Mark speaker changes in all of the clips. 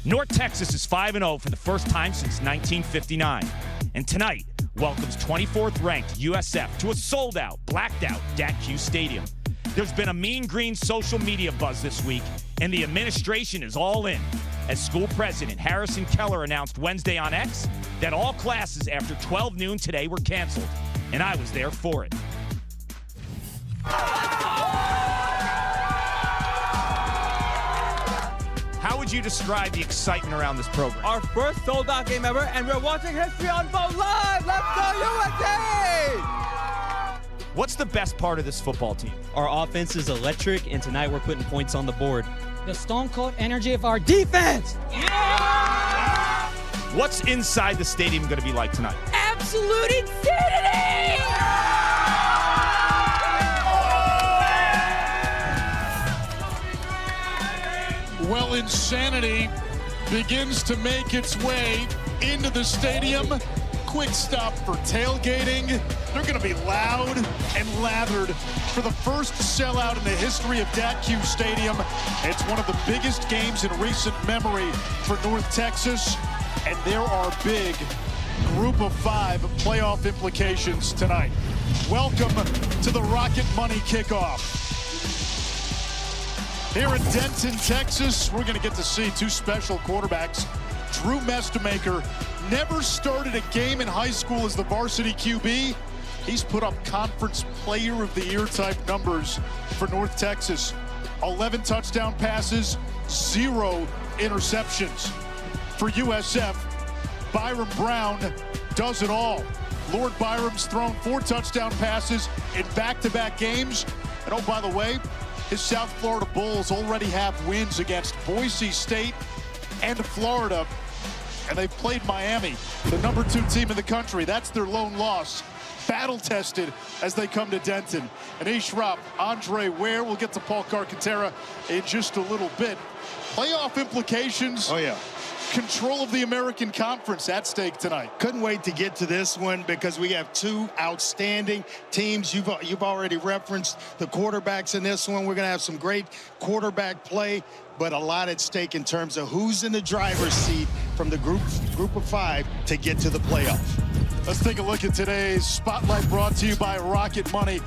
Speaker 1: North Texas is 5-0 for the first time since 1959. And tonight welcomes 24th-ranked USF to a sold-out, blacked-out DAC Stadium. There's been a mean green social media buzz this week, and the administration is all in, as school president Harrison Keller announced Wednesday on X that all classes after 12 noon today were canceled, and I was there for it. How would you describe the excitement around this program?
Speaker 2: Our first sold-out game ever, and we're watching history unfold live! Let's go USA!
Speaker 1: What's the best part of this football team?
Speaker 3: Our offense is electric, and tonight we're putting points on the board.
Speaker 4: The stone-cold energy of our defense!
Speaker 1: Yeah! What's inside the stadium going to be like tonight?
Speaker 4: Absolute insanity!
Speaker 5: Well, insanity begins to make its way into the stadium. Quick stop for tailgating. They're going to be loud and lathered for the first sellout in the history of DAC Stadium. It's one of the biggest games in recent memory for North Texas, and there are big Group of 5 playoff implications tonight. Welcome to the Rocket Money Kickoff. Here in Denton, Texas, we're going to get to see two special quarterbacks. Drew Mestemaker never started a game in high school as the varsity QB. He's put up Conference Player of the Year type numbers for North Texas. 11 touchdown passes, 0 interceptions. For USF, Byram Brown does it all. Lord Byram's thrown 4 touchdown passes in back-to-back games. And oh, by the way, his South Florida Bulls already have wins against Boise State and Florida, and they've played Miami, the number 2 team in the country. That's their lone loss. Battle-tested as they come to Denton. And Ishrop, Andre Ware, we'll get to Paul Carcaterra in just a little bit. Playoff implications.
Speaker 6: Oh, yeah.
Speaker 5: Control of the American Conference at stake tonight.
Speaker 6: Couldn't wait to get to this one because we have 2 outstanding teams. You've already referenced the quarterbacks in this one. We're going to have some great quarterback play, but a lot at stake in terms of who's in the driver's seat from the group of 5 to get to the playoffs.
Speaker 5: Let's take a look at today's Spotlight, brought to you by Rocket Money.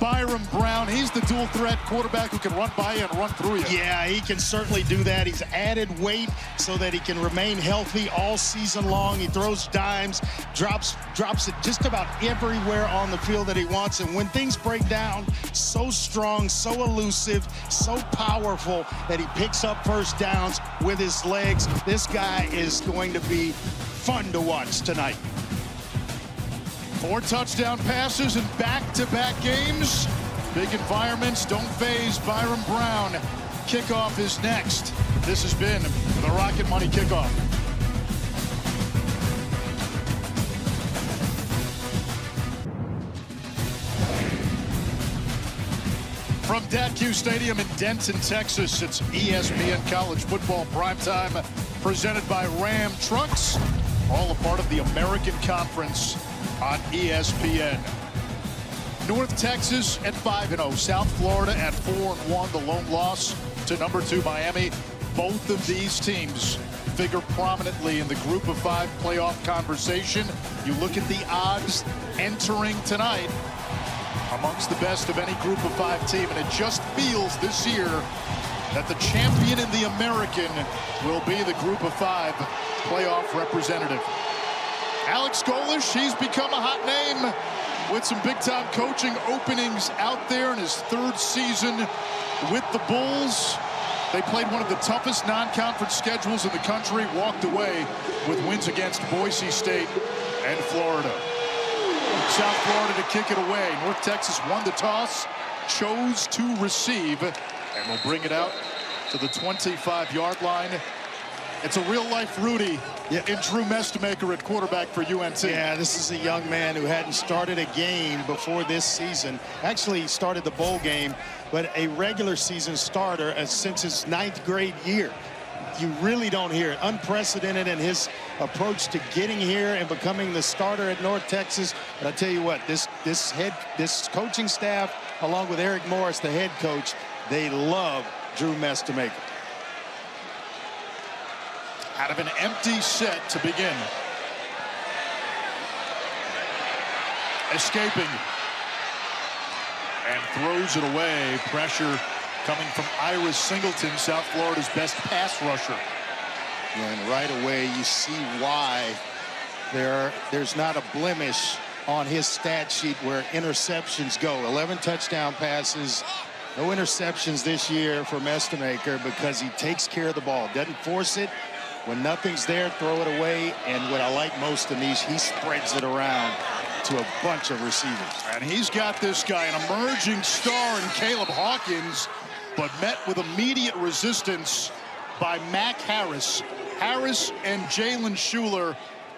Speaker 5: Byram Brown, he's the dual threat quarterback who can run by you and run through you.
Speaker 6: Yeah, he can certainly do that. He's added weight so that he can remain healthy all season long. He throws dimes, drops it just about everywhere on the field that he wants. And when things break down, so strong, so elusive, so powerful that he picks up first downs with his legs. This guy is going to be fun to watch tonight.
Speaker 5: 4 touchdown passes in back-to-back games. Big environments don't faze Byram Brown. Kickoff is next. This has been the Rocket Money Kickoff. From DAC Stadium in Denton, Texas, it's ESPN College Football Primetime, presented by Ram Trucks, all a part of the American Conference on ESPN. North Texas at 5-0, South Florida at 4-1, the lone loss to number 2 Miami. Both of these teams figure prominently in the Group of 5 playoff conversation. You look at the odds entering tonight, amongst the best of any Group of 5 team, and it just feels this year that the champion in the American will be the Group of 5 playoff representative. Alex Golish, he's become a hot name with some big-time coaching openings out there in his 3rd season with the Bulls. They played one of the toughest non-conference schedules in the country, walked away with wins against Boise State and Florida. South Florida to kick it away. North Texas won the toss, chose to receive, and will bring it out to the 25-yard line. It's a real-life Rudy in Drew Mestemaker at quarterback for UNT.
Speaker 6: Yeah, this is a young man who hadn't started a game before this season. Actually, he started the bowl game, but a regular season starter since his 9th grade year. You really don't hear it. Unprecedented in his approach to getting here and becoming the starter at North Texas. But I tell you what, this coaching staff, along with Eric Morris, the head coach, they love Drew Mestemaker.
Speaker 5: Out of an empty set to begin. Escaping. And throws it away. Pressure coming from Iris Singleton, South Florida's best pass rusher.
Speaker 6: And right away you see why there's not a blemish on his stat sheet where interceptions go. 11 touchdown passes, no interceptions this year from Estemaker because he takes care of the ball, doesn't force it. When nothing's there, throw it away. And what I like most in these, he spreads it around to a bunch of receivers.
Speaker 5: And he's got this guy, an emerging star in Caleb Hawkins, but met with immediate resistance by Mac Harris. Harris and Jalen Schuler,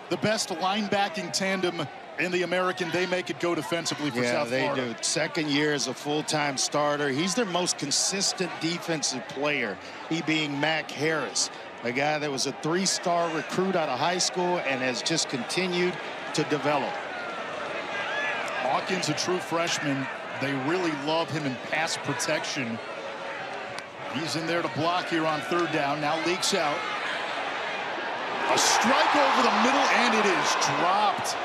Speaker 5: the best linebacking tandem in the American. They make it go defensively for South Florida.
Speaker 6: Yeah, they do. Second year as a full-time starter. He's their most consistent defensive player, he being Mac Harris, a guy that was a 3-star recruit out of high school and has just continued to develop.
Speaker 5: Hawkins, a true freshman. They really love him in pass protection. He's in there to block here on third down. Now leaks out. A strike over the middle, and it is dropped.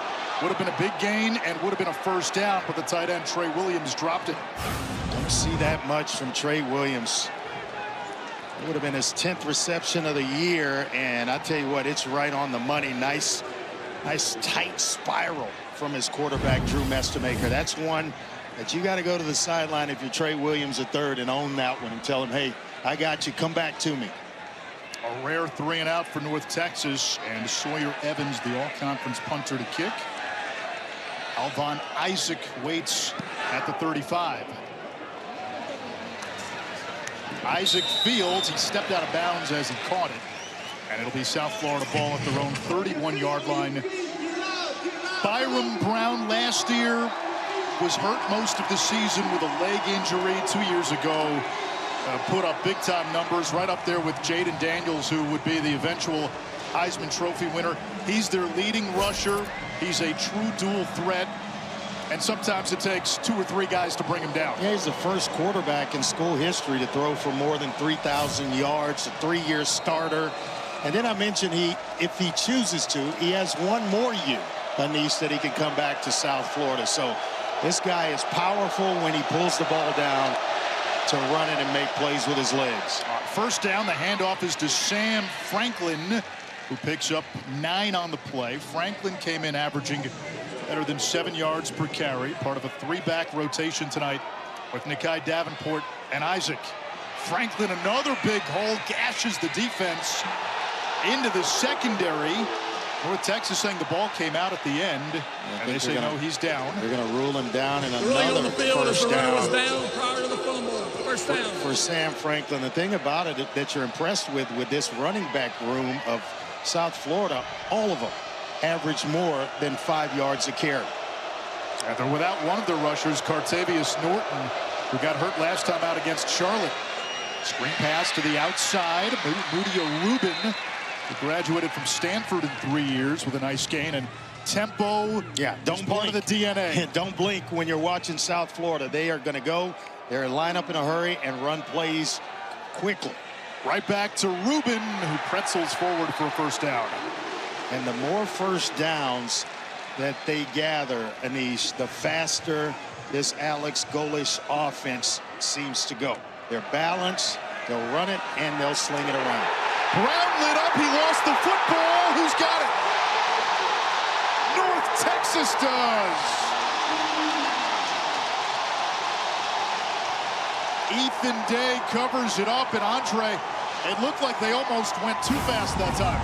Speaker 5: Would have been a big gain and would have been a first down, but the tight end, Trey Williams, dropped it.
Speaker 6: Don't see that much from Trey Williams. It would have been his 10th reception of the year, and I tell you what, it's right on the money. Nice tight spiral from his quarterback, Drew Mestemaker. That's one that you got to go to the sideline if you're Trey Williams at third and own that one and tell him, hey, I got you, come back to me.
Speaker 5: A rare 3-and-out for North Texas, and Sawyer Evans, the all-conference punter to kick. Alvon Isaac waits at the 35. Isaac fields. He stepped out of bounds as he caught it, and it'll be South Florida ball at their own 31-yard line. Byram Brown last year was hurt most of the season with a leg injury 2 years ago. Put up big-time numbers, right up there with Jaden Daniels, who would be the eventual Heisman Trophy winner. He's their leading rusher. He's a true dual threat, and sometimes it takes 2 or 3 guys to bring him down.
Speaker 6: Yeah, he's the first quarterback in school history to throw for more than 3,000 yards, a 3-year starter. And then I mentioned if he chooses to, he has one more year uneased that he can come back to South Florida. So this guy is powerful when he pulls the ball down to run it and make plays with his legs.
Speaker 5: First down, the handoff is to Sam Franklin, who picks up 9 on the play. Franklin came in averaging better than 7 yards per carry, part of a 3-back rotation tonight with Nikai Davenport and Isaac. Franklin, another big hole, gashes the defense into the secondary. North Texas saying the ball came out at the end, and they say no, he's down.
Speaker 6: They're going to rule him down in another first down.
Speaker 2: Prior to the fumble. First down.
Speaker 6: For Sam Franklin. The thing about it that you're impressed with this running back room of South Florida, all of them average more than 5 yards a carry.
Speaker 5: And they're without one of their rushers, Cartavius Norton, who got hurt last time out against Charlotte. Screen pass to the outside. Mudia Rubin, who graduated from Stanford in 3 years with a nice gain, and tempo.
Speaker 6: Yeah, don't
Speaker 5: part
Speaker 6: blink.
Speaker 5: of the DNA.
Speaker 6: Don't blink when you're watching South Florida. They are going to go. They're line up in a hurry and run plays quickly.
Speaker 5: Right back to Rubin, who pretzels forward for a first down.
Speaker 6: And the more first downs that they gather, Anish, the faster this Alex Golish offense seems to go. They're balanced, they'll run it, and they'll sling it around.
Speaker 5: Brown lit up, he lost the football. Who's got it? North Texas does. Ethan Day covers it up, and Andre, it looked like they almost went too fast that time.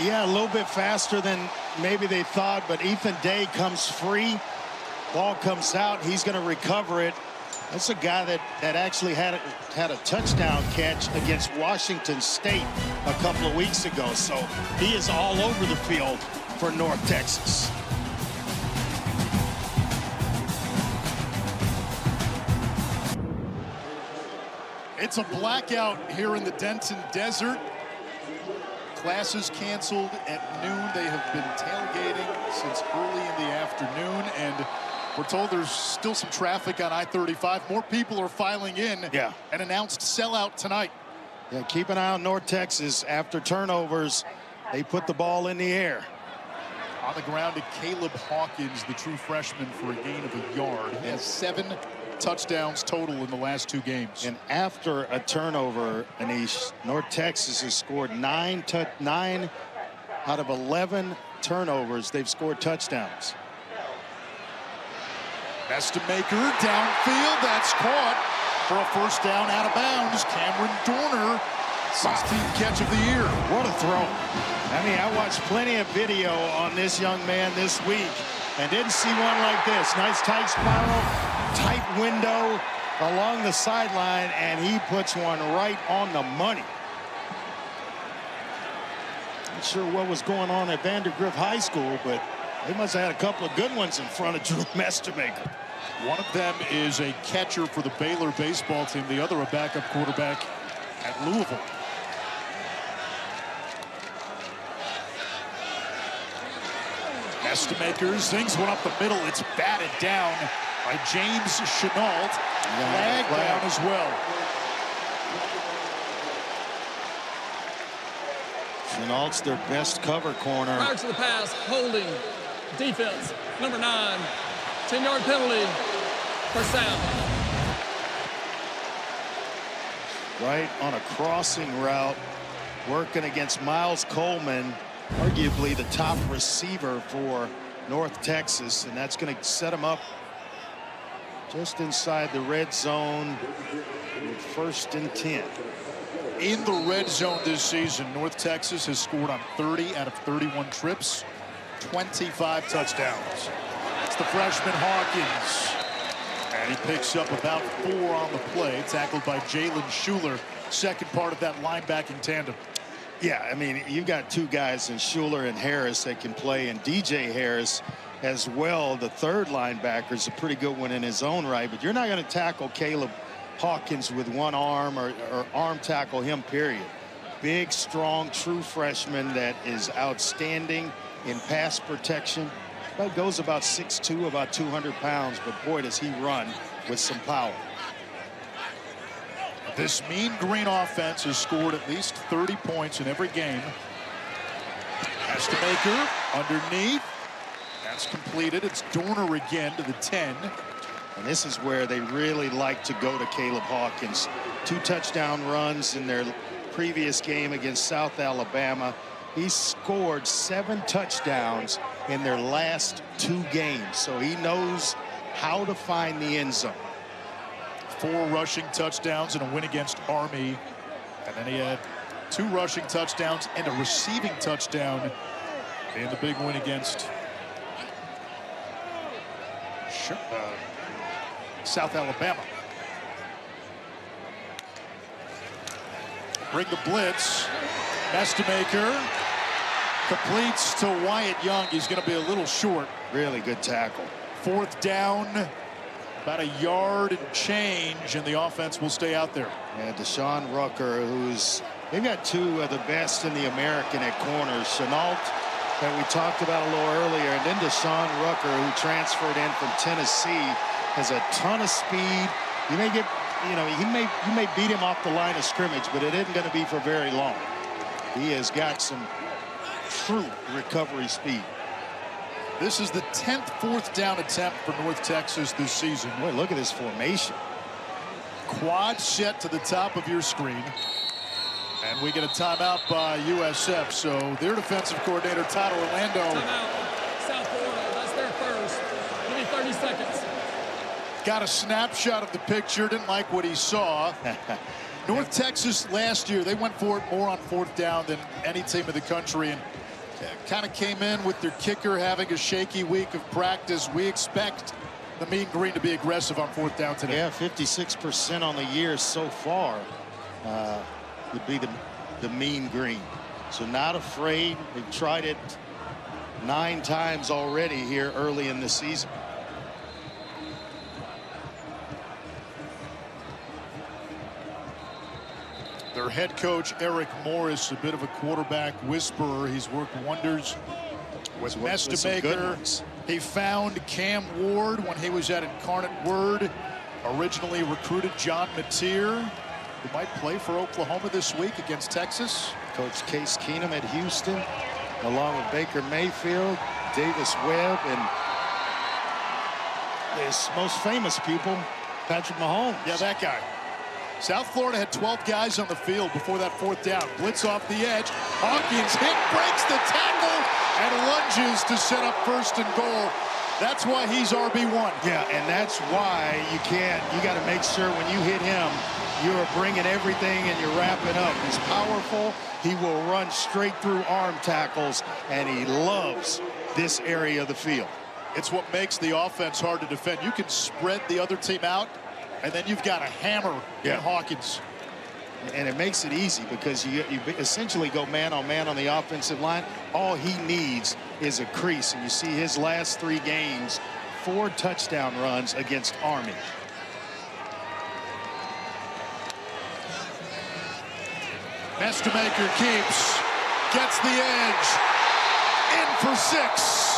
Speaker 6: Yeah, a little bit faster than maybe they thought, but Ethan Day comes free. Ball comes out, he's going to recover it. That's a guy that actually had a touchdown catch against Washington State a couple of weeks ago. So he is all over the field for North Texas.
Speaker 5: It's a blackout here in the Denton Desert. Classes canceled at noon. They have been tailgating since early in the afternoon, and we're told there's still some traffic on I-35. More people are filing in.
Speaker 6: Yeah.
Speaker 5: An announced sellout tonight.
Speaker 6: Yeah, keep an eye on North Texas. After turnovers, they put the ball in the air.
Speaker 5: On the ground to Caleb Hawkins, the true freshman, for a gain of a yard. He has 7 touchdowns total in the last 2 games.
Speaker 6: And after a turnover, Anish, North Texas has scored 9 out of 11 turnovers. They've scored touchdowns.
Speaker 5: Estemaker downfield, that's caught for a first down out of bounds. Cameron Dorner, 16th catch of the year.
Speaker 6: What a throw. I mean, I watched plenty of video on this young man this week and didn't see one like this. Nice tight spiral, tight window along the sideline, and he puts one right on the money. Not sure what was going on at Vandergrift High School, but they must have had a couple of good ones in front of Drew Mestermaker.
Speaker 5: One of them is a catcher for the Baylor baseball team. The other a backup quarterback at Louisville. Estemaker zings one up the middle. It's batted down by James Chenault. Flag down as well.
Speaker 6: Chenault's their best cover corner.
Speaker 2: Prior to the pass, holding, defense, number 9, 10-yard penalty, first down.
Speaker 6: Right on a crossing route, working against Miles Coleman, arguably the top receiver for North Texas, and that's going to set him up just inside the red zone with 1st and 10.
Speaker 5: In the red zone this season, North Texas has scored on 30 out of 31 trips, 25 touchdowns. It's the freshman Hawkins, and he picks up about 4 on the play, tackled by Jalen Schuler, second part of that linebacking tandem.
Speaker 6: Yeah, I mean, you've got 2 guys in Schuler and Harris that can play, and DJ Harris as well. The third linebacker is a pretty good one in his own right, but you're not going to tackle Caleb Hawkins with one arm or arm tackle him, period. Big, strong, true freshman that is outstanding in pass protection. But goes about 6'2", about 200 pounds, but boy, does he run with some power.
Speaker 5: This Mean Green offense has scored at least 30 points in every game. Estemaker underneath. That's completed. It's Dorner again to the 10.
Speaker 6: And this is where they really like to go to Caleb Hawkins. 2 touchdown runs in their previous game against South Alabama. He scored 7 touchdowns in their last 2 games. So he knows how to find the end zone.
Speaker 5: 4 rushing touchdowns in a win against Army. And then he had 2 rushing touchdowns and a receiving touchdown in the big win against South Alabama. Bring the blitz. Estemaker completes to Wyatt Young. He's going to be a little short.
Speaker 6: Really good tackle.
Speaker 5: 4th down, about a yard and change, and the offense will stay out there.
Speaker 6: And Deshaun Rucker, they've got 2 of the best in the American at corners. Chenault, that we talked about a little earlier, and then Deshaun Rucker, who transferred in from Tennessee, has a ton of speed. You may get, you may beat him off the line of scrimmage, but it isn't going to be for very long. He has got some true recovery speed.
Speaker 5: This is the 10th 4th down attempt for North Texas this season.
Speaker 6: Boy, look at this formation.
Speaker 5: Quad set to the top of your screen. And we get a timeout by USF. So their defensive coordinator, Todd Orlando.
Speaker 2: Timeout. South Florida, that's their first. Give me 30 seconds.
Speaker 5: Got a snapshot of the picture, didn't like what he saw. North Texas last year, they went for it more on 4th down than any team in the country, and kind of came in with their kicker having a shaky week of practice. We expect the Mean Green to be aggressive on 4th down today.
Speaker 6: Yeah, 56% on the year so far would be the Mean Green. So not afraid. They've tried it 9 times already here early in the season.
Speaker 5: Their head coach, Eric Morris, a bit of a quarterback whisperer. He's worked wonders with Estemaker. He found Cam Ward when he was at Incarnate Word. Originally recruited John Mateer. who might play for Oklahoma this week against Texas.
Speaker 6: Coach Case Keenum at Houston, along with Baker Mayfield, Davis Webb, and his most famous pupil, Patrick Mahomes.
Speaker 5: Yeah, that guy. South Florida had 12 guys on the field before that fourth down. Blitz off the edge. Hawkins breaks the tackle, and lunges to set up 1st and goal. That's why he's RB1.
Speaker 6: Yeah, and that's why you got to make sure when you hit him, you're bringing everything and you're wrapping up. He's powerful. He will run straight through arm tackles, and he loves this area of the field.
Speaker 5: It's what makes the offense hard to defend. You can spread the other team out, and then you've got a hammer in Hawkins.
Speaker 6: And it makes it easy because you essentially go man-on-man on the offensive line. All he needs is a crease. And you see his last 3 games, 4 touchdown runs against Army.
Speaker 5: Mestemaker keeps, gets the edge, in for 6.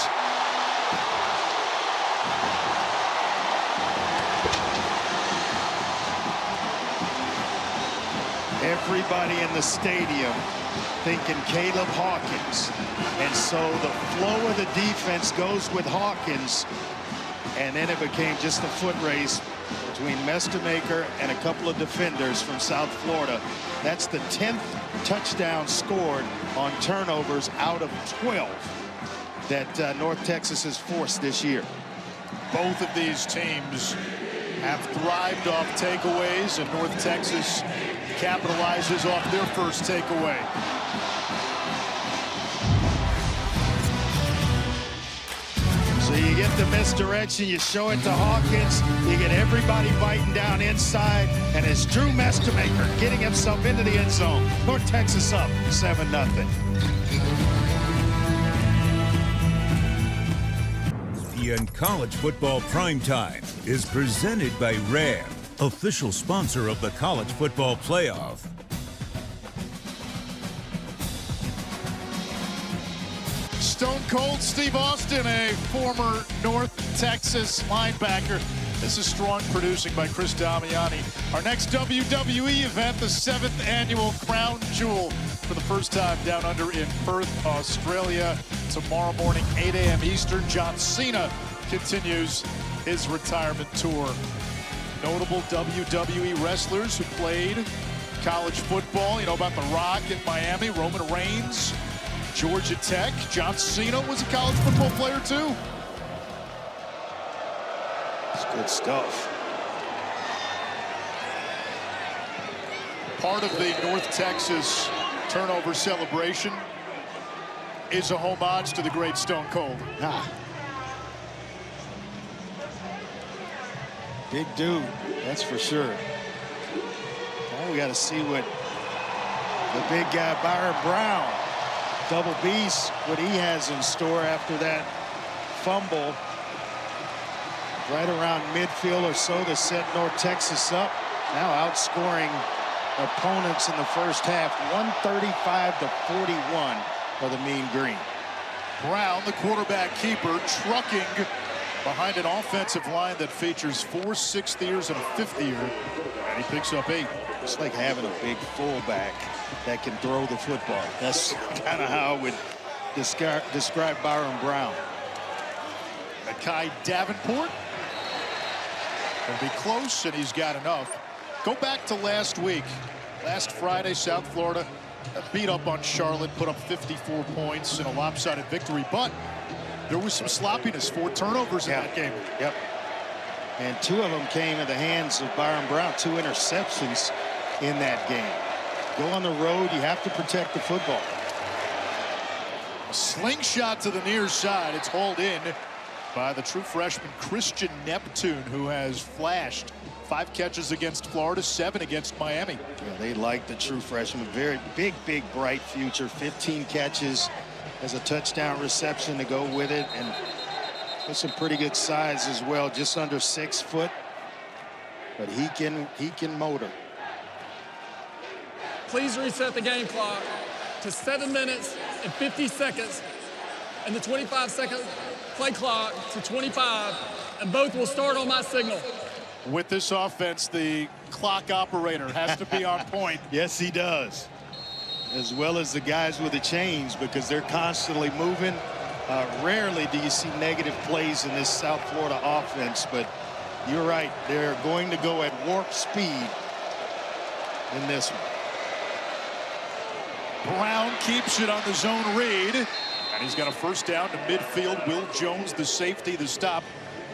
Speaker 6: Everybody in the stadium thinking Caleb Hawkins. And so the flow of the defense goes with Hawkins. And then it became just a foot race between Mestemaker and a couple of defenders from South Florida. That's the 10th touchdown scored on turnovers out of 12 that North Texas has forced this year.
Speaker 5: Both of these teams have thrived off takeaways, and North Texas capitalizes off their first takeaway.
Speaker 6: So you get the misdirection, you show it to Hawkins, you get everybody biting down inside, and it's Drew Mestemaker getting himself into the end zone. North Texas up 7-0.
Speaker 7: ESPN College Football Primetime is presented by RAM, official sponsor of the College Football Playoff.
Speaker 5: Stone Cold Steve Austin, a former North Texas linebacker. This is strong producing by Chris Damiani. Our next WWE event, the 7th annual Crown Jewel, for the first time down under in Perth, Australia. Tomorrow morning, 8 a.m. Eastern. John Cena continues his retirement tour. Notable WWE wrestlers who played college football. You know about The Rock in Miami, Roman Reigns, Georgia Tech. John Cena was a college football player too.
Speaker 6: It's good stuff.
Speaker 5: Part of the North Texas turnover celebration is a homage to the great Stone Cold.
Speaker 6: Big dude, that's for sure. Now we got to see what the big guy Byron Brown, Double B's, what he has in store after that fumble right around midfield or so to set North Texas up. Now outscoring opponents in the first half, 135-41 for the Mean Green.
Speaker 5: Brown, the quarterback keeper, trucking behind an offensive line that features 4 6th years and a 5th year, and he picks up 8.
Speaker 6: It's like having a big fullback that can throw the football. That's kind of how I would describe Byron Brown.
Speaker 5: Kai Davenport will be close, and he's got enough. Go back to last week. Last Friday, South Florida beat up on Charlotte, put up 54 points in a lopsided victory, but there was some sloppiness, 4 turnovers in that game.
Speaker 6: Yep. And 2 of them came in the hands of Byron Brown, 2 interceptions in that game. Go on the road, you have to protect the football.
Speaker 5: A slingshot to the near side. It's hauled in by the true freshman Christian Neptune, who has flashed. 5 catches against Florida, 7 against Miami.
Speaker 6: Yeah, they like the true freshman. Very big, bright future. 15 catches as a touchdown reception to go with it, and with some pretty good size as well. Just under 6 foot, but he can motor.
Speaker 2: Please reset the game clock to 7 minutes and 50 seconds, and the 25-second play clock to 25, and both will start on my signal.
Speaker 5: With this offense, the clock operator has to be on point.
Speaker 6: Yes, he does. As well as the guys with the chains, because they're constantly moving. Rarely do you see negative plays in this South Florida offense, but you're right. They're going to go at warp speed in this one.
Speaker 5: Brown keeps it on the zone read, and he's got a first down to midfield. Will Jones, the safety, the stop.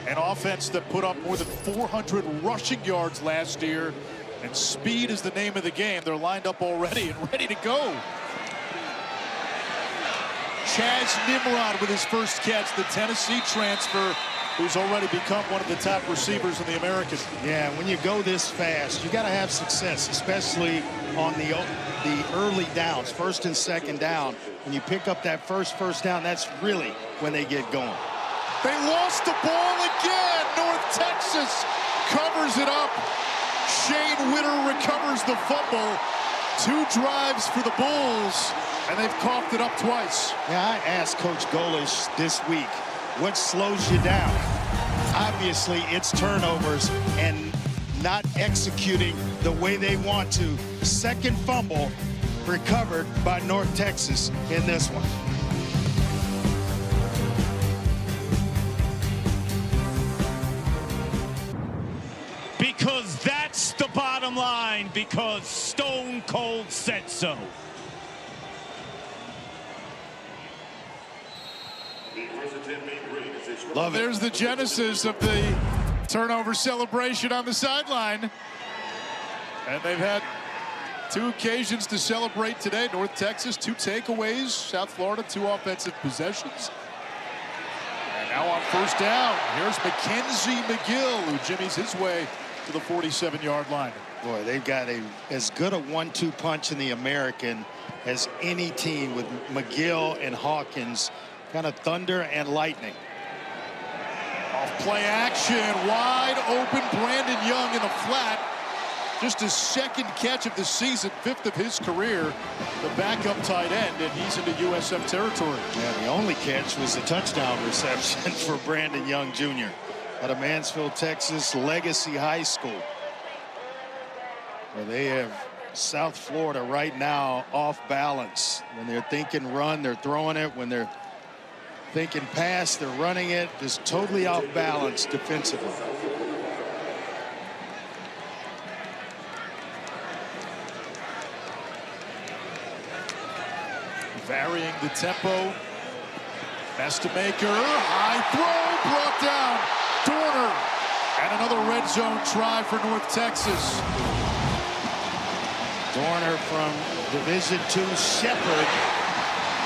Speaker 5: An offense that put up more than 400 rushing yards last year, and speed is the name of the game. They're lined up already and ready to go. Chaz Nimrod with his first catch, the Tennessee transfer, who's already become one of the top receivers in the American.
Speaker 6: Yeah, when you go this fast, you got to have success, especially on the early downs, first and second down. When you pick up that first down, that's really when they get going.
Speaker 5: They lost the ball again. North Texas covers it up. Shane Witter recovers the fumble. 2 drives for the Bulls, and they've coughed it up twice.
Speaker 6: Yeah, I asked Coach Golish this week, what slows you down? Obviously, it's turnovers and not executing the way they want to. Second fumble recovered by North Texas in this one.
Speaker 1: Because that's the bottom line, because Stone Cold said so.
Speaker 5: Love it. There's the genesis of the turnover celebration on the sideline. And they've had 2 occasions to celebrate today. North Texas, 2 takeaways. South Florida, 2 offensive possessions. And now on first down, here's Mackenzie McGill, who jimmies his way to the 47-yard line.
Speaker 6: Boy, they've got as good a 1-2 punch in the American as any team with McGill and Hawkins, kind of thunder and lightning.
Speaker 5: Off play action, wide open, Brandon Young in the flat. Just his 2nd catch of the season, 5th of his career. The backup tight end, and he's into USF territory.
Speaker 6: Yeah, the only catch was a touchdown reception for Brandon Young Jr. out of Mansfield, Texas, Legacy High School. Well, they have South Florida right now off balance. When they're thinking run, they're throwing it. When they're thinking pass, they're running it. Just totally off balance defensively.
Speaker 5: Varying the tempo. Mestamaker, high throw, brought down. Dorner, and another red zone try for North Texas.
Speaker 6: Dorner from Division II Shepherd.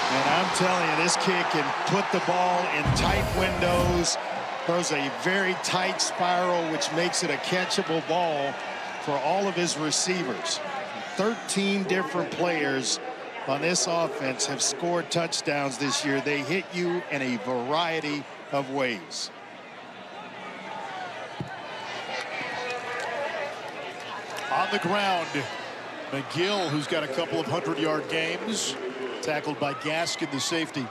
Speaker 6: And I'm telling you, this kid can put the ball in tight windows, throws a very tight spiral, which makes it a catchable ball for all of his receivers. 13 different players on this offense have scored touchdowns this year. They hit you in a variety of ways.
Speaker 5: On the ground, McGill, who's got a couple of 100-yard games, tackled by Gaskin, the safety.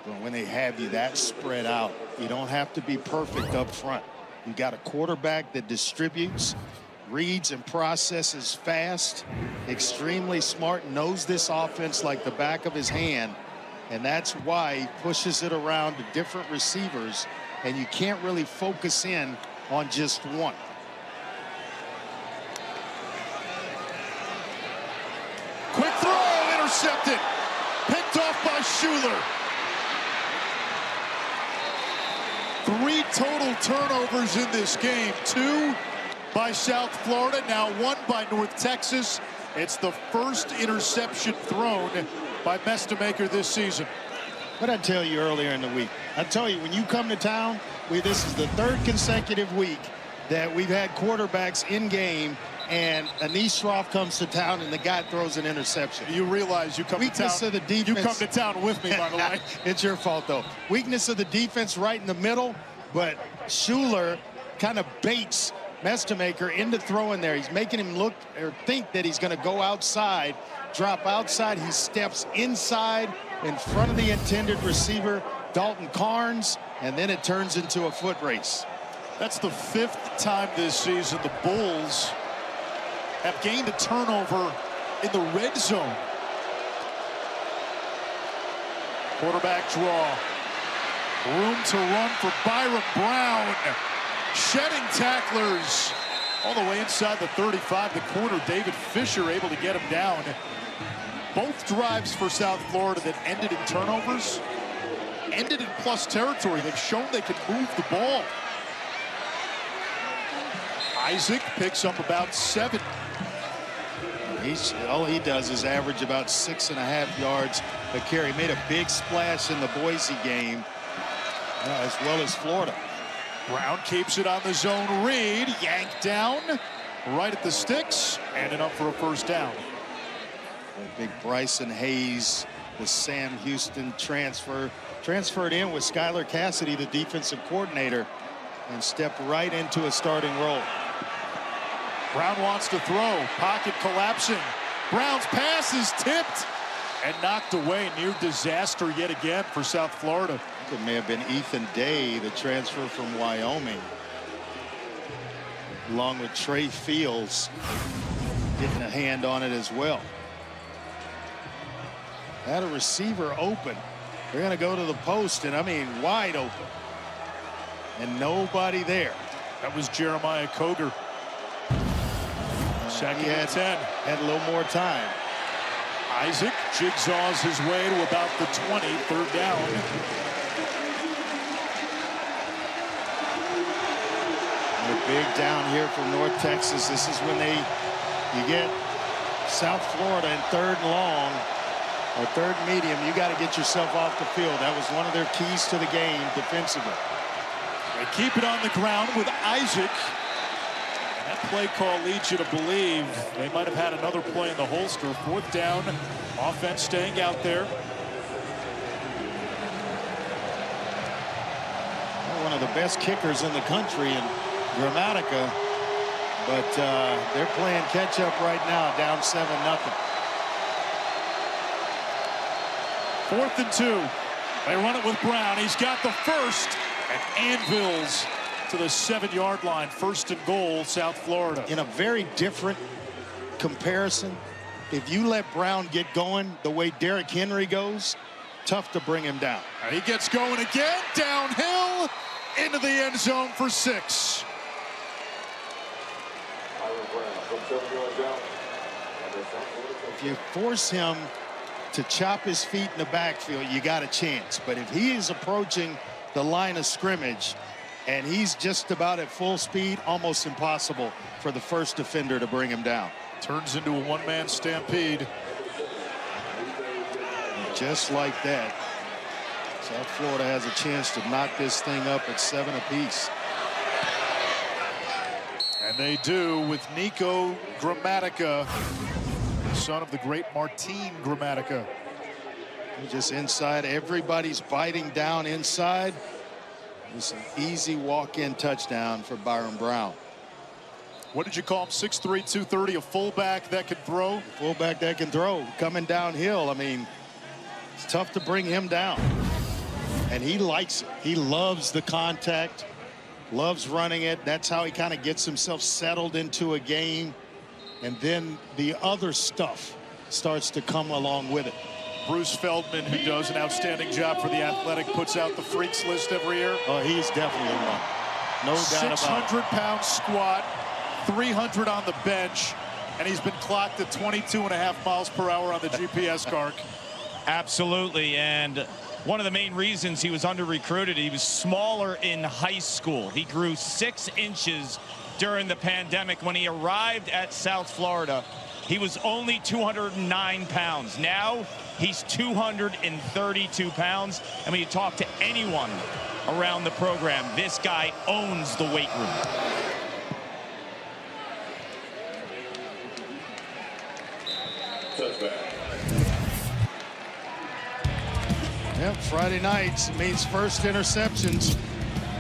Speaker 6: Well, when they have you that spread out, you don't have to be perfect up front. You got a quarterback that distributes, reads and processes fast, extremely smart, knows this offense like the back of his hand, and that's why he pushes it around to different receivers, and you can't really focus in on just one.
Speaker 5: Quick throw, intercepted, picked off by Schuler. 3 total turnovers in this game. 2 by South Florida, now 1 by North Texas. It's the first interception thrown by Mestamaker this season.
Speaker 6: What I tell you earlier in the week, I tell you, when you come to town, this is the 3rd consecutive week that we've had quarterbacks in game, and Anish Shroff comes to town and the guy throws an interception.
Speaker 5: You realize you come to town.
Speaker 6: Of the defense.
Speaker 5: You come to town with me, by the way.
Speaker 6: It's your fault, though. Weakness of the defense right in the middle, but Schuler kind of baits Mestamaker into throwing there. He's making him look or think that he's going to go outside, drop outside. He steps inside in front of the intended receiver, Dalton Carnes, and then it turns into a foot race.
Speaker 5: That's the 5th time this season the Bulls have gained a turnover in the red zone. Quarterback draw. Room to run for Byron Brown. Shedding tacklers all the way inside the 35. The corner, David Fisher, able to get him down. Both drives for South Florida that ended in turnovers, ended in plus territory. They've shown they can move the ball. Isaac picks up about 7.
Speaker 6: All he does is average about 6.5 yards a carry. Made a big splash in the Boise game, as well as Florida.
Speaker 5: Brown keeps it on the zone read. Yanked down right at the sticks. And it up for a first down.
Speaker 6: Big Bryson Hayes, the Sam Houston transferred in with Skylar Cassidy, the defensive coordinator, and stepped right into a starting role.
Speaker 5: Brown wants to throw. Pocket collapsing. Brown's pass is tipped and knocked away. Near disaster yet again for South Florida.
Speaker 6: It may have been Ethan Day, the transfer from Wyoming, along with Trey Fields, getting a hand on it as well. Had a receiver open. They're going to go to the post, and I mean wide open. And nobody there.
Speaker 5: That was Jeremiah Koger. Second and 10.
Speaker 6: Had a little more time.
Speaker 5: Isaac jigsaws his way to about the 20, 3rd down.
Speaker 6: A big down here from North Texas. This is when you get South Florida in 3rd and long or 3rd medium. You got to get yourself off the field. That was one of their keys to the game defensively.
Speaker 5: They keep it on the ground with Isaac. And that play call leads you to believe they might have had another play in the holster. 4th down, offense staying out there.
Speaker 6: One of the best kickers in the country in Gramatica, but they're playing catch up right now, down 7-0.
Speaker 5: 4th and 2. They run it with Brown. He's got the first, and anvils to the 7-yard line. 1st and goal, South Florida.
Speaker 6: In a very different comparison, if you let Brown get going the way Derrick Henry goes, tough to bring him down.
Speaker 5: And he gets going again, downhill, into the end zone for 6.
Speaker 6: If you force him to chop his feet in the backfield, you got a chance. But if he is approaching the line of scrimmage and he's just about at full speed, almost impossible for the first defender to bring him down.
Speaker 5: Turns into a one-man stampede.
Speaker 6: And just like that, South Florida has a chance to knock this thing up at 7 apiece.
Speaker 5: And they do with Nico Gramatica, son of the great Martin Gramatica.
Speaker 6: Just inside, everybody's biting down inside. It's an easy walk-in touchdown for Byron Brown.
Speaker 5: What did you call him? 6'3", 230, a fullback that can throw?
Speaker 6: Fullback that can throw, coming downhill. I mean, it's tough to bring him down. And he likes it. He loves the contact, loves running it. That's how he kind of gets himself settled into a game. And then the other stuff starts to come along with it.
Speaker 5: Bruce Feldman, who does an outstanding job for The Athletic, puts out the freaks list every year.
Speaker 6: Oh, he's definitely one. No doubt about it.
Speaker 5: 600-pound squat, 300 on the bench, and he's been clocked at 22.5 miles per hour on the GPS card.
Speaker 1: Absolutely, and one of the main reasons he was under-recruited, he was smaller in high school. He grew 6 inches during the pandemic. When he arrived at South Florida, he was only 209 pounds. Now he's 232 pounds. And when you talk to anyone around the program, this guy owns the weight room.
Speaker 6: Yep, Friday nights means first interceptions.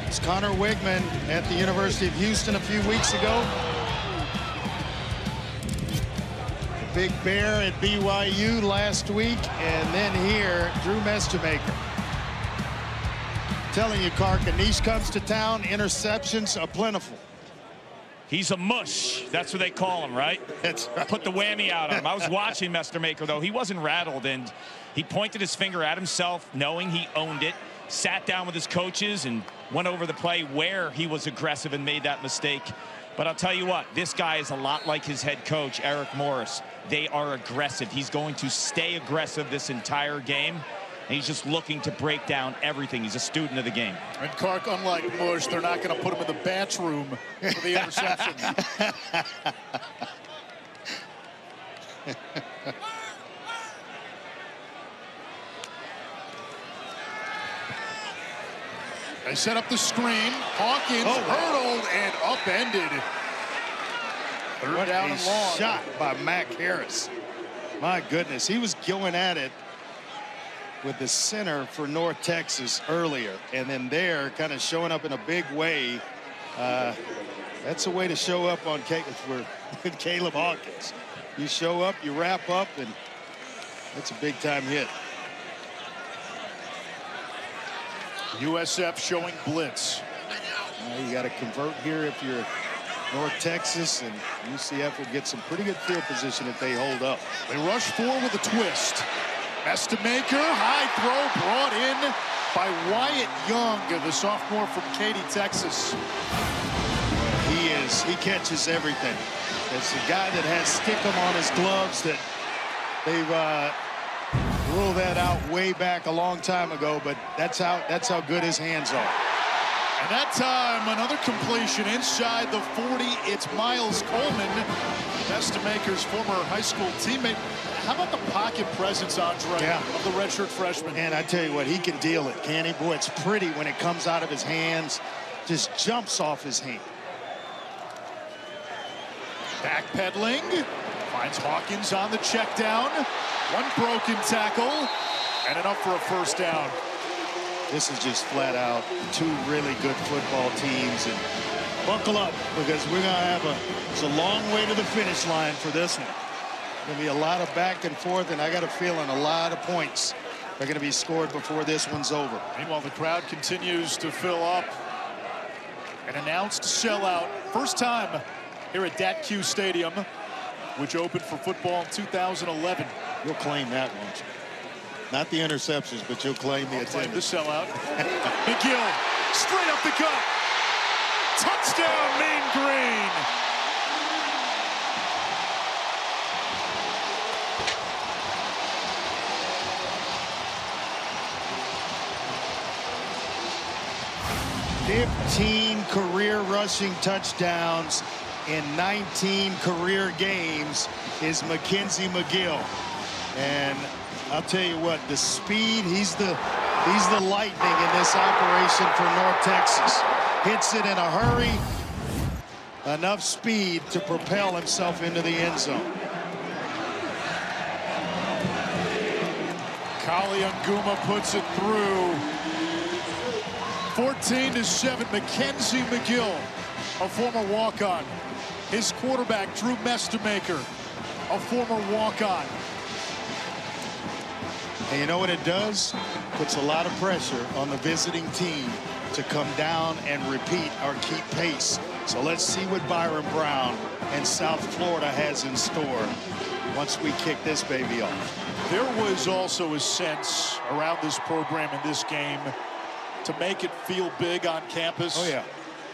Speaker 6: It's Connor Wigman at the University of Houston a few weeks ago. The Big Bear at BYU last week, and then here, Drew Mesjamaker. telling you, Clark, Anish comes to town, interceptions are plentiful.
Speaker 1: He's a mush. That's what they call him, right?
Speaker 6: That's right.
Speaker 1: Put the whammy out on him. I was watching Mestermaker, though. He wasn't rattled, and he pointed his finger at himself, knowing he owned it, sat down with his coaches, and went over the play where he was aggressive and made that mistake. But I'll tell you what, this guy is a lot like his head coach, Eric Morris. They are aggressive. He's going to stay aggressive this entire game. And he's just looking to break down everything. He's a student of the game.
Speaker 5: And Clark, unlike Mush, they're not going to put him in the bathroom for the interception. They set up the screen. Hawkins hurdled and upended. Third down and long.
Speaker 6: Shot by Mac Harris. My goodness, he was going at it with the center for North Texas earlier, and then there kind of showing up in a big way. That's a way to show up on with Caleb Hawkins. You show up, you wrap up, and that's a big time hit.
Speaker 5: USF showing blitz.
Speaker 6: You got to convert here if you're North Texas, and UCF will get some pretty good field position if they hold up.
Speaker 5: They rush forward with a twist. Mestermaker, high throw brought in by Wyatt Young, the sophomore from Katy, Texas.
Speaker 6: He catches everything. It's the guy that has stickum on his gloves that they've ruled that out way back a long time ago, but that's how good his hands are.
Speaker 5: And that time, another completion inside the 40. It's Miles Coleman, Mestermaker's former high school teammate. How about the pocket presence, Andre, of the redshirt freshman?
Speaker 6: And I tell you what, he can deal it, can he? Boy, it's pretty when it comes out of his hands. Just jumps off his hand.
Speaker 5: Backpedaling. Finds Hawkins on the check down. One broken tackle. And enough for a first down.
Speaker 6: This is just flat out two really good football teams. And buckle up, because we're going to have it's a long way to the finish line for this one. Going to be a lot of back and forth, and I got a feeling a lot of points are going to be scored before this one's over.
Speaker 5: Meanwhile, the crowd continues to fill up. An announced sellout. First time here at DATQ Stadium, which opened for football in 2011.
Speaker 6: You'll claim that, won't you? Not the interceptions, but you'll claim the attendance.
Speaker 5: The sellout. McGill, straight up the gut. Touchdown, Mean Green.
Speaker 6: "15 career rushing touchdowns in 19 career games" is Mackenzie McGill. And I'll tell you what, the speed, he's the lightning in this operation for North Texas. Hits it in a hurry, enough speed to propel himself into the end zone.
Speaker 5: Kalianguma puts it through. 14-7, Mackenzie McGill, a former walk-on. His quarterback, Drew Mestermaker, a former walk-on.
Speaker 6: And you know what it does? Puts a lot of pressure on the visiting team to come down and repeat or keep pace. So let's see what Byron Brown and South Florida has in store once we kick this baby off.
Speaker 5: There was also a sense around this program in this game to make it feel big on campus.
Speaker 6: Oh, yeah.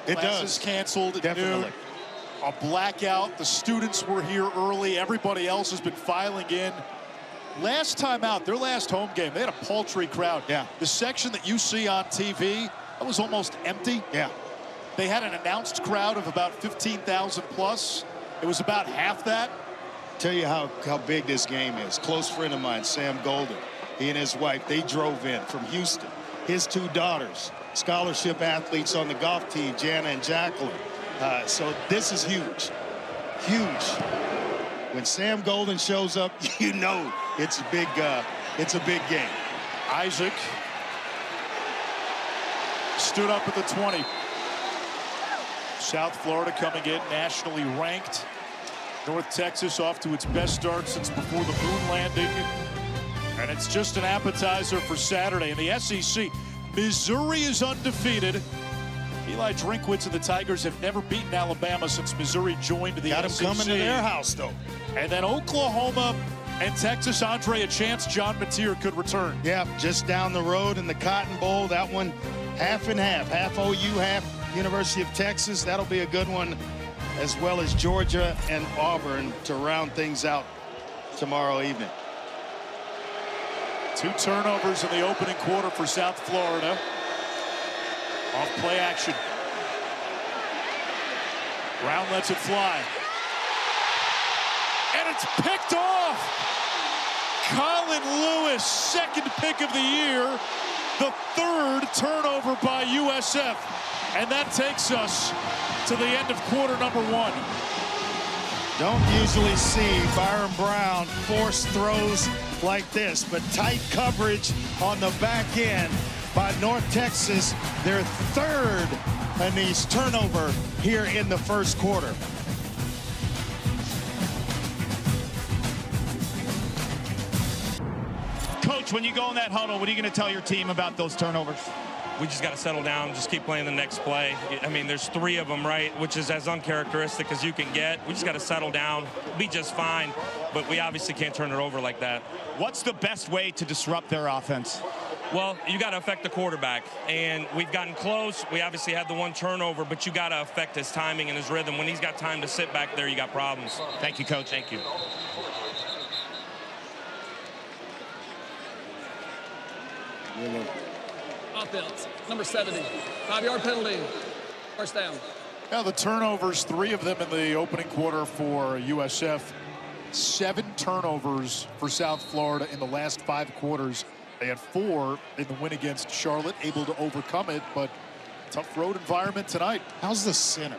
Speaker 6: It
Speaker 5: Classes
Speaker 6: does.
Speaker 5: canceled at
Speaker 6: Definitely.
Speaker 5: noon. A blackout. The students were here early. Everybody else has been filing in. Last time out, their last home game, they had a paltry crowd.
Speaker 6: Yeah.
Speaker 5: The section that you see on TV, that was almost empty.
Speaker 6: Yeah.
Speaker 5: They had an announced crowd of about 15,000 plus. It was about half that.
Speaker 6: Tell you how big this game is. Close friend of mine, Sam Golden, he and his wife, they drove in from Houston. His two daughters, scholarship athletes on the golf team, Jana and Jacqueline. So this is huge, huge. When Sam Golden shows up, you know it's a big game.
Speaker 5: Isaac stood up at the 20. South Florida coming in nationally ranked. North Texas off to its best start since before the moon landing. And it's just an appetizer for Saturday. In the SEC, Missouri is undefeated. Eli Drinkwitz and the Tigers have never beaten Alabama since Missouri joined the
Speaker 6: Got
Speaker 5: SEC.
Speaker 6: them coming to their house, though.
Speaker 5: And then Oklahoma and Texas, Andre, a chance John Mateer could return.
Speaker 6: Yeah, just down the road in the Cotton Bowl. That one half and half. Half OU, half University of Texas. That'll be a good one, as well as Georgia and Auburn to round things out tomorrow evening.
Speaker 5: 2 turnovers in the opening quarter for South Florida. Off play action. Brown lets it fly. And it's picked off. Colin Lewis, second pick of the year. The 3rd turnover by USF. And that takes us to the end of quarter number 1.
Speaker 6: Don't usually see Byron Brown force throws like this, but tight coverage on the back end by North Texas, their 3rd Anise turnover here in the first quarter.
Speaker 1: Coach, when you go in that huddle, what are you going to tell your team about those turnovers?
Speaker 8: We just got to settle down, just keep playing the next play. I mean, there's 3 of them, right, which is as uncharacteristic as you can get. We just got to settle down, be just fine, but we obviously can't turn it over like that.
Speaker 1: What's the best way to disrupt their offense?
Speaker 8: Well, you got to affect the quarterback, and we've gotten close. We obviously had the 1 turnover, but you got to affect his timing and his rhythm. When he's got time to sit back there, you got problems.
Speaker 1: Thank you, Coach.
Speaker 8: Thank you.
Speaker 2: Offense, number 70. 5-yard penalty. First down.
Speaker 5: Now the turnovers, 3 of them in the opening quarter for USF. 7 turnovers for South Florida in the last 5 quarters. They had 4 in the win against Charlotte, able to overcome it, but tough road environment tonight.
Speaker 6: How's the center,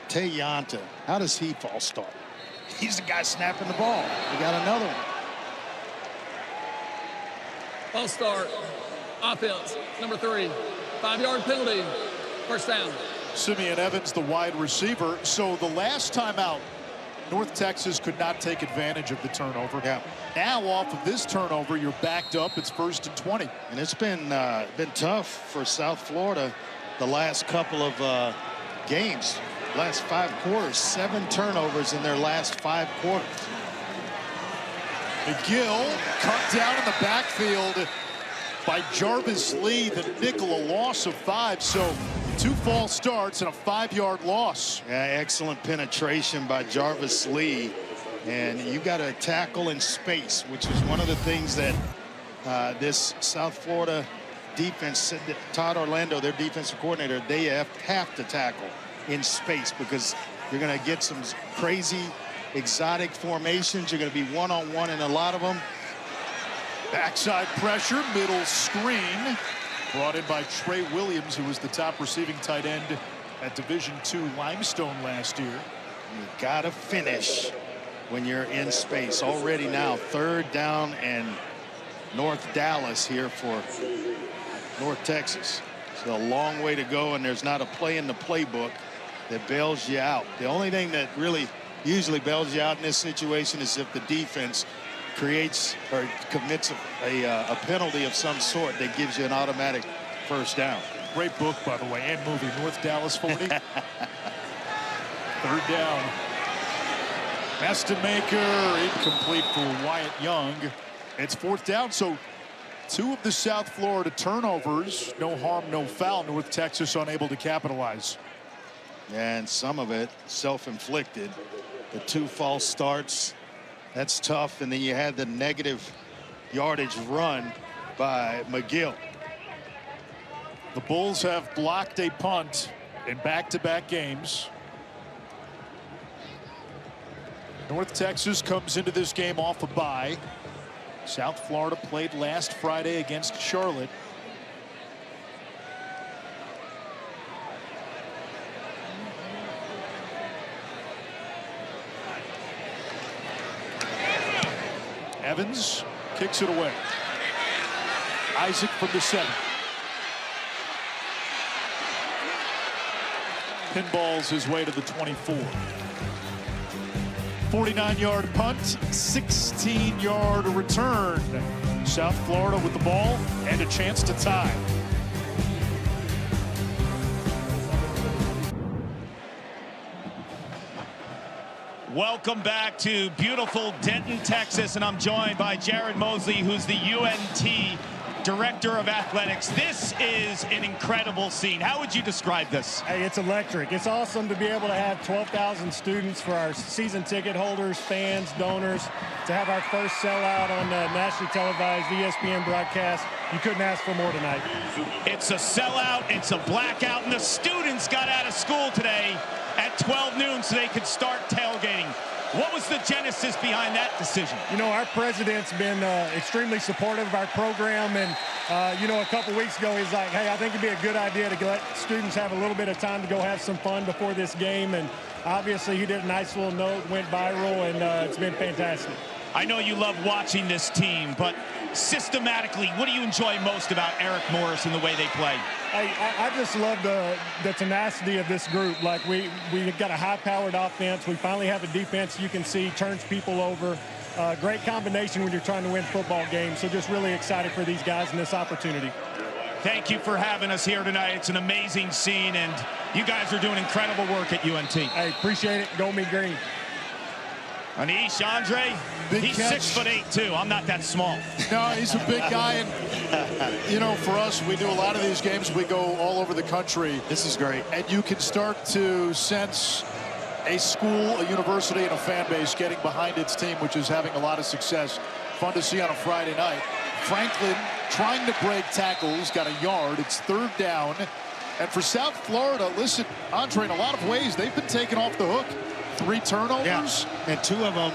Speaker 6: Tayanta? How does he fall start? He's the guy snapping the ball. We got another one.
Speaker 2: False start. Offense, number 3. 5-yard penalty. First down.
Speaker 5: Simeon Evans, the wide receiver. So the last time out, North Texas could not take advantage of the turnover.
Speaker 6: Yeah.
Speaker 5: Now off of this turnover, you're backed up. It's 1st and 20.
Speaker 6: And it's been tough for South Florida the last couple of games. Last 5 quarters, 7 turnovers in their last 5 quarters.
Speaker 5: McGill cut down in the backfield by Jarvis Lee, the nickel, a loss of 5. So 2 false starts and a 5-yard loss.
Speaker 6: Yeah, excellent penetration by Jarvis Lee. And you got to tackle in space, which is one of the things that this South Florida defense, Todd Orlando, their defensive coordinator, they have to tackle in space because you're going to get some crazy, exotic formations. You're going to be one-on-one in a lot of them.
Speaker 5: Backside pressure, middle screen. Brought in by Trey Williams, who was the top receiving tight end at Division II Limestone last year.
Speaker 6: You got to finish when you're in space. Already now 3rd down and North Dallas here for North Texas. It's a long way to go, and there's not a play in the playbook that bails you out. The only thing that really usually bails you out in this situation is if the defense creates or commits a penalty of some sort that gives you an automatic first down.
Speaker 5: Great book, by the way, and movie, North Dallas 40. 3rd down. Maker incomplete for Wyatt Young. It's 4th down, so 2 of the South Florida turnovers. No harm, no foul. North Texas unable to capitalize.
Speaker 6: And some of it self-inflicted. The 2 false starts. That's tough. And then you had the negative yardage run by McGill.
Speaker 5: The Bulls have blocked a punt in back-to-back games. North Texas comes into this game off a bye. South Florida played last Friday against Charlotte. Evans kicks it away. Isaac from the 7. Pinballs his way to the 24. 49-yard punt, 16-yard return. South Florida with the ball and a chance to tie.
Speaker 1: Welcome back to beautiful Denton, Texas, and I'm joined by Jared Mosley, who's the UNT Director of Athletics. This is an incredible scene. How would you describe this?
Speaker 9: Hey, it's electric. It's awesome to be able to have 12,000 students for our season ticket holders, fans, donors, to have our first sellout on the nationally televised ESPN broadcast. You couldn't ask for more tonight.
Speaker 1: It's a sellout, it's a blackout, and the students got out of school today at 12 noon so they could start tailgating. What was the genesis behind that decision?
Speaker 9: You know, our president's been extremely supportive of our program, and you know, a couple weeks ago he's like, hey, I think it'd be a good idea to let students have a little bit of time to go have some fun before this game, and obviously he did a nice little note, went viral, and it's been fantastic.
Speaker 1: I know you love watching this team, but systematically, what do you enjoy most about Eric Morris and the way they play?
Speaker 9: I just love the tenacity of this group. Like, we got a high-powered offense. We finally have a defense you can see turns people over. Great combination when you're trying to win football games. So just really excited for these guys and this opportunity.
Speaker 1: Thank you for having us here tonight. It's an amazing scene, and you guys are doing incredible work at UNT.
Speaker 9: I appreciate it. Go me green.
Speaker 1: Anish, Andre, he's
Speaker 5: catch.
Speaker 1: 6'8" too. I'm not that small.
Speaker 5: No, he's a big guy, and you know, for us, we do a lot of these games. We go all over the country.
Speaker 6: This is great.
Speaker 5: And you can start to sense a school, a university, and a fan base getting behind its team, which is having a lot of success. Fun to see on a Friday night. Franklin trying to break tackles, got a yard. It's 3rd down. And for South Florida, listen, Andre, in a lot of ways, they've been taken off the hook. 3 turnovers.
Speaker 6: Yeah. And 2 of them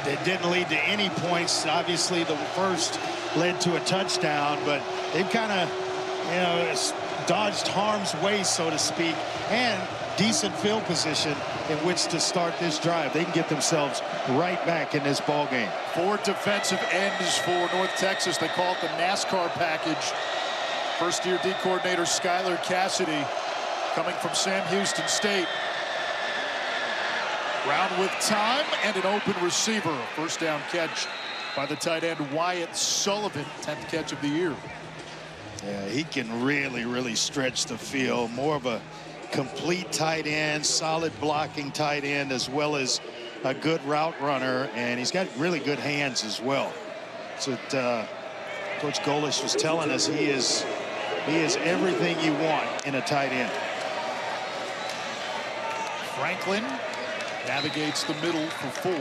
Speaker 6: that didn't lead to any points. Obviously, the first led to a touchdown, but they've kind of, you know, dodged harm's way, so to speak, and decent field position in which to start this drive. They can get themselves right back in this ball game.
Speaker 5: 4 defensive ends for North Texas. They call it the NASCAR package. First-year D coordinator Skylar Cassidy coming from Sam Houston State. Brown with time and an open receiver. First down catch by the tight end Wyatt Sullivan, 10th catch of the year.
Speaker 6: Yeah, he can really stretch the field. More of a complete tight end, solid blocking tight end, as well as a good route runner, and he's got really good hands as well. So Coach Golish was telling us he is everything you want in a tight end.
Speaker 5: Franklin navigates the middle for 4.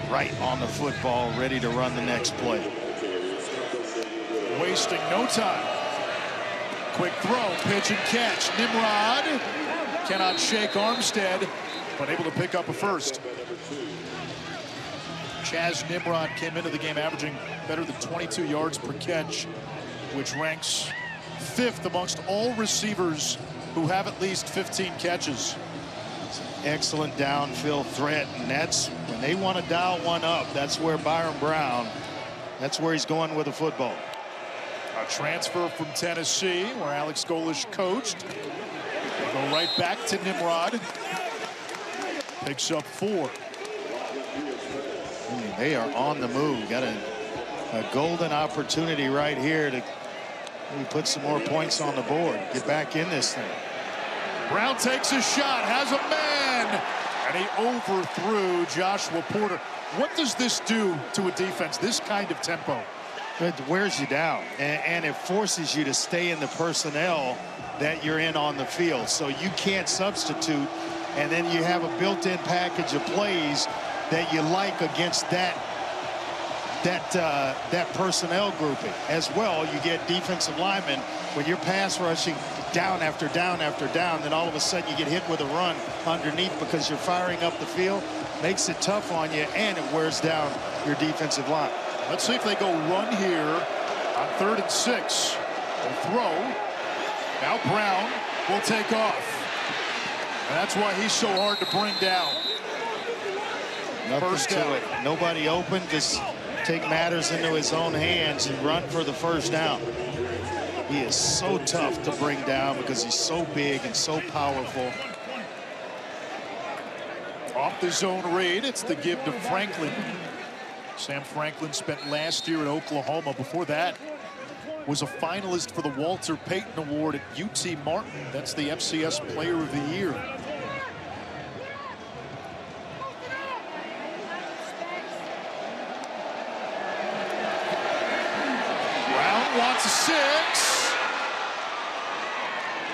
Speaker 6: Right on the football, ready to run the next play.
Speaker 5: Wasting no time. Quick throw, pitch and catch. Nimrod cannot shake Armstead, but able to pick up a first. Chaz Nimrod came into the game averaging better than 22 yards per catch, which ranks 5th amongst all receivers who have at least 15 catches.
Speaker 6: Excellent downfield threat, and that's when they want to dial one up. That's where Byron Brown, that's where he's going with the football.
Speaker 5: A transfer from Tennessee, where Alex Golish coached. They go right back to Nimrod. Picks up 4.
Speaker 6: They are on the move. Got a golden opportunity right here to maybe put some more points on the board. Get back in this thing.
Speaker 5: Brown takes a shot, has a man, and he overthrew Joshua Porter. What does this do to a defense, this kind of tempo?
Speaker 6: It wears you down, and it forces you to stay in the personnel that you're in on the field. So you can't substitute, and then you have a built-in package of plays that you like against that personnel grouping. As well, you get defensive linemen when you're pass rushing down after down after down, then all of a sudden you get hit with a run underneath because you're firing up the field. Makes it tough on you, and it wears down your defensive line.
Speaker 5: Let's see if they go run here on 3rd and 6. They'll throw. Now Brown will take off. And that's why he's so hard to bring down.
Speaker 6: First down. Nobody open. Just take matters into his own hands and run for the first down. He is so tough to bring down because he's so big and so powerful.
Speaker 5: Off the zone read, it's the give to Franklin. Sam Franklin spent last year in Oklahoma. Before that, was a finalist for the Walter Payton Award at UT Martin. That's the FCS Player of the Year. Brown wants a 6.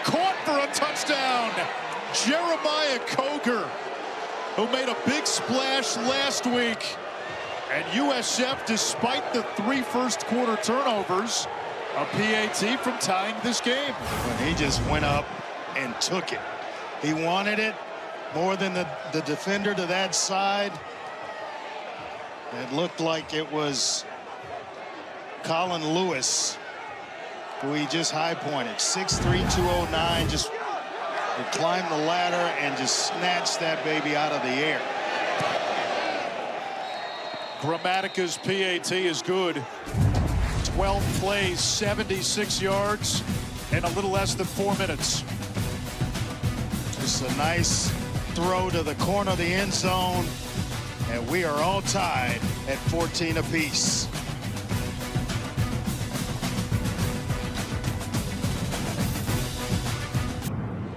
Speaker 5: Caught for a touchdown. Jeremiah Coger, who made a big splash last week. And USF, despite the 3 first-quarter turnovers, a PAT from tying this game.
Speaker 6: When he just went up and took it. He wanted it more than the defender to that side. It looked like it was Colin Lewis, who he just high-pointed. 6'3", 209, just climbed the ladder and just snatched that baby out of the air.
Speaker 5: Grammatica's PAT is good. 12 plays, 76 yards, and a little less than 4 minutes.
Speaker 6: Just a nice throw to the corner of the end zone, and we are all tied at 14 apiece.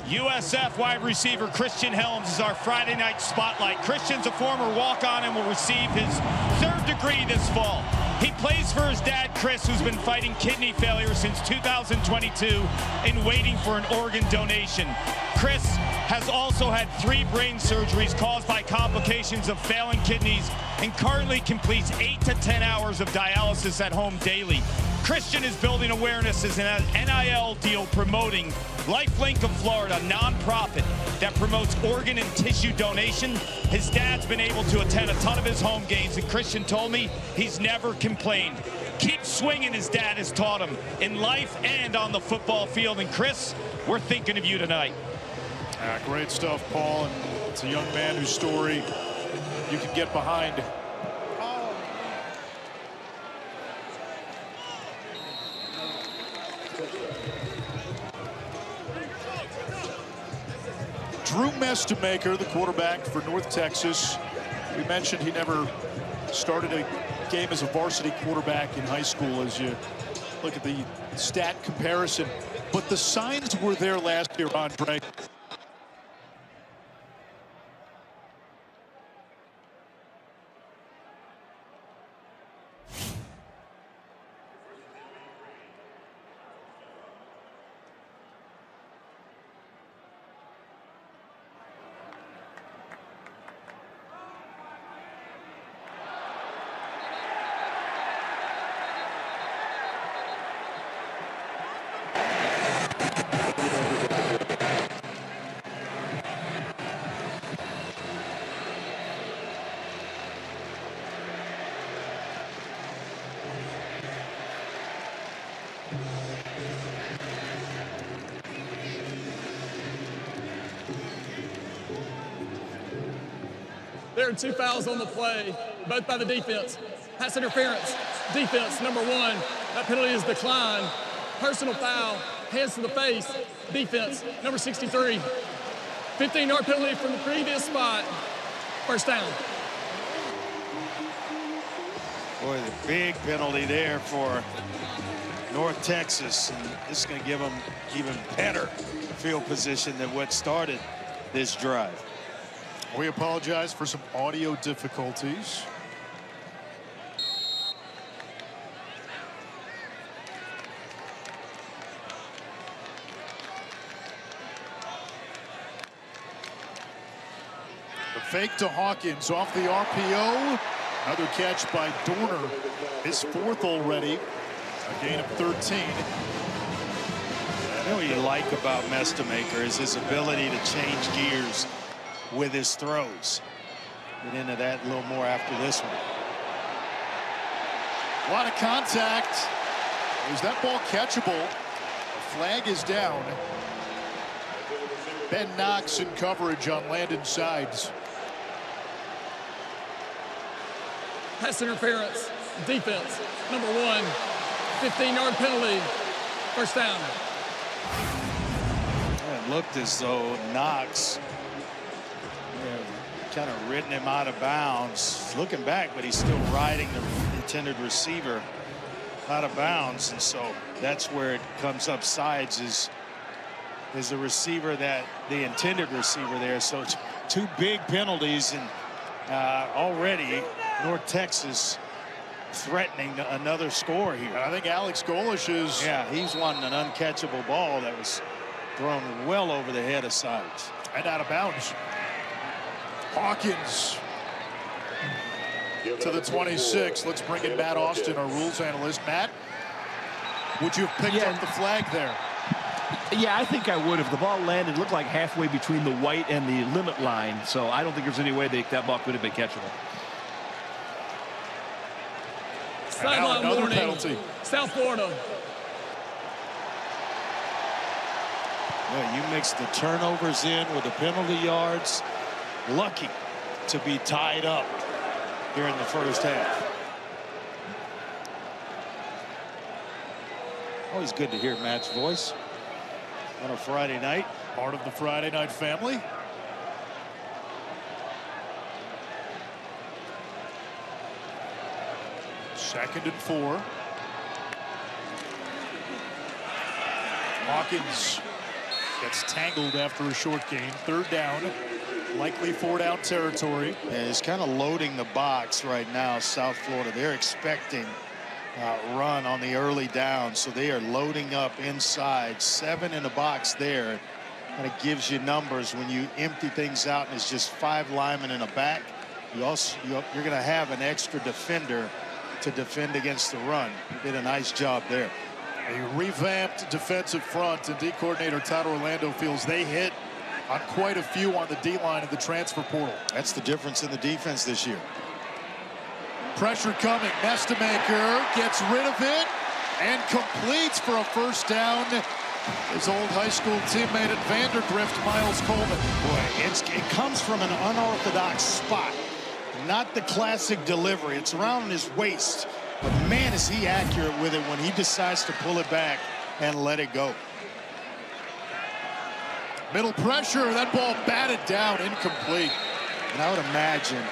Speaker 1: USF wide receiver Christian Helms is our Friday night spotlight. Christian's a former walk-on and will receive his 3rd degree this fall. He plays for his dad, Chris, who's been fighting kidney failure since 2022 and waiting for an organ donation. Chris has also had 3 brain surgeries caused by complications of failing kidneys and currently completes 8 to 10 hours of dialysis at home daily. Christian is building awareness as an NIL deal promoting LifeLink of Florida, a nonprofit that promotes organ and tissue donation. His dad's been able to attend a ton of his home games, and Christian told me he's never complained. Keep swinging, his dad has taught him, in life and on the football field. And Chris, we're thinking of you tonight.
Speaker 5: Great stuff, Paul. And it's a young man whose story you can get behind. Drew Mestemaker, the quarterback for North Texas. We mentioned he never started a game as a varsity quarterback in high school, as you look at the stat comparison. But the signs were there last year, Andre.
Speaker 2: There are 2 fouls on the play, both by the defense. Pass interference, defense, number 1. That penalty is declined. Personal foul, hands to the face, defense, number 63. 15-yard penalty from the previous spot. First down.
Speaker 6: Boy, the big penalty there for North Texas. And this is going to give them even better field position than what started this drive.
Speaker 5: We apologize for some audio difficulties. The fake to Hawkins off the RPO. Another catch by Dorner. His 4th already. A gain of 13.
Speaker 6: I know what you like about Mestemaker is his ability to change gears with his throws. Get into that a little more after this one.
Speaker 5: A lot of contact. Is that ball catchable? The flag is down. Ben Knox in coverage on Landon Sides.
Speaker 2: Pass interference, defense, number 1. 15-yard penalty, first down.
Speaker 6: It looked as though Knox kind of ridden him out of bounds. Looking back, but he's still riding the intended receiver out of bounds, and so that's where it comes up sides is the receiver, that the intended receiver there. So two big penalties, and already North Texas threatening another score here.
Speaker 5: I think Alex Golish is.
Speaker 6: Yeah, he's wanting an uncatchable ball that was thrown well over the head of sides.
Speaker 5: And out of bounds. Hawkins to the 26. Let's bring in Matt Austin, our rules analyst. Matt, would you have picked up the flag there?
Speaker 10: Yeah, I think I would. If the ball landed, looked like halfway between the white and the limit line. So I don't think there's any way that ball could have been catchable.
Speaker 2: Sideline warning.
Speaker 5: Penalty.
Speaker 2: South Florida.
Speaker 6: Well, you mix the turnovers in with the penalty yards. Lucky to be tied up here in the first half. Always good to hear Matt's voice on a Friday night.
Speaker 5: Part of the Friday night family. Second and 4. Hawkins gets tangled after a short gain. Third down, likely 4-down territory.
Speaker 6: And it's kind of loading the box right now, South Florida. They're expecting run on the early down, so they are loading up inside. 7 in the box there. Kind of gives you numbers when you empty things out and it's just 5 linemen in a back. You're going to have an extra defender to defend against the run. He did a nice job there.
Speaker 5: A revamped defensive front, and D coordinator Todd Orlando feels they hit on quite a few on the D-line of the transfer portal.
Speaker 6: That's the difference in the defense this year.
Speaker 5: Pressure coming. Nestemaker gets rid of it and completes for a first down. His old high school teammate at Vandergrift, Miles Coleman.
Speaker 6: Boy, it comes from an unorthodox spot. Not the classic delivery. It's around his waist. But man, is he accurate with it when he decides to pull it back and let it go.
Speaker 5: Middle pressure. That ball batted down, incomplete.
Speaker 6: And I would imagine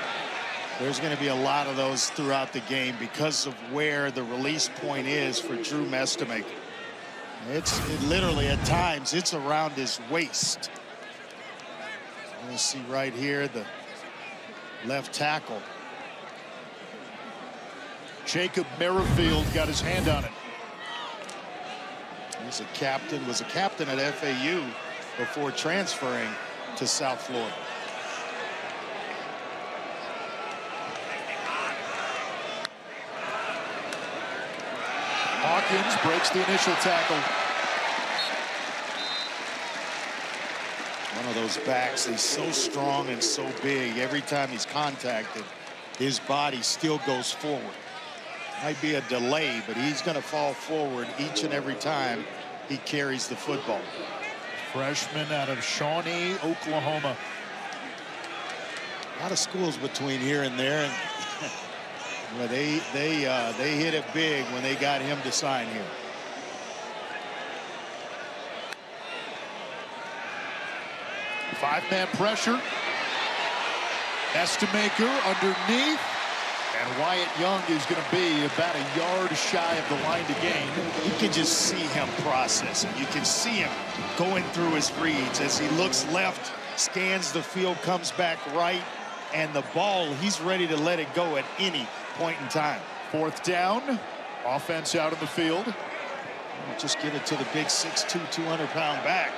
Speaker 6: there's going to be a lot of those throughout the game because of where the release point is for Drew Nestemaker. It literally at times it's around his waist. You see right here the left tackle.
Speaker 5: Jacob Merrifield got his hand on it.
Speaker 6: He's a captain, was a captain at FAU before transferring to South Florida.
Speaker 5: Hawkins breaks the initial tackle.
Speaker 6: One of those backs, he's so strong and so big. Every time he's contacted, his body still goes forward. Might be a delay, but he's going to fall forward each and every time he carries the football.
Speaker 5: Freshman out of Shawnee, Oklahoma.
Speaker 6: A lot of schools between here and there, and well, they hit it big when they got him to sign here.
Speaker 5: Five-man pressure. Nestemaker underneath. And Wyatt Young is going to be about a yard shy of the line to gain.
Speaker 6: You can just see him processing. You can see him going through his reads as he looks left, scans the field, comes back right, and the ball, he's ready to let it go at any point in time.
Speaker 5: Fourth down, offense out of the field.
Speaker 6: Just give it to the big 6'2", 200-pound back,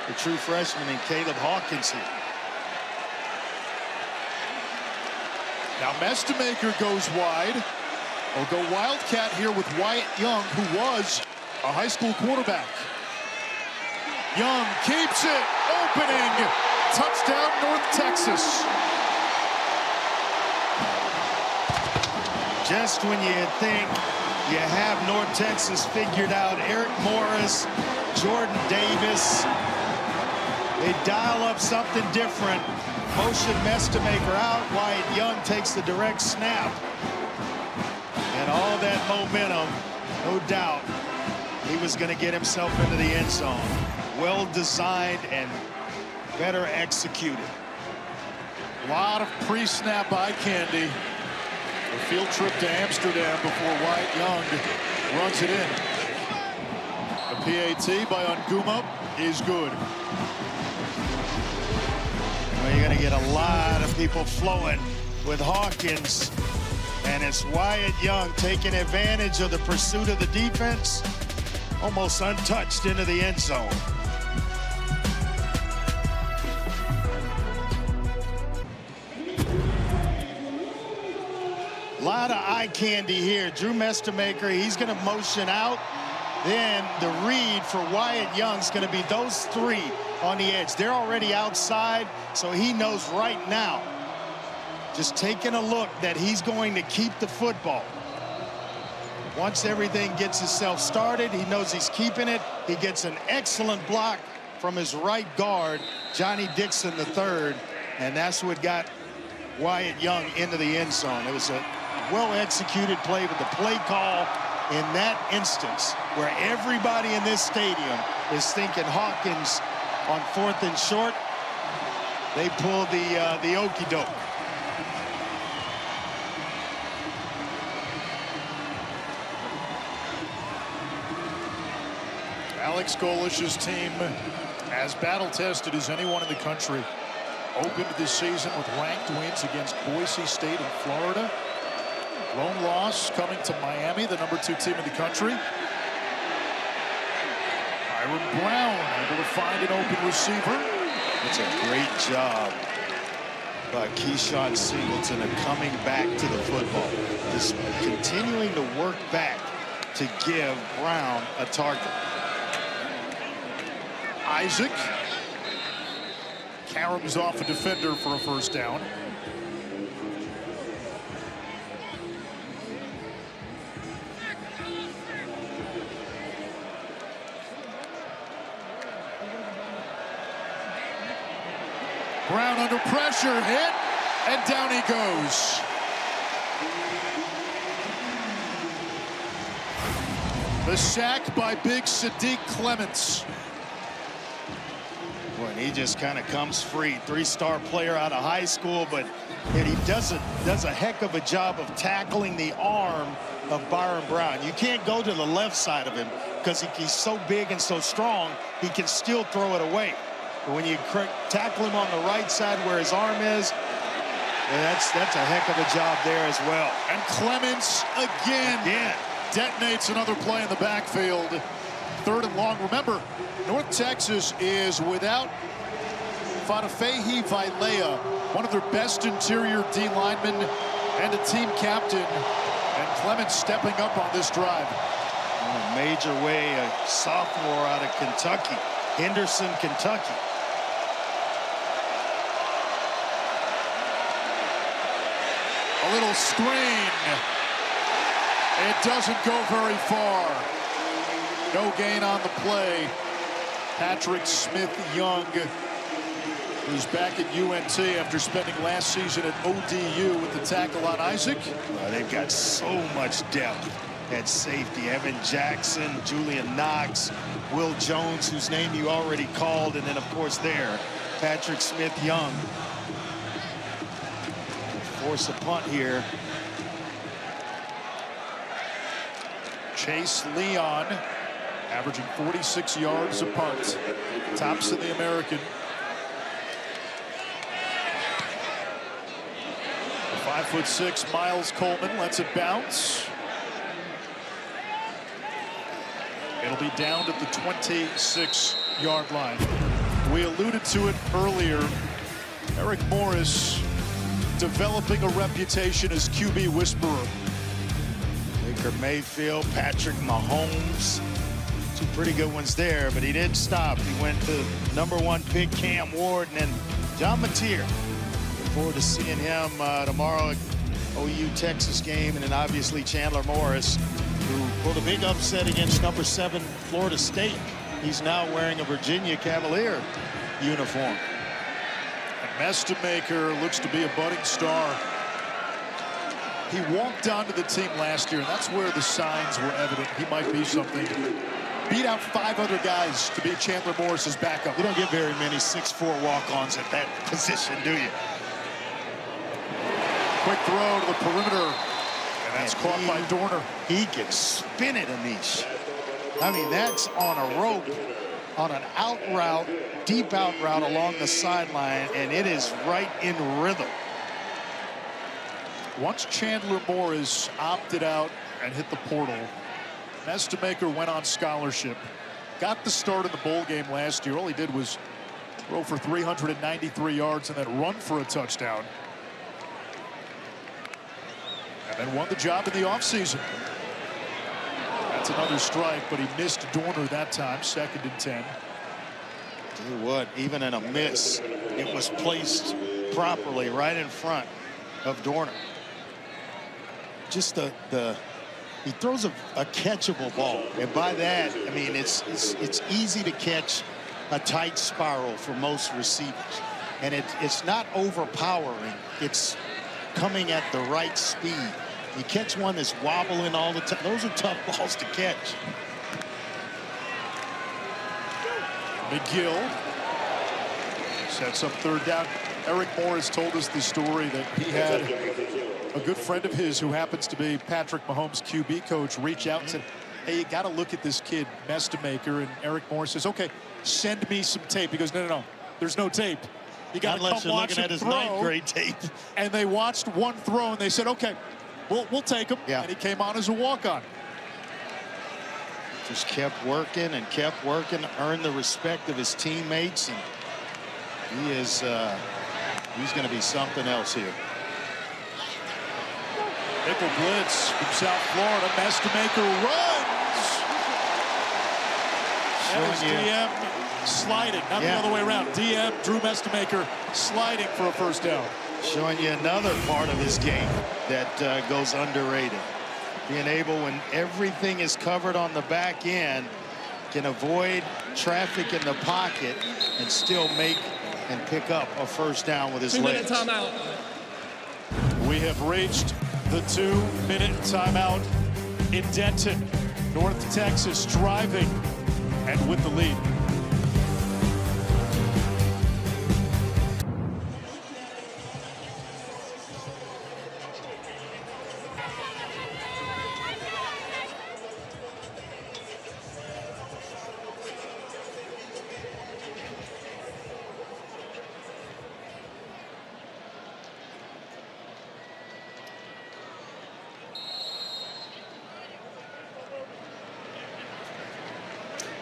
Speaker 6: the true freshman in Caleb Hawkins here.
Speaker 5: Now Nestemaker goes wide. We'll go Wildcat here with Wyatt Young, who was a high school quarterback. Young keeps it, opening, touchdown North Texas.
Speaker 6: Just when you think you have North Texas figured out, Eric Morris, Jordan Davis, they dial up something different. Motion Nestemaker out. Wyatt Young takes the direct snap. And all that momentum, no doubt, he was going to get himself into the end zone. Well designed and better executed.
Speaker 5: A lot of pre-snap eye candy A field trip to Amsterdam before Wyatt Young runs it in. The PAT by Onguma is good.
Speaker 6: Well, you're going to get a lot of people flowing with Hawkins. And it's Wyatt Young taking advantage of the pursuit of the defense, almost untouched into the end zone. A lot of eye candy here. Drew Mestamaker, he's going to motion out. Then the read for Wyatt Young's going to be those three on the edge. They're already outside, so he knows right now, just taking a look, that he's going to keep the football. Once everything gets itself started, he knows he's keeping it. He gets an excellent block from his right guard, Johnny Dixon III, and that's what got Wyatt Young into the end zone. It was a well-executed play, but the play call in that instance, where everybody in this stadium is thinking Hawkins on 4th and short, they pulled the okey-doke.
Speaker 5: Alex Golish's team, as battle-tested as anyone in the country, opened this season with ranked wins against Boise State in Florida. Lone loss coming to Miami, the #2 team in the country. Byron Brown able to find an open receiver.
Speaker 6: It's a great job by Keyshawn Singleton of coming back to the football. Just continuing to work back to give Brown a target.
Speaker 5: Isaac caroms off a defender for a first down. Brown under pressure, hit, and down he goes. The sack by big Sadiq Clements.
Speaker 6: Boy, and he just kind of comes free. 3-star player out of high school, but he does a heck of a job of tackling the arm of Byron Brown. You can't go to the left side of him because he's so big and so strong, he can still throw it away. But when you tackle him on the right side where his arm is, that's a heck of a job there as well.
Speaker 5: And Clements again detonates another play in the backfield. 3rd and long. Remember, North Texas is without Fadafehi Vailea, one of their best interior D linemen and a team captain. And Clements stepping up on this drive.
Speaker 6: In a major way, a sophomore out of Kentucky, Henderson, Kentucky.
Speaker 5: A little screen. It doesn't go very far. No gain on the play. Patrick Smith-Young, who's back at UNT after spending last season at ODU with the tackle on Isaac.
Speaker 6: Well, they've got so much depth at safety. Evan Jackson, Julian Knox, Will Jones, whose name you already called, and then, of course, Patrick Smith-Young. Force a punt here.
Speaker 5: Chase Leon averaging 46 yards a punt. Tops in the American. The 5'6" Miles Coleman lets it bounce. It'll be down at the 26-yard line. We alluded to it earlier. Eric Morris developing a reputation as QB whisperer.
Speaker 6: Baker Mayfield, Patrick Mahomes. 2 pretty good ones there, but he didn't stop. He went to #1 pick Cam Ward and then John Mateer. Look forward to seeing him tomorrow at OU Texas game, and then obviously Chandler Morris, who pulled a big upset against #7 Florida State. He's now wearing a Virginia Cavalier uniform.
Speaker 5: Mestamaker looks to be a budding star. He walked onto the team last year, and that's where the signs were evident. He might be something. Beat out 5 other guys to be Chandler Morris's backup.
Speaker 6: You don't get very many 6'4" walk-ons at that position, do you?
Speaker 5: Quick throw to the perimeter. And that's caught by Dorner.
Speaker 6: He can spin it, Anish. I mean, that's on a rope, on an out route, deep out route along the sideline, and it is right in rhythm.
Speaker 5: Once Chandler Morris opted out and hit the portal, Mestemaker went on scholarship. Got the start in the bowl game last year. All he did was throw for 393 yards and then run for a touchdown. And then won the job in the offseason. That's another strike, but he missed Dorner that time, 2nd and 10.
Speaker 6: Tell you what, even in a miss, it was placed properly right in front of Dorner. Just he throws a catchable ball, and by that I mean it's easy to catch a tight spiral for most receivers, and it's not overpowering. It's coming at the right speed. You catch one that's wobbling all the time. Those are tough balls to catch.
Speaker 5: McGill sets up 3rd down. Eric Morris told us the story that he had a good friend of his who happens to be Patrick Mahomes' QB coach reach out and said, hey, you got to look at this kid, Mestemaker. And Eric Morris says, okay, send me some tape. He goes, no, there's no tape. You got to come watch him throw.
Speaker 6: 9th grade tape.
Speaker 5: And they watched one throw and they said, okay, we'll take him. Yeah. And he came on as a walk-on.
Speaker 6: Just kept working and kept working, earned the respect of his teammates, and he is he's going to be something else here.
Speaker 5: Nickel blitz from South Florida. Mestemaker runs. That was DM sliding, not the other way around. DM Drew Mestemaker sliding for a 1st down.
Speaker 6: Showing you another part of his game that goes underrated. Being able, when everything is covered on the back end, can avoid traffic in the pocket and still make and pick up a 1st down with his legs.
Speaker 2: 2-minute timeout.
Speaker 5: We have reached the 2-minute timeout in Denton. North Texas driving and with the lead.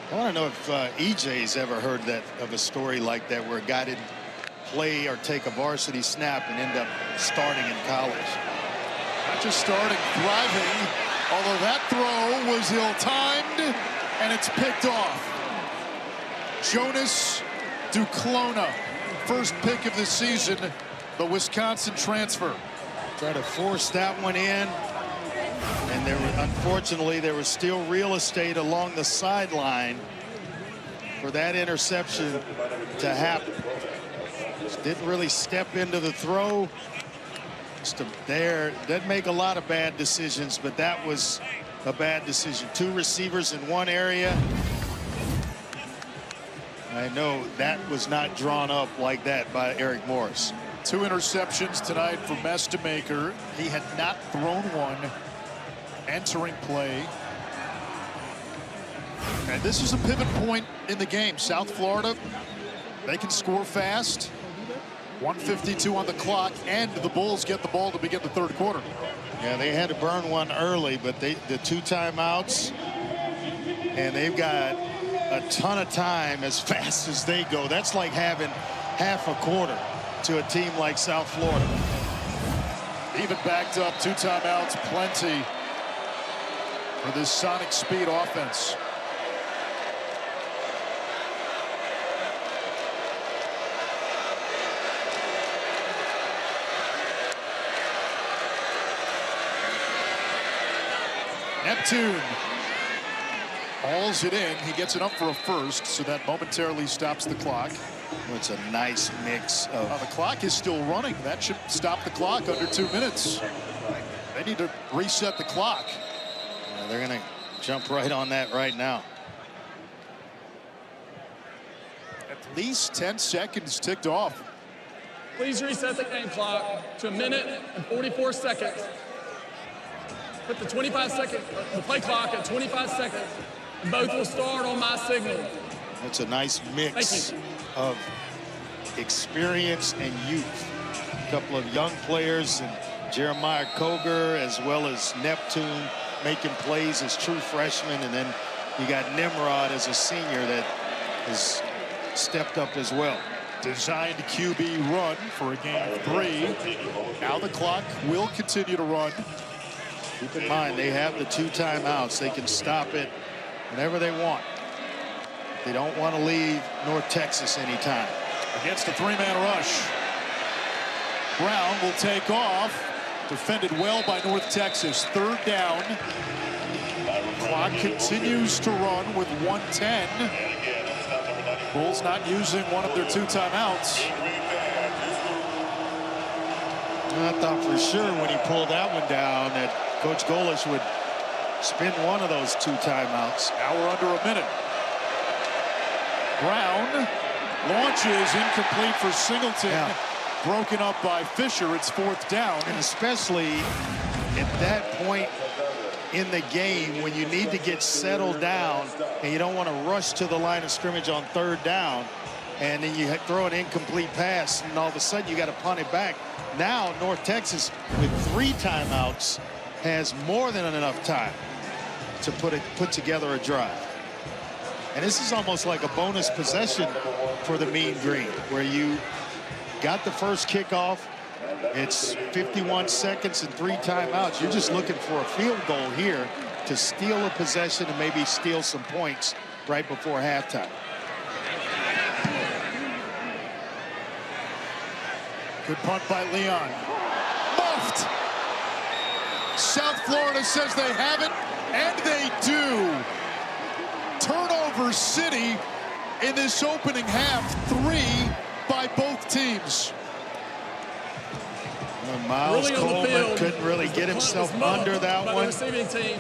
Speaker 6: I want to know if EJ's ever heard of a story like that where a guy didn't play or take a varsity snap and end up starting in college.
Speaker 5: Not just starting, thriving, although that throw was ill-timed and it's picked off. Jonas Duclona, 1st pick of the season, the Wisconsin transfer.
Speaker 6: Try to force that one in. And unfortunately, there was still real estate along the sideline for that interception to happen. Just didn't really step into the throw. Just there, doesn't make a lot of bad decisions, but that was a bad decision. 2 receivers in one area. I know that was not drawn up like that by Eric Morris.
Speaker 5: 2 interceptions tonight for Mestemaker. He had not thrown one entering play. And this is a pivot point in the game. South Florida, they can score fast. 1:52 on the clock, and the Bulls get the ball to begin the 3rd quarter.
Speaker 6: Yeah, they had to burn one early, but the 2 timeouts, and they've got a ton of time as fast as they go. That's like having half a quarter to a team like South Florida.
Speaker 5: Even backed up, 2 timeouts, plenty for this sonic speed offense. Neptune hauls it in. He gets it up for a 1st, so that momentarily stops the clock.
Speaker 6: Well, it's a nice mix of...
Speaker 5: the clock is still running. That should stop the clock under 2 minutes. They need to reset the clock.
Speaker 6: Yeah, they're going to jump right on that right now.
Speaker 5: At least 10 seconds ticked off.
Speaker 2: Please reset the game clock to 1 minute and 44 seconds. put the play clock at 25 seconds. And both will start on my signal.
Speaker 6: That's a nice mix of experience and youth. A couple of young players, and Jeremiah Koger as well as Neptune making plays as true freshmen, and then you got Nimrod as a senior that has stepped up as well.
Speaker 5: Designed QB run for a gain of 3. Now the clock will continue to run.
Speaker 6: Keep in mind, they have the 2 timeouts. They can stop it whenever they want. They don't want to leave North Texas anytime.
Speaker 5: Against a 3-man rush. Brown will take off. Defended well by North Texas. 3rd down. Clock continues to run with 1:10. Bulls not using one of their 2 timeouts.
Speaker 6: I thought for sure when he pulled that one down that Coach Golish would spend one of those 2 timeouts.
Speaker 5: Now we're under a minute. Brown launches incomplete for Singleton.
Speaker 6: Yeah.
Speaker 5: Broken up by Fisher. It's 4th down.
Speaker 6: And especially at that point in the game when you need to get settled down and you don't want to rush to the line of scrimmage on 3rd down, and then you throw an incomplete pass and all of a sudden you got to punt it back. Now North Texas with 3 timeouts has more than enough time to put together a drive. And this is almost like a bonus possession for the Mean Green, where you got the first kickoff. It's 51 seconds and 3 timeouts. You're just looking for a field goal here to steal a possession and maybe steal some points right before halftime.
Speaker 5: Good punt by Leon. Muffed. South Florida says they have it, and they do. Turnover city in this opening half. 3 by both teams.
Speaker 6: Miles Coleman couldn't really get himself under that one.
Speaker 2: The receiving team,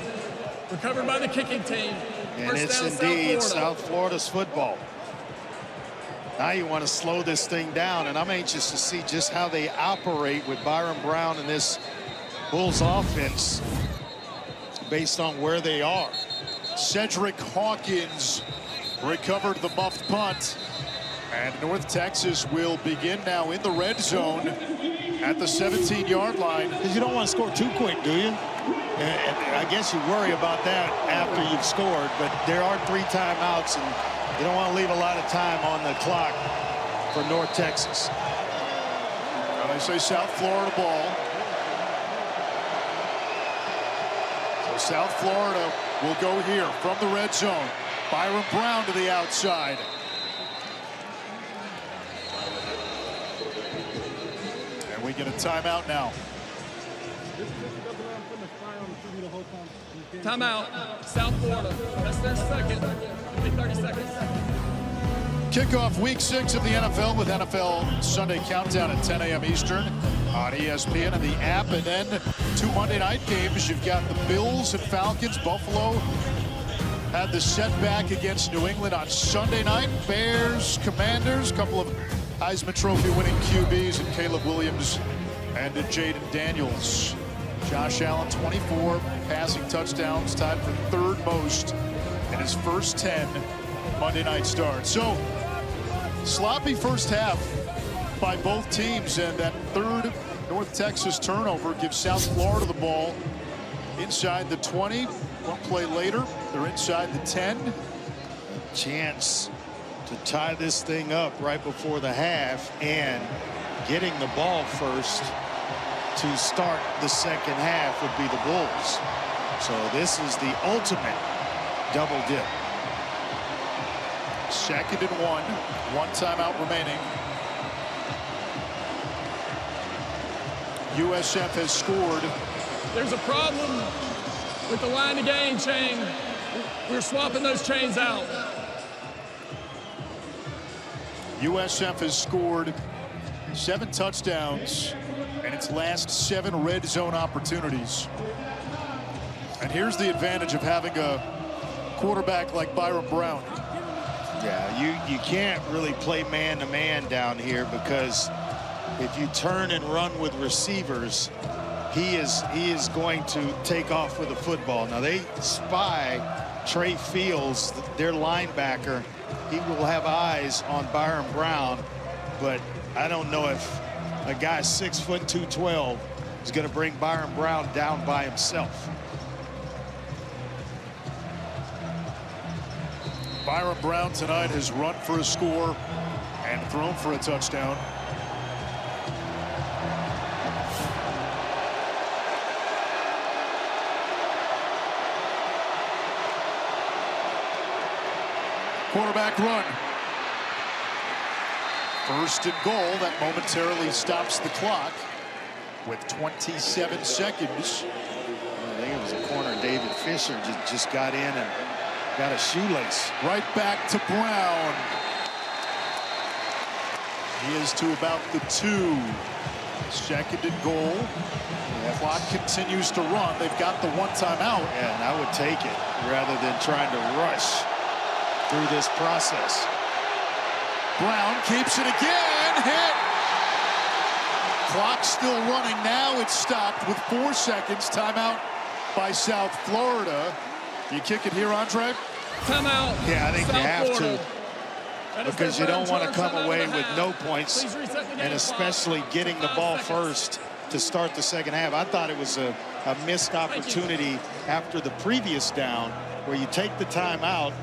Speaker 2: recovered by the kicking team.
Speaker 6: And it's indeed South Florida's football. Now you want to slow this thing down, and I'm anxious to see just how they operate with Byron Brown and this Bulls offense based on where they are.
Speaker 5: Cedric Hawkins recovered the muffed punt. And North Texas will begin now in the red zone at the 17-yard line.
Speaker 6: Because you don't want to score too quick, do you? And I guess you worry about that after you've scored, but there are 3 timeouts, and you don't want to leave a lot of time on the clock for North Texas.
Speaker 5: Now they say South Florida ball. So South Florida will go here from the red zone. Byron Brown to the outside. And we get a timeout now.
Speaker 2: Timeout, South Florida. That's their second. It'll be 30 seconds.
Speaker 5: Kickoff week 6 of the NFL with NFL Sunday Countdown at 10 a.m. Eastern on ESPN and the app. And then 2 Monday night games. You've got the Bills and Falcons. Buffalo had the setback against New England on Sunday night. Bears, Commanders, a couple of Heisman Trophy winning QBs and Caleb Williams and Jaden Daniels. Josh Allen, 24 passing touchdowns, tied for 3rd most in his first 10 Monday night starts. So, sloppy first half by both teams, and that 3rd North Texas turnover gives South Florida the ball inside the 20. One play later, they're inside the 10.
Speaker 6: A chance to tie this thing up right before the half, and getting the ball first to start the second half would be the Bulls. So this is the ultimate double dip.
Speaker 5: 2nd and 1. 1 timeout remaining. USF has scored.
Speaker 2: There's a problem with the line to gain chain. We're swapping those chains out.
Speaker 5: USF has scored 7 touchdowns in its last 7 red zone opportunities. And here's the advantage of having a quarterback like Byron Brown.
Speaker 6: Yeah, you can't really play man-to-man down here, because if you turn and run with receivers, he is going to take off with the football. Now they spy Trey Fields, their linebacker. He will have eyes on Byron Brown, but I don't know if a guy 6 foot 212 is going to bring Byron Brown down by himself.
Speaker 5: Byron Brown tonight has run for a score and thrown for a touchdown. Quarterback run. First and goal. That momentarily stops the clock with 27 seconds.
Speaker 6: I think it was a corner. David Fisher just got in and got a shoelace.
Speaker 5: Right back to Brown. He is to about the 2. Second and goal. The clock continues to run. They've got the 1 timeout.
Speaker 6: Yeah, and I would take it rather than trying to rush through this process.
Speaker 5: Brown keeps it again. Hit. Clock still running. Now it's stopped with 4 seconds. Timeout by South Florida. You kick it here, Andre?
Speaker 2: Timeout.
Speaker 6: Yeah, I think
Speaker 2: South
Speaker 6: you have
Speaker 2: Florida.
Speaker 6: to, because you don't want to come away with no points, and especially getting the ball first to start the second half. I thought it was a missed opportunity after the previous down where you take the timeout,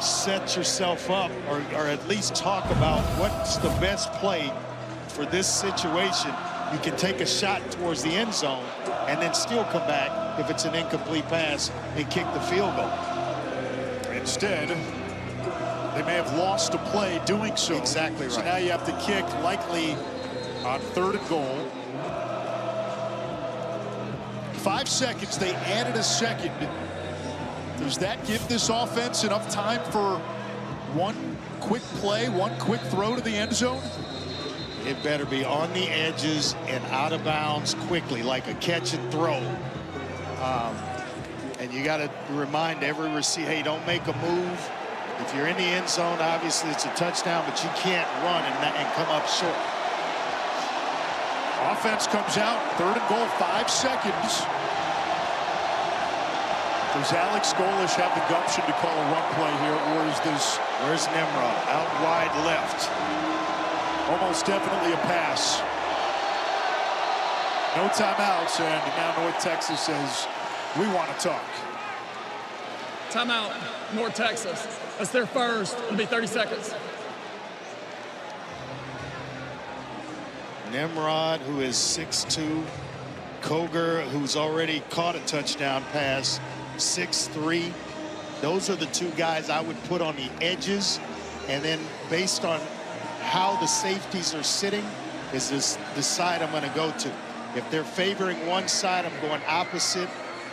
Speaker 6: set yourself up, or at least talk about what's the best play for this situation. You can take a shot towards the end zone and then still come back if it's an incomplete pass and kick the field goal.
Speaker 5: Instead, they may have lost a play doing so.
Speaker 6: Exactly right.
Speaker 5: So now you have to kick, likely on 3rd and goal. 5 seconds. They added a second. Does that give this offense enough time for one quick play, one quick throw to the end zone?
Speaker 6: It better be on the edges and out of bounds quickly, like a catch and throw. And you got to remind every receiver, hey, don't make a move. If you're in the end zone, obviously it's a touchdown, but you can't run and come up short.
Speaker 5: Offense comes out, 3rd and goal, 5 seconds. Does Alex Golesh have the gumption to call a run play here, or is this...
Speaker 6: Where's Nimrod? Out wide left.
Speaker 5: Almost definitely a pass. No timeouts, and now North Texas says, we want to talk.
Speaker 2: Timeout, North Texas. That's their first. It'll be 30 seconds.
Speaker 6: Nimrod, who is 6'2". Koger, who's already caught a touchdown pass, 6'3". Those are the 2 guys I would put on the edges, and then based on how the safeties are sitting is the side I'm going to go to. If they're favoring one side, I'm going opposite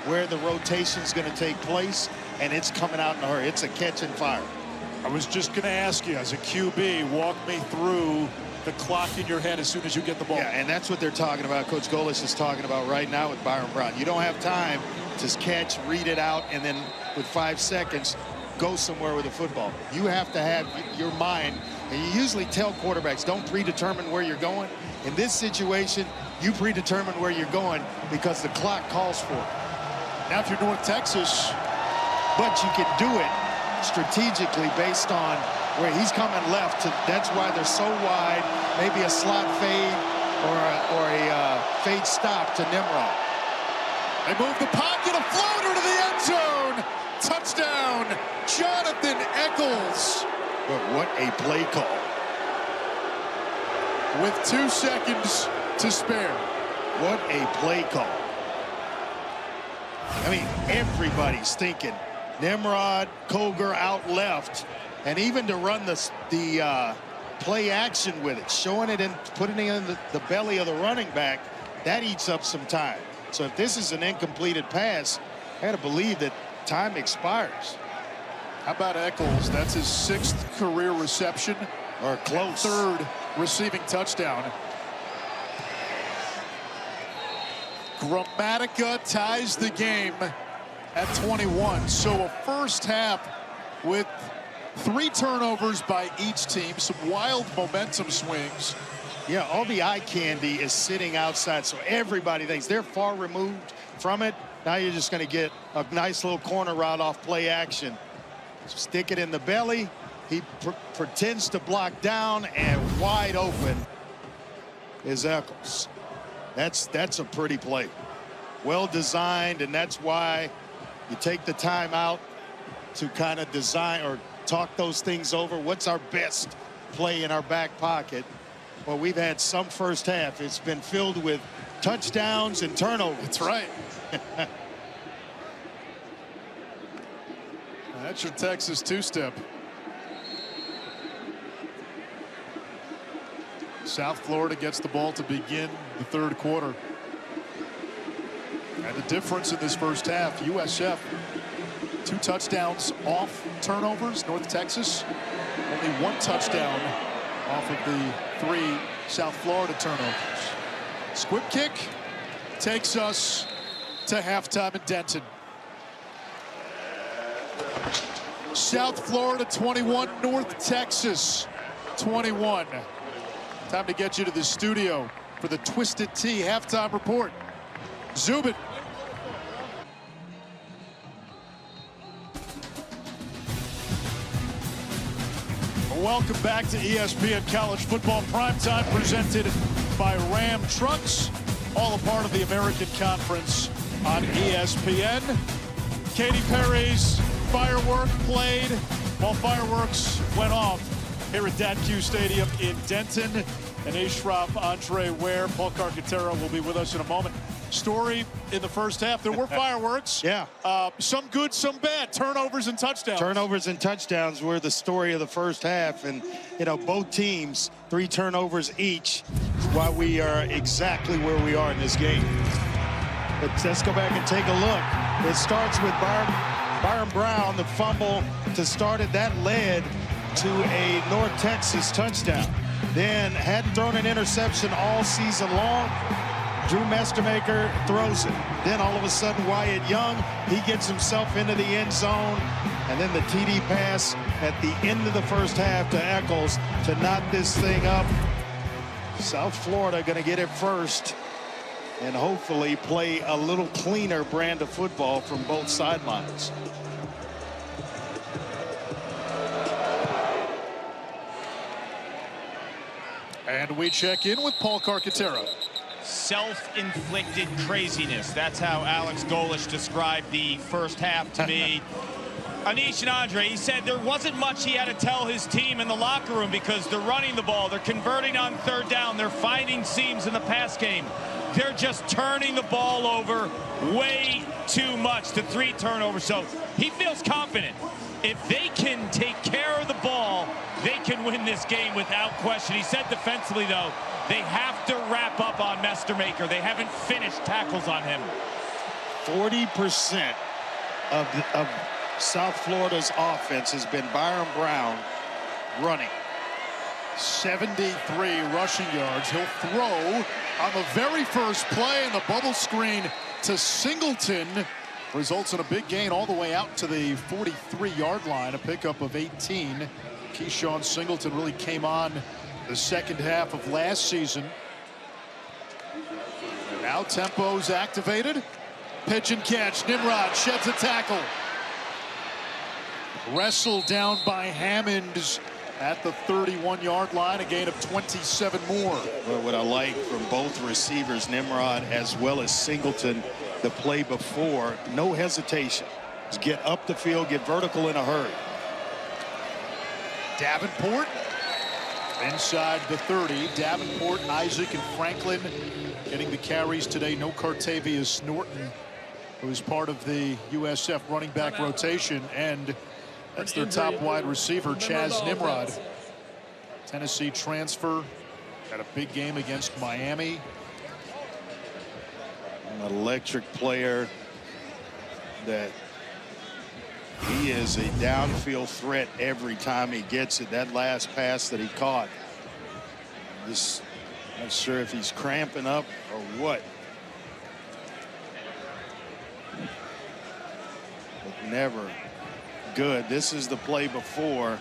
Speaker 6: where the rotation is going to take place, and it's coming out in a hurry. It's a catch and fire.
Speaker 5: I was just going to ask you, as a QB, walk me through the clock in your head as soon as you get the ball.
Speaker 6: Yeah, and that's what they're talking about. Coach Golesh is talking about right now with Byron Brown. You don't have time to catch, read it out, and then with 5 seconds, go somewhere with the football. You have to have your mind, and you usually tell quarterbacks, don't predetermine where you're going. In this situation, you predetermine where you're going because the clock calls for it.
Speaker 5: Now if you're North Texas,
Speaker 6: but you can do it strategically based on where he's coming left. That's why they're so wide. Maybe a slot fade or a fade stop to Nimrod.
Speaker 5: They move the pocket, a floater to the end zone. Touchdown, Jonathan Eccles.
Speaker 6: But what a play call.
Speaker 5: With 2 seconds to spare.
Speaker 6: What a play call. I mean, everybody's thinking Nimrod, Koger out left, and even to run the play action with it, showing it and putting it in the belly of the running back, that eats up some time. So if this is an incompleted pass, I got to believe that time expires.
Speaker 5: How about Eccles? That's his 6th career reception.
Speaker 6: Or close.
Speaker 5: 3rd receiving touchdown. Gramatica ties the game at 21. So a first half with 3 turnovers by each team, some wild momentum swings,
Speaker 6: Yeah, all the eye candy is sitting outside, so everybody thinks they're far removed from it. Now you're just going to get a nice little corner route off play action. Stick it in the belly. He pretends to block down, and wide open is Eccles. That's a pretty play. Well designed, and that's why you take the time out to kind of design or talk those things over. What's our best play in our back pocket? Well, we've had some first half. It's been filled with touchdowns and turnovers.
Speaker 5: That's right. That's your Texas two-step. South Florida gets the ball to begin the third quarter. And the difference in this first half, USF, 2 touchdowns off turnovers. North Texas, only 1 touchdown off of the 3 South Florida turnovers. Squib kick takes us to halftime in Denton. South Florida 21, North Texas 21. Time to get you to the studio for the Twisted Tea halftime report. Zubin. Welcome back to ESPN College Football Primetime, presented by Ram Trucks, all a part of the American Conference on ESPN. Katy Perry's Firework played while fireworks went off here at DATQ Stadium in Denton. And Ashraf Andre Ware, Paul Carcaterra will be with us in a moment. Story in the first half, there were fireworks.
Speaker 6: Yeah.
Speaker 5: Some good, some bad. Turnovers and touchdowns.
Speaker 6: Turnovers and touchdowns were the story of the first half. And, you know, both teams, 3 turnovers each. Why we are exactly where we are in this game. But let's go back and take a look. It starts with Byron Brown, the fumble to start it. That led to a North Texas touchdown. Then hadn't thrown an interception all season long. Drew Mestermaker throws it. Then all of a sudden, Wyatt Young, he gets himself into the end zone. And then the TD pass at the end of the first half to Eccles to knot this thing up. South Florida going to get it first and hopefully play a little cleaner brand of football from both sidelines.
Speaker 5: And we check in with Paul Carcaterra.
Speaker 1: Self-inflicted craziness. That's how Alex Golish described the first half to me. Anish and Andre, he said there wasn't much he had to tell his team in the locker room because they're running the ball, they're converting on third down, they're finding seams in the pass game. They're just turning the ball over way too much, to 3 turnovers. So he feels confident. If they can take care of the ball, they can win this game without question. He said defensively, though, they have to wrap up on Mestermaker. They haven't finished tackles on him.
Speaker 6: 40% of South Florida's offense has been Byron Brown running.
Speaker 5: 73 rushing yards. He'll throw on the very first play in the bubble screen to Singleton. Results in a big gain all the way out to the 43-yard line, a pickup of 18. Keyshawn Singleton really came on the second half of last season. And now tempo's activated. Pitch and catch. Nimrod sheds a tackle. Wrestled down by Hammonds at the 31-yard line, a gain of 27 more.
Speaker 6: Well, what I like from both receivers, Nimrod as well as Singleton, the play before, no hesitation. Just get up the field, get vertical in a hurry.
Speaker 5: Davenport inside the 30. Davenport, Isaac, and Franklin getting the carries today. No Cartavius Norton, who is part of the USF running back rotation, and that's their top wide receiver, Chaz Nimrod. Tennessee transfer, had a big game against Miami.
Speaker 6: An electric player that he is a downfield threat every time he gets it. That last pass that he caught, just not sure if he's cramping up or what. But never good. This is the play before.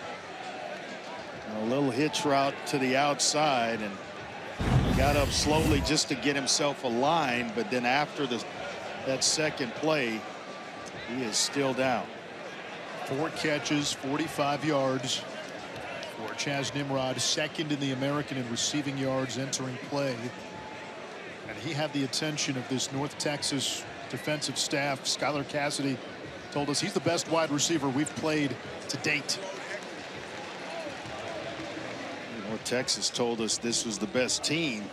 Speaker 6: A little hitch route to the outside, and Got up slowly just to get himself a line, but then after that second play, he is still down.
Speaker 5: 4 catches, 45 yards for Chaz Nimrod, second in the American in receiving yards entering play. And he had the attention of this North Texas defensive staff. Skylar Cassidy told us he's the best wide receiver we've played to date.
Speaker 6: North Texas told us this was the best team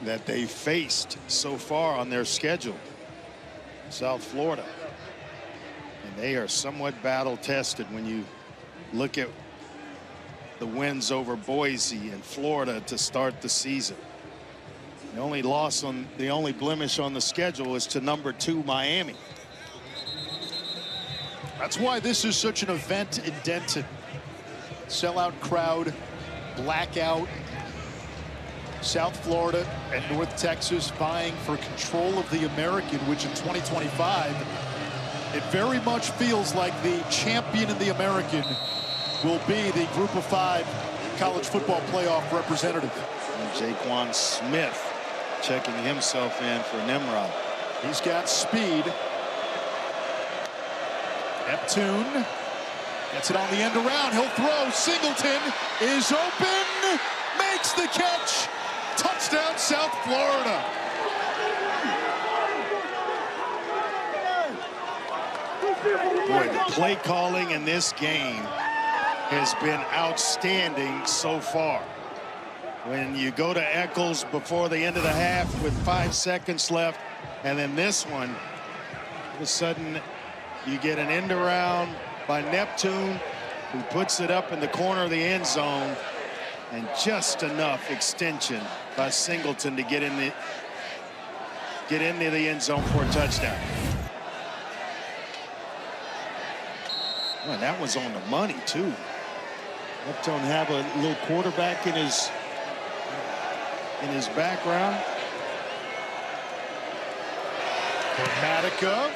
Speaker 6: that they faced so far on their schedule. South Florida. And they are somewhat battle tested when you look at the wins over Boise and Florida to start the season. The only blemish on the schedule is to number 2 Miami.
Speaker 5: That's why this is such an event in Denton. Sellout crowd, blackout. South Florida and North Texas vying for control of the American, which in 2025, it very much feels like the champion in the American will be the Group of 5 college football playoff representative.
Speaker 6: And Jaquan Smith checking himself in for Nimrod.
Speaker 5: He's got speed. Neptune gets it on the end around. He'll throw. Singleton is open. Makes the catch. Touchdown, South Florida.
Speaker 6: Boy, the play calling in this game has been outstanding so far. When you go to Eccles before the end of the half with 5 seconds left, and then this one, all of a sudden you get an end around by Neptune, who puts it up in the corner of the end zone, and just enough extension by Singleton to get into the end zone for a touchdown. Well, that was on the money too. Neptune have a little quarterback in his background.
Speaker 5: Gramatica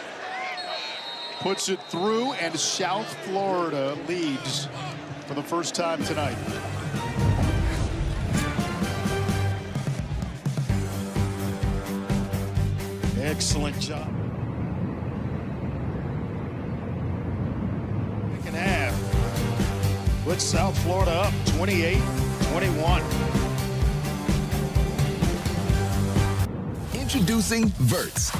Speaker 5: puts it through, and South Florida leads for the first time tonight.
Speaker 6: Excellent job. Second half puts South Florida up 28-21.
Speaker 11: Introducing Verts.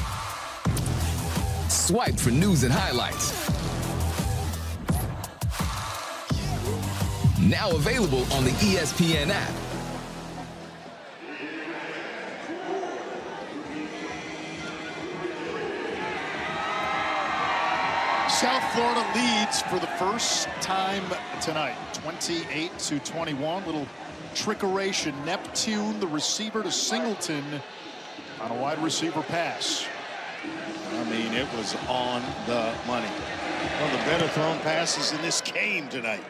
Speaker 11: Swipe for news and highlights. Now available on the ESPN app.
Speaker 5: South Florida leads for the first time tonight, 28-21. Little trickeration. Neptune, the receiver, to Singleton on a wide receiver pass.
Speaker 6: I mean, it was on the money. One of the better thrown passes in this game tonight.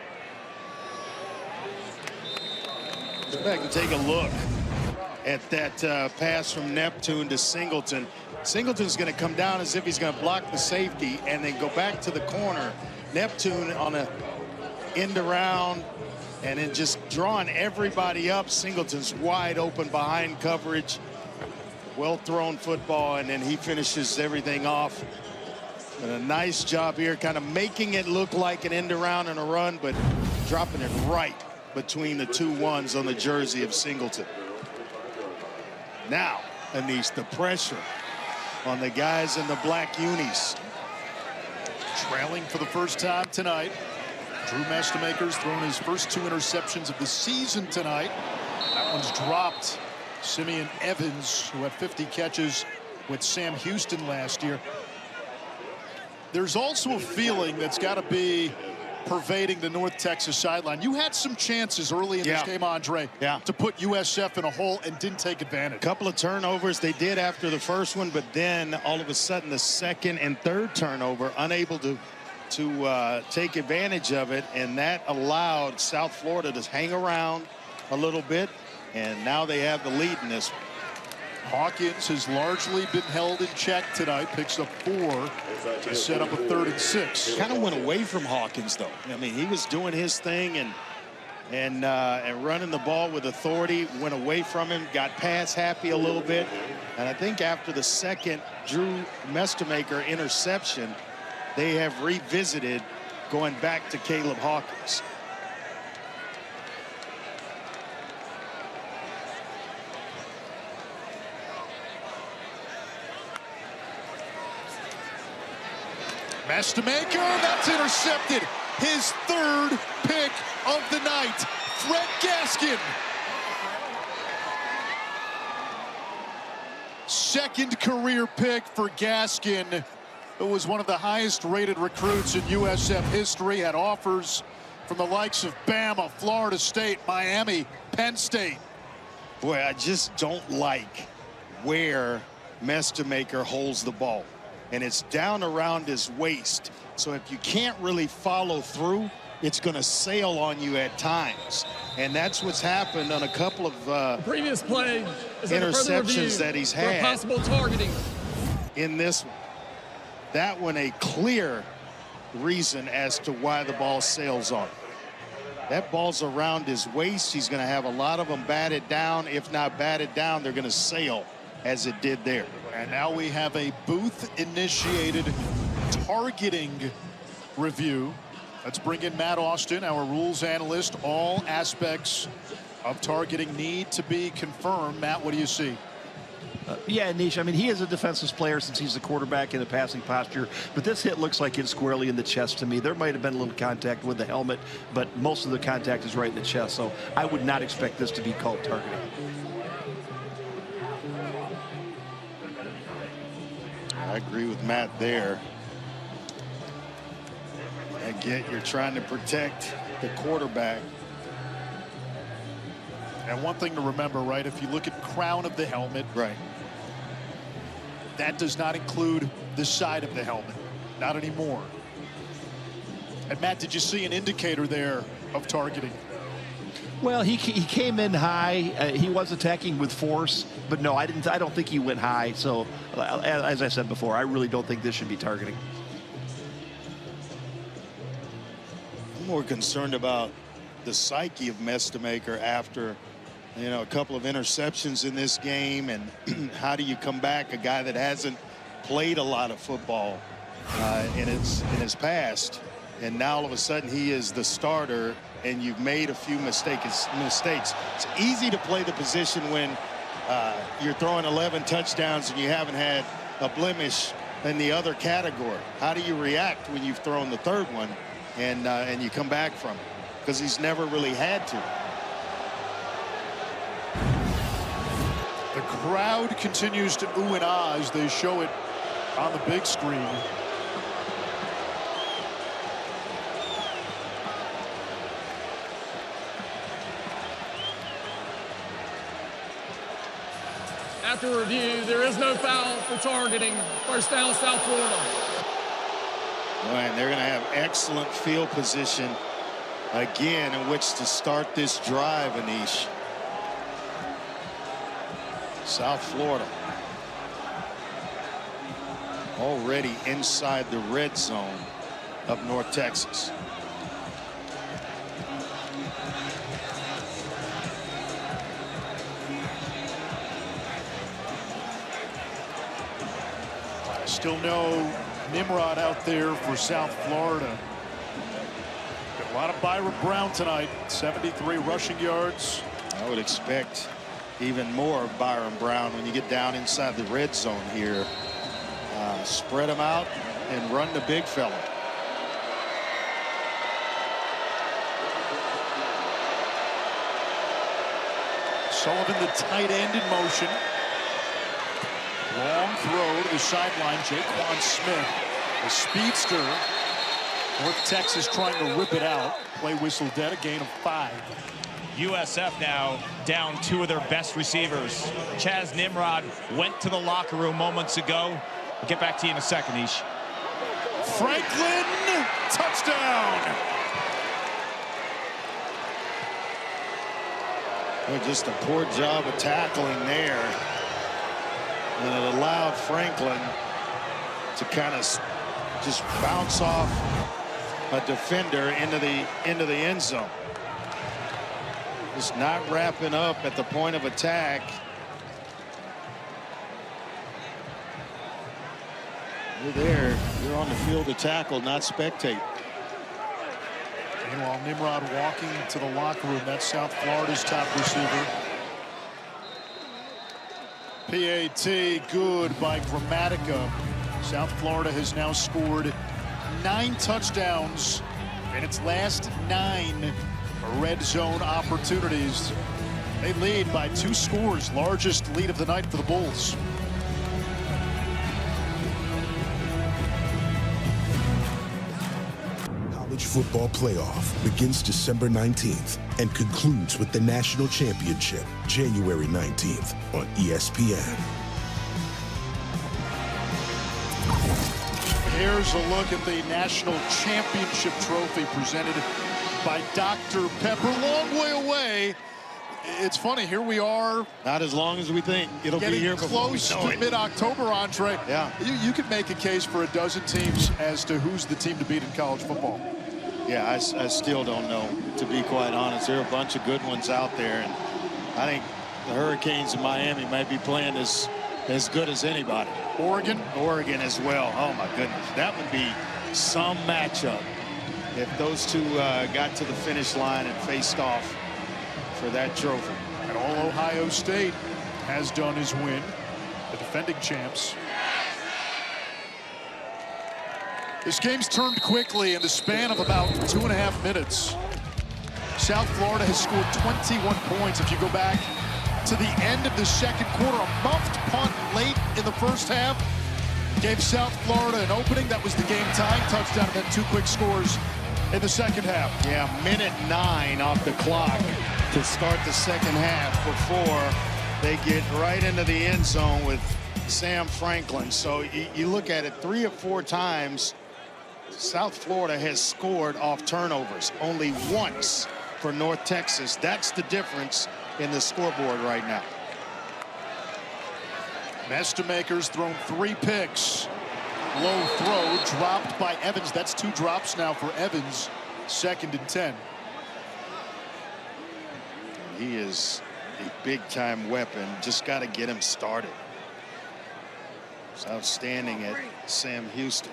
Speaker 6: Let's go back and take a look at that pass from Neptune to Singleton. Singleton's going to come down as if he's going to block the safety and then go back to the corner. Neptune on a end around and then just drawing everybody up. Singleton's wide open behind coverage. Well thrown football, and then he finishes everything off. And a nice job here, kind of making it look like an end around and a run, but dropping it right between the 2 ones on the jersey of Singleton. Now, Anise, the pressure on the guys in the black unis.
Speaker 5: Trailing for the first time tonight. Drew Mestamaker's thrown his first 2 interceptions of the season tonight. That one's dropped. Simeon Evans, who had 50 catches with Sam Houston last year. There's also a feeling that's got to be pervading the North Texas sideline. You had some chances early in this game, Andre, to put USF in a hole and didn't take advantage.
Speaker 6: A couple of turnovers they did after the first one, but then all of a sudden the second and third turnover, unable to take advantage of it, and that allowed South Florida to hang around a little bit, and now they have the lead in this one.
Speaker 5: Hawkins has largely been held in check tonight. Picks up 4 to set up a 3rd and 6.
Speaker 6: Kind of went away from Hawkins, though. I mean, he was doing his thing, and and running the ball with authority, went away from him, got pass happy a little bit. And I think after the second Drew Mestemaker interception, they have revisited going back to Caleb Hawkins.
Speaker 5: Mestemaker, that's intercepted. His third pick of the night. Fred Gaskin. Second career pick for Gaskin, who was one of the highest rated recruits in USF history, had offers from the likes of Bama, Florida State, Miami, Penn State.
Speaker 6: Boy, I just don't like where Mestemaker holds the ball. And it's down around his waist. So if you can't really follow through, it's going to sail on you at times. And that's what's happened on a couple of
Speaker 2: previous play
Speaker 6: interceptions that he's had.
Speaker 2: Possible targeting.
Speaker 6: In this one. That one a clear reason as to why the ball sails on. That ball's around his waist. He's going to have a lot of them batted down. If not batted down, they're going to sail as it did there.
Speaker 5: And now we have a booth-initiated targeting review. Let's bring in Matt Austin, our rules analyst. All aspects of targeting need to be confirmed. Matt, what do you see?
Speaker 10: Yeah, Nish, I mean, he is a defensive player since he's the quarterback in a passing posture, but this hit looks like it's squarely in the chest to me. There might have been a little contact with the helmet, but most of the contact is right in the chest, so I would not expect this to be called targeting.
Speaker 6: I agree with Matt there. I get you're trying to protect the quarterback.
Speaker 5: And one thing to remember, right, if you look at crown of the helmet,
Speaker 6: right,
Speaker 5: that does not include the side of the helmet. Not anymore. And Matt, did you see an indicator there of targeting?
Speaker 10: Well, he came in high. He was attacking with force, but no, I don't think he went high. So, as I said before, I really don't think this should be targeting.
Speaker 6: I'm more concerned about the psyche of Mestemaker after, you know, a couple of interceptions in this game, and how do you come back, a guy that hasn't played a lot of football in his past, and now all of a sudden he is the starter, and you've made a few mistakes. It's easy to play the position when you're throwing 11 touchdowns and you haven't had a blemish in the other category. How do you react when you've thrown the third one and you come back from it? Because he's never really had to.
Speaker 5: The crowd continues to ooh and ah as they show it on the big screen.
Speaker 2: After review, there is no foul for targeting. First down, South Florida.
Speaker 6: And they're going to have excellent field position again in which to start this drive, Anish. South Florida already inside the red zone of North Texas.
Speaker 5: Still no Nimrod out there for South Florida. Got a lot of Byron Brown tonight. 73 rushing yards.
Speaker 6: I would expect even more of Byron Brown when you get down inside the red zone here. Spread them out and run the big fella.
Speaker 5: Sullivan, the tight end, in motion. Long throw to the sideline. Jaquan Smith, a speedster. North Texas trying to rip it out. Play whistle dead, a gain of 5.
Speaker 1: USF now down 2 of their best receivers. Chaz Nimrod went to the locker room moments ago. We'll get back to you in a second, Ish.
Speaker 5: Franklin, touchdown.
Speaker 6: Well, just a poor job of tackling there. And it allowed Franklin to kind of just bounce off a defender into the end zone. Just not wrapping up at the point of attack. You're there. You're on the field to tackle, not spectate.
Speaker 5: Meanwhile, Nimrod walking to the locker room. That's South Florida's top receiver. PAT good by Gramatica. South Florida has now scored 9 touchdowns in its last 9 red zone opportunities. They lead by 2 scores, largest lead of the night for the Bulls.
Speaker 12: College football playoff begins December 19th and concludes with the national championship January 19th on ESPN.
Speaker 5: Here's a look at the national championship trophy presented by Dr. Pepper. Long way away. It's funny, here we are.
Speaker 6: Not as long as we think. It'll be here before we
Speaker 5: close
Speaker 6: know
Speaker 5: to
Speaker 6: it.
Speaker 5: mid-October, Andre.
Speaker 6: Yeah.
Speaker 5: You could make a case for a dozen teams as to who's the team to beat in college football.
Speaker 6: Yeah, I still don't know, to be quite honest. There are a bunch of good ones out there, and I think the Hurricanes in Miami might be playing as good as anybody.
Speaker 5: Oregon
Speaker 6: as well. Oh my goodness, that would be some matchup if those two got to the finish line and faced off for that trophy.
Speaker 5: And all Ohio State has done is win, the defending champs. This game's turned quickly in the span of about 2.5 minutes. South Florida has scored 21 points. If you go back to the end of the second quarter, a muffed punt late in the first half gave South Florida an opening. That was the game-tying touchdown, and then 2 quick scores in the second half.
Speaker 6: Yeah, minute 9 off the clock to start the second half before they get right into the end zone with Sam Franklin. So you look at it, 3 or 4 times South Florida has scored off turnovers. Only once for North Texas. That's the difference in the scoreboard right now.
Speaker 5: Mestamaker's thrown 3 picks. Low throw dropped by Evans. That's 2 drops now for Evans. 2nd and 10.
Speaker 6: He is a big-time weapon. Just got to get him started. It's outstanding at Sam Houston.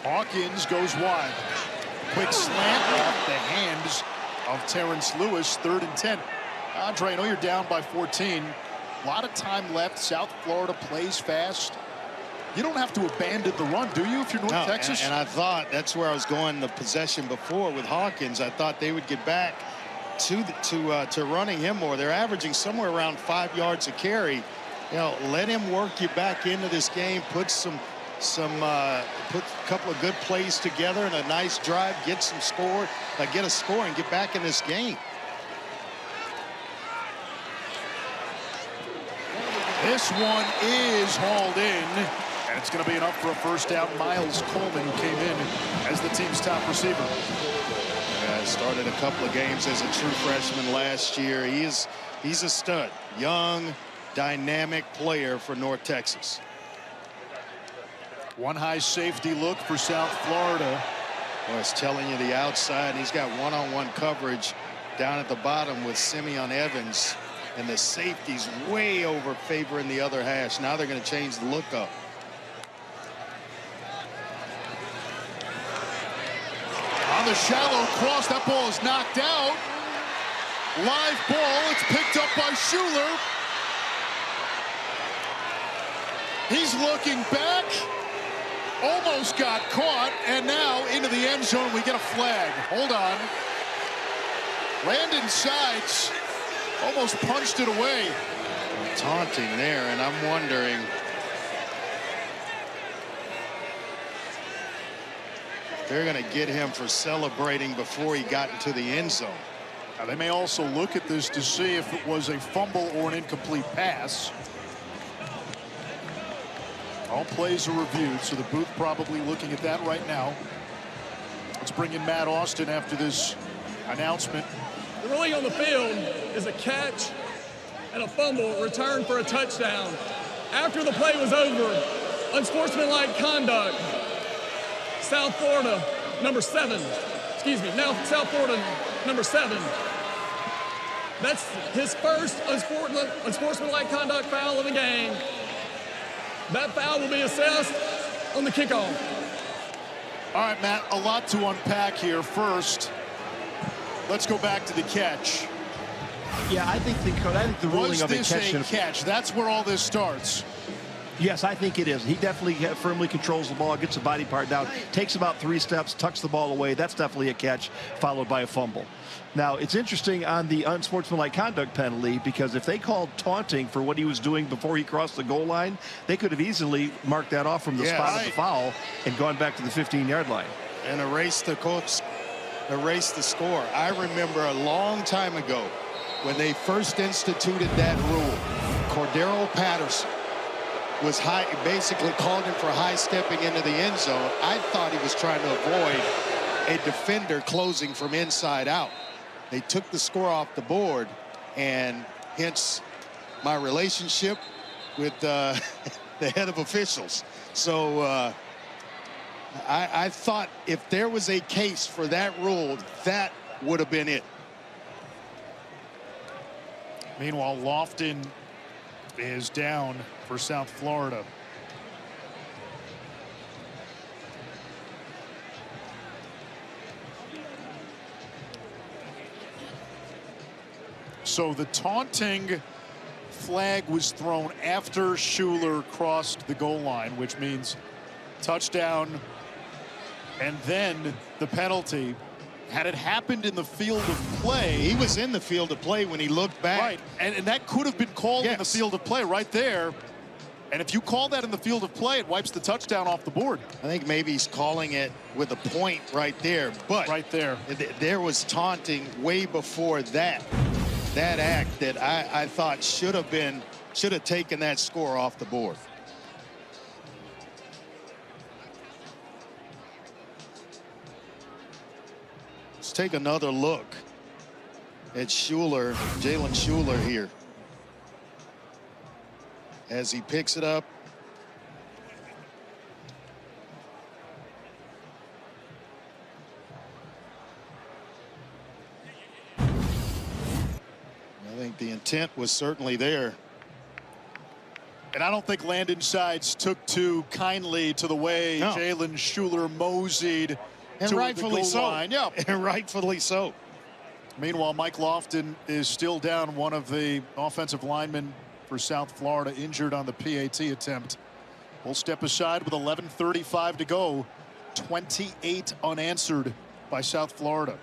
Speaker 5: Hawkins goes wide. Quick slant off the hands of Terrence Lewis. 3rd and 10. Andre, I know you're down by 14. A lot of time left. South Florida plays fast. You don't have to abandon the run, do you, if you're North Texas?
Speaker 6: And I thought that's where I was going the possession before with Hawkins. I thought they would get back to running him more. They're averaging somewhere around 5 yards a carry. You know, let him work you back into this game. Put a couple of good plays together and a nice drive. Get a score and get back in this game.
Speaker 5: This one is hauled in, and it's going to be enough for a first down. Miles Coleman, who came in as the team's top receiver.
Speaker 6: Yeah, started a couple of games as a true freshman last year. He's a stud, young, dynamic player for North Texas.
Speaker 5: One high safety look for South Florida.
Speaker 6: Well, it's telling you the outside. He's got one-on-one coverage down at the bottom with Simeon Evans. And the safety's way over favoring the other hash. Now they're going to change the look up.
Speaker 5: On the shallow cross, that ball is knocked out. Live ball, it's picked up by Schuler. He's looking back. Almost got caught, and now into the end zone. We get a flag. Hold on. Landon Sides almost punched it away.
Speaker 6: Taunting there, and I'm wondering if they're going to get him for celebrating before he got into the end zone.
Speaker 5: Now, they may also look at this to see if it was a fumble or an incomplete pass. All plays are reviewed, so the booth probably looking at that right now. Let's bring in Matt Austin after this announcement.
Speaker 2: The ruling on the field is a catch and a fumble returned for a touchdown. After the play was over, unsportsmanlike conduct. South Florida, number 7. Now South Florida, number 7. That's his first unsportsmanlike conduct foul of the game. That foul will be assessed on the kickoff.
Speaker 5: All right, Matt, a lot to unpack here. First, let's go back to the catch.
Speaker 10: Yeah, I think the ruling of a catch.
Speaker 5: Was this a catch? That's where all this starts.
Speaker 10: Yes, I think it is. He definitely firmly controls the ball, gets the body part down, takes about 3 steps, tucks the ball away. That's definitely a catch, followed by a fumble. Now, it's interesting on the unsportsmanlike conduct penalty, because if they called taunting for what he was doing before he crossed the goal line, they could have easily marked that off from the spot of the foul and gone back to the 15-yard line.
Speaker 6: And erase the score. I remember a long time ago when they first instituted that rule, Cordero Patterson was basically called him for high stepping into the end zone. I thought he was trying to avoid a defender closing from inside out. They took the score off the board, and hence my relationship with the head of officials. So I thought if there was a case for that rule, that would have been it.
Speaker 5: Meanwhile, Lofton is down for South Florida. So the taunting flag was thrown after Schuler crossed the goal line, which means touchdown, and then the penalty. Had it happened in the field of play.
Speaker 6: He was in the field of play when he looked back.
Speaker 5: Right, and that could have been called in the field of play right there. And if you call that in the field of play, it wipes the touchdown off the board.
Speaker 6: I think maybe he's calling it with a point right there. But
Speaker 5: right there,
Speaker 6: there was taunting way before that act that I thought should have taken that score off the board. Let's take another look at Schuler, Jalen Schuler here, as he picks it up. I think the intent was certainly there.
Speaker 5: And I don't think Landon Sides took too kindly to the way Jalen Schuler moseyed
Speaker 6: and
Speaker 5: to
Speaker 6: rightfully
Speaker 5: the
Speaker 6: so.
Speaker 5: goal line. Yeah,
Speaker 6: and rightfully so.
Speaker 5: Meanwhile, Mike Lofton is still down, one of the offensive linemen for South Florida, injured on the PAT attempt. We'll step aside with 11:35 to go. 28 unanswered by South Florida.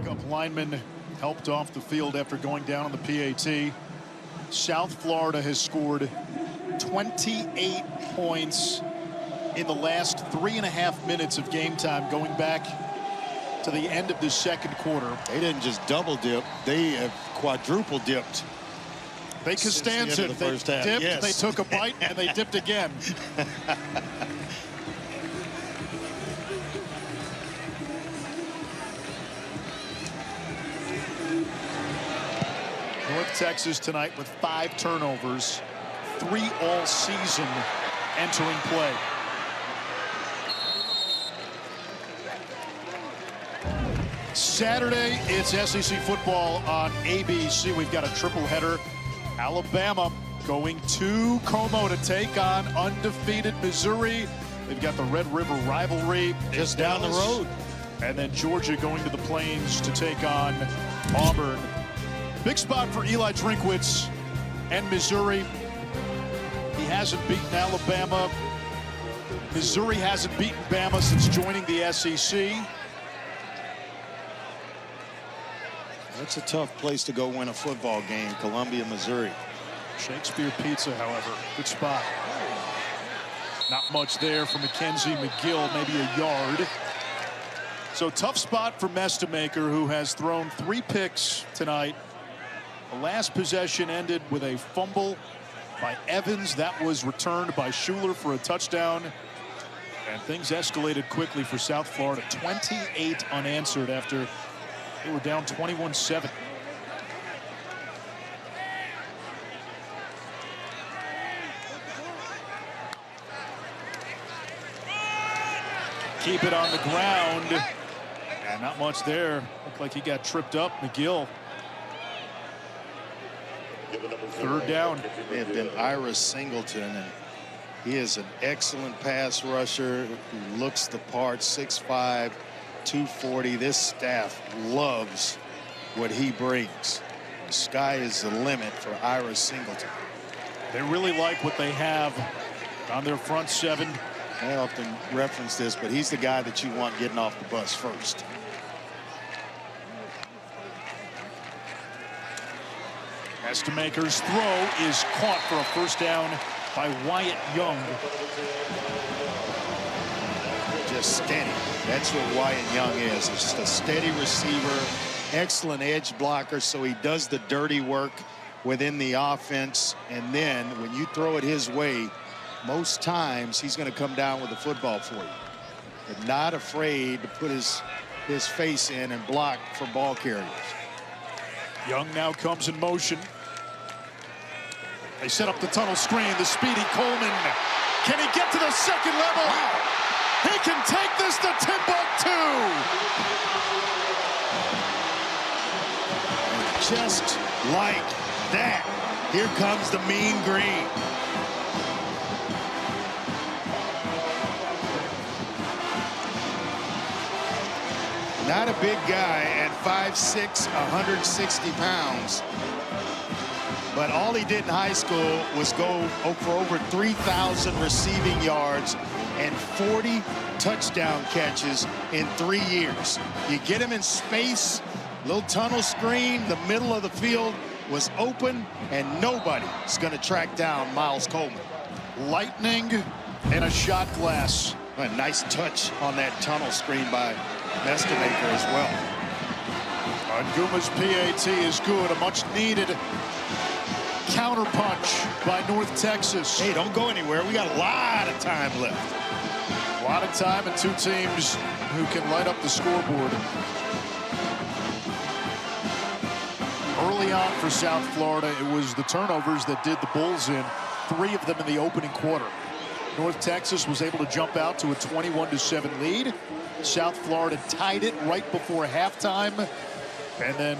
Speaker 5: Pickup lineman helped off the field after going down on the PAT. South Florida has scored 28 points in the last 3.5 minutes of game time, going back to the end of the second quarter.
Speaker 6: They didn't just double dip, they have quadruple dipped.
Speaker 5: They Costanza, they dipped, they took a bite, and they dipped again. North Texas tonight with 5 turnovers, 3 all season entering play. Saturday, it's SEC football on ABC. We've got a triple header. Alabama going to Como to take on undefeated Missouri. They've got the Red River rivalry
Speaker 6: just down the road.
Speaker 5: And then Georgia going to the Plains to take on Auburn. Big spot for Eli Drinkwitz and Missouri. He hasn't beaten Alabama. Missouri hasn't beaten Bama since joining the SEC.
Speaker 6: That's a tough place to go win a football game, Columbia, Missouri.
Speaker 5: Shakespeare Pizza, however, good spot. Not much there for Mackenzie McGill, maybe a yard. So tough spot for Mestamaker, who has thrown 3 picks tonight. The last possession ended with a fumble by Evans. That was returned by Schuler for a touchdown. And things escalated quickly for South Florida. 28 unanswered after they were down 21-7. Keep it on the ground. And not much there. Looked like he got tripped up. McGill. Third down.
Speaker 6: May have been Ira Singleton, and he is an excellent pass rusher who looks the part. 6'5", 240. This staff loves what he brings. The sky is the limit for Ira Singleton.
Speaker 5: They really like what they have on their front seven.
Speaker 6: I often reference this, but he's the guy that you want getting off the bus first.
Speaker 5: Estemaker's throw is caught for a first down by Wyatt Young.
Speaker 6: Just steady. That's what Wyatt Young is. It's just a steady receiver, excellent edge blocker, so he does the dirty work within the offense. And then when you throw it his way, most times he's going to come down with the football for you. But not afraid to put his face in and block for ball carriers.
Speaker 5: Young now comes in motion. They set up the tunnel screen. The speedy Coleman. Can he get to the second level? Wow. He can take this to Timbuktu.
Speaker 6: And just like that, here comes the mean green. Not a big guy at 5'6", 160 pounds. But all he did in high school was go for over 3,000 receiving yards and 40 touchdown catches in 3 years. You get him in space, little tunnel screen, the middle of the field was open, and nobody's going to track down Miles Coleman.
Speaker 5: Lightning and a shot glass.
Speaker 6: A nice touch on that tunnel screen by Estemaker as well.
Speaker 5: Anguma's PAT is good. A much needed counterpunch by North Texas.
Speaker 6: Hey, don't go anywhere. We got a lot of time left.
Speaker 5: A lot of time and two teams who can light up the scoreboard. Early on for South Florida, it was the turnovers that did the Bulls in. 3 of them in the opening quarter. North Texas was able to jump out to a 21-7 lead. South Florida tied it right before halftime, and then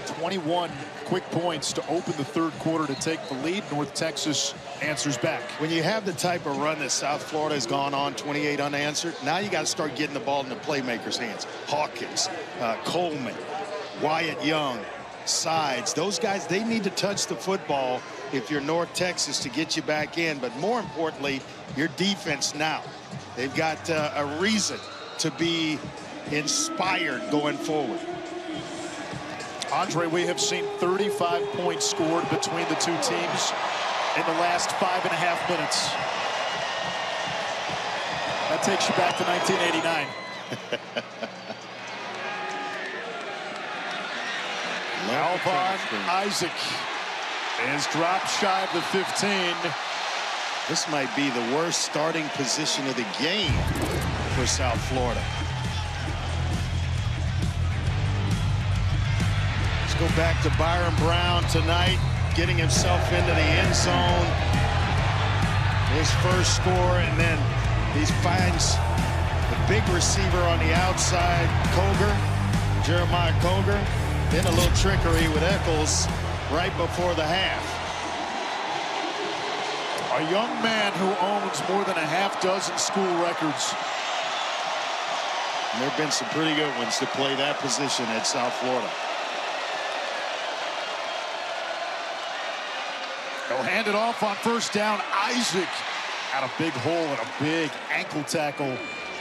Speaker 5: 21 quick points to open the third quarter to take the lead. North Texas answers back.
Speaker 6: When you have the type of run that South Florida has gone on, 28 unanswered, now you got to start getting the ball in the playmakers' hands. Hawkins, Coleman, Wyatt Young, Sides, those guys, they need to touch the football if you're North Texas to get you back in. But more importantly, your defense now. They've got a reason to be inspired going forward.
Speaker 5: Andre, we have seen 35 points scored between the two teams in the last 5.5 minutes. That takes you back to 1989. Alvon Isaac is dropped shy of the 15.
Speaker 6: This might be the worst starting position of the game for South Florida. Let's go back to Byron Brown tonight, getting himself into the end zone. His first score, and then he finds the big receiver on the outside, Jeremiah Koger. Then a little trickery with Eccles right before the half.
Speaker 5: A young man who owns more than a half-dozen school records.
Speaker 6: And there have been some pretty good ones to play that position at South Florida.
Speaker 5: They'll hand it off on first down. Isaac had a big hole and a big ankle tackle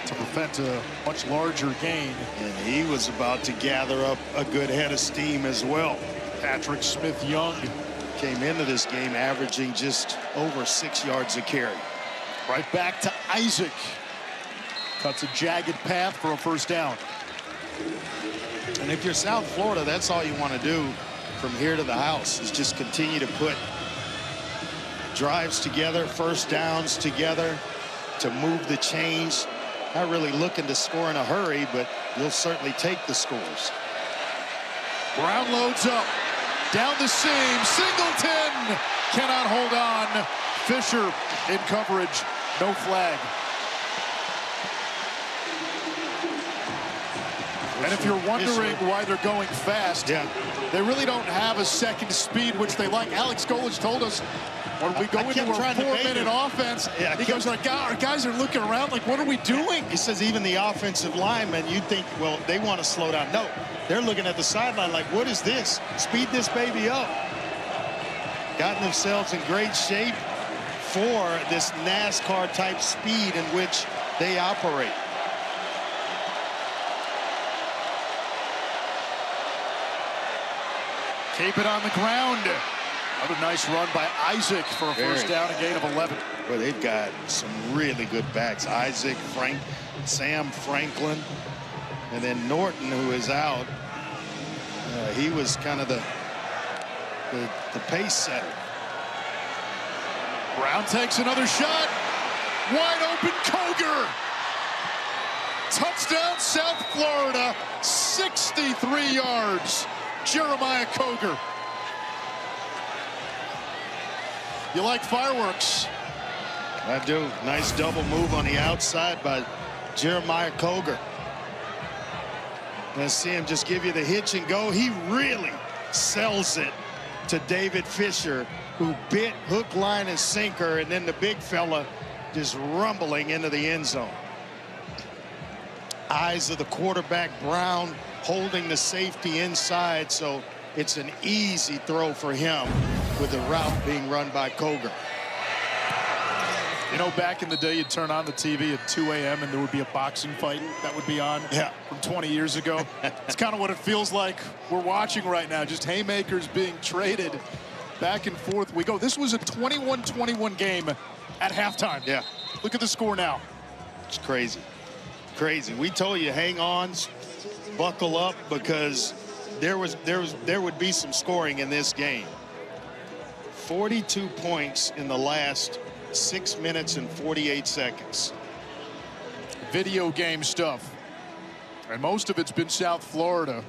Speaker 5: to prevent a much larger gain.
Speaker 6: And he was about to gather up a good head of steam as well.
Speaker 5: Patrick Smith-Young
Speaker 6: came into this game averaging just over 6 yards a carry.
Speaker 5: Right back to Isaac. Cuts a jagged path for a first down.
Speaker 6: And if you're South Florida, that's all you want to do from here to the house, is just continue to put drives together, first downs together, to move the chains. Not really looking to score in a hurry, but you'll certainly take the scores.
Speaker 5: Brown loads up. Down the seam. Singleton cannot hold on. Fisher in coverage. No flag. And if you're wondering why they're going fast, they really don't have a second speed, which they like. Alex Golich told us when we go into our 4-minute offense, he goes, our guys are looking around like, what are we doing?
Speaker 6: He says even the offensive linemen, you'd think, well, they want to slow down. No, they're looking at the sideline like, what is this? Speed this baby up. Gotten themselves in great shape for this NASCAR-type speed in which they operate.
Speaker 5: Keep it on the ground. Another nice run by Isaac for a first down, a gain of 11.
Speaker 6: Well, they've got some really good backs. Isaac, Sam Franklin, and then Norton, who is out. He was kind of the pace setter.
Speaker 5: Brown takes another shot. Wide open Koger. Touchdown, South Florida. 63 yards. Jeremiah Koger. You like fireworks?
Speaker 6: I do. Nice double move on the outside by Jeremiah Koger. Let's see him just give you the hitch and go. He really sells it to David Fisher, who bit hook, line, and sinker, and then the big fella just rumbling into the end zone. Eyes of the quarterback, Brown, holding the safety inside, so it's an easy throw for him with the route being run by Koger.
Speaker 5: You know, back in the day, you'd turn on the TV at 2 a.m. and there would be a boxing fight that would be on from 20 years ago. It's kind of what it feels like we're watching right now, just haymakers being traded back and forth. We go. This was a 21-21 game at halftime.
Speaker 6: Yeah.
Speaker 5: Look at the score now.
Speaker 6: It's crazy. Crazy. We told you, hang on, buckle up, because there would be some scoring in this game. 42 points in the last 6 minutes and 48 seconds.
Speaker 5: Video game stuff. And most of it's been South Florida.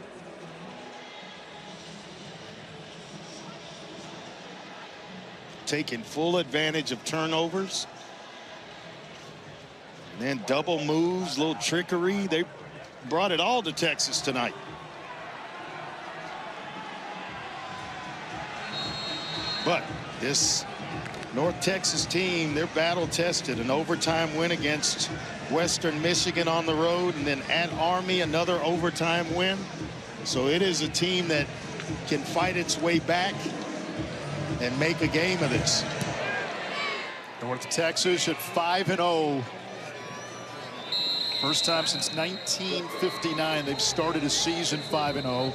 Speaker 6: Taking full advantage of turnovers. And then double moves, little trickery. They brought it all to Texas tonight. But this North Texas team, they're battle tested. An overtime win against Western Michigan on the road, and then at Army, another overtime win. So it is a team that can fight its way back and make a game of this.
Speaker 5: North Texas at 5-0. First time since 1959 they've started a season 5-0.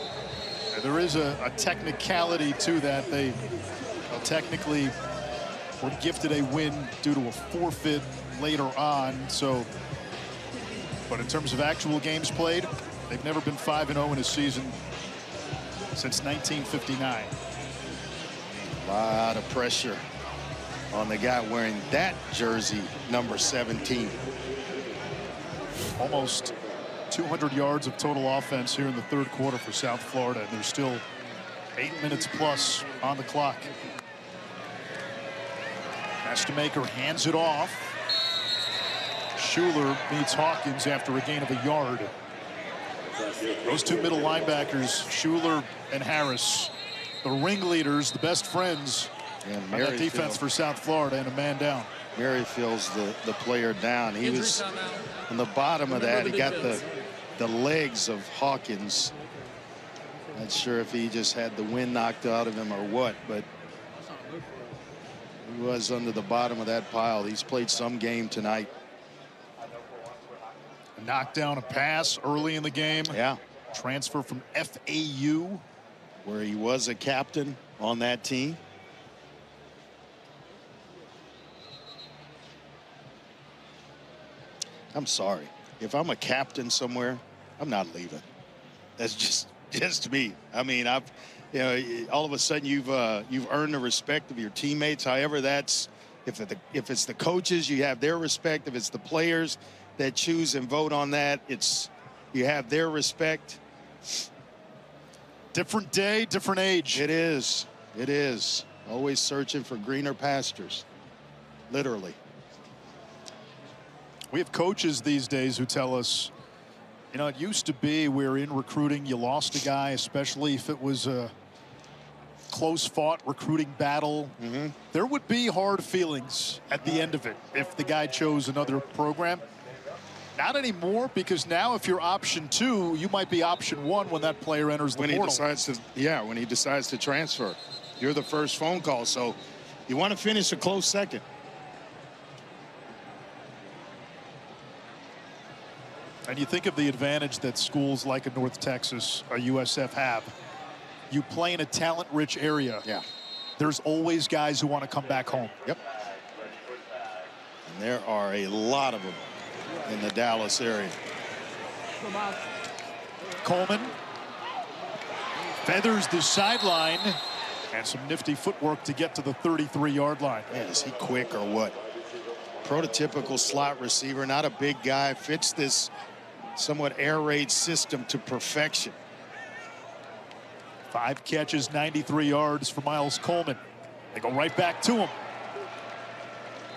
Speaker 5: There is a technicality to that. They technically were gifted a win due to a forfeit later on. So, but in terms of actual games played, they've never been 5-0 in a season since 1959.
Speaker 6: A lot of pressure on the guy wearing that jersey, number 17.
Speaker 5: Almost 200 yards of total offense here in the third quarter for South Florida. There's still 8 minutes plus on the clock. Estemaker hands it off. Schuler meets Hawkins after a gain of a yard. Those two middle linebackers, Schuler and Harris, the ringleaders, the best friends on that defense for South Florida, and a man down.
Speaker 6: Merrifield's the player down. He was on the bottom of that. He got the legs of Hawkins. Not sure if he just had the wind knocked out of him or what, but he was under the bottom of that pile. He's played some game tonight.
Speaker 5: Knocked down a pass early in the game.
Speaker 6: Yeah.
Speaker 5: Transfer from FAU,
Speaker 6: where he was a captain on that team. I'm sorry. If I'm a captain somewhere, I'm not leaving. That's just me. I mean, all of a sudden you've earned the respect of your teammates. However that's If it's the coaches, you have their respect. If it's the players that choose and vote on that, you have their respect.
Speaker 5: Different day, different age.
Speaker 6: It is. It is. Always searching for greener pastures, literally.
Speaker 5: We have coaches these days who tell us, you know, it used to be where in recruiting you lost a guy, especially if it was a close-fought recruiting battle. There would be hard feelings at the end of it if the guy chose another program. Not anymore, because now if you're option 2, you might be option 1 when that player enters the portal.
Speaker 6: When he decides to transfer. You're the first phone call, so you want to finish a close second.
Speaker 5: And you think of the advantage that schools like in North Texas or USF have. You play in a talent-rich area.
Speaker 6: Yeah.
Speaker 5: There's always guys who want to come back home.
Speaker 6: Yep. And there are a lot of them in the Dallas area.
Speaker 5: Coleman feathers the sideline, and some nifty footwork to get to the 33-yard line.
Speaker 6: Man, is he quick or what? Prototypical slot receiver, not a big guy, fits this somewhat air raid system to perfection.
Speaker 5: 5 catches, 93 yards for Miles Coleman. They go right back to him.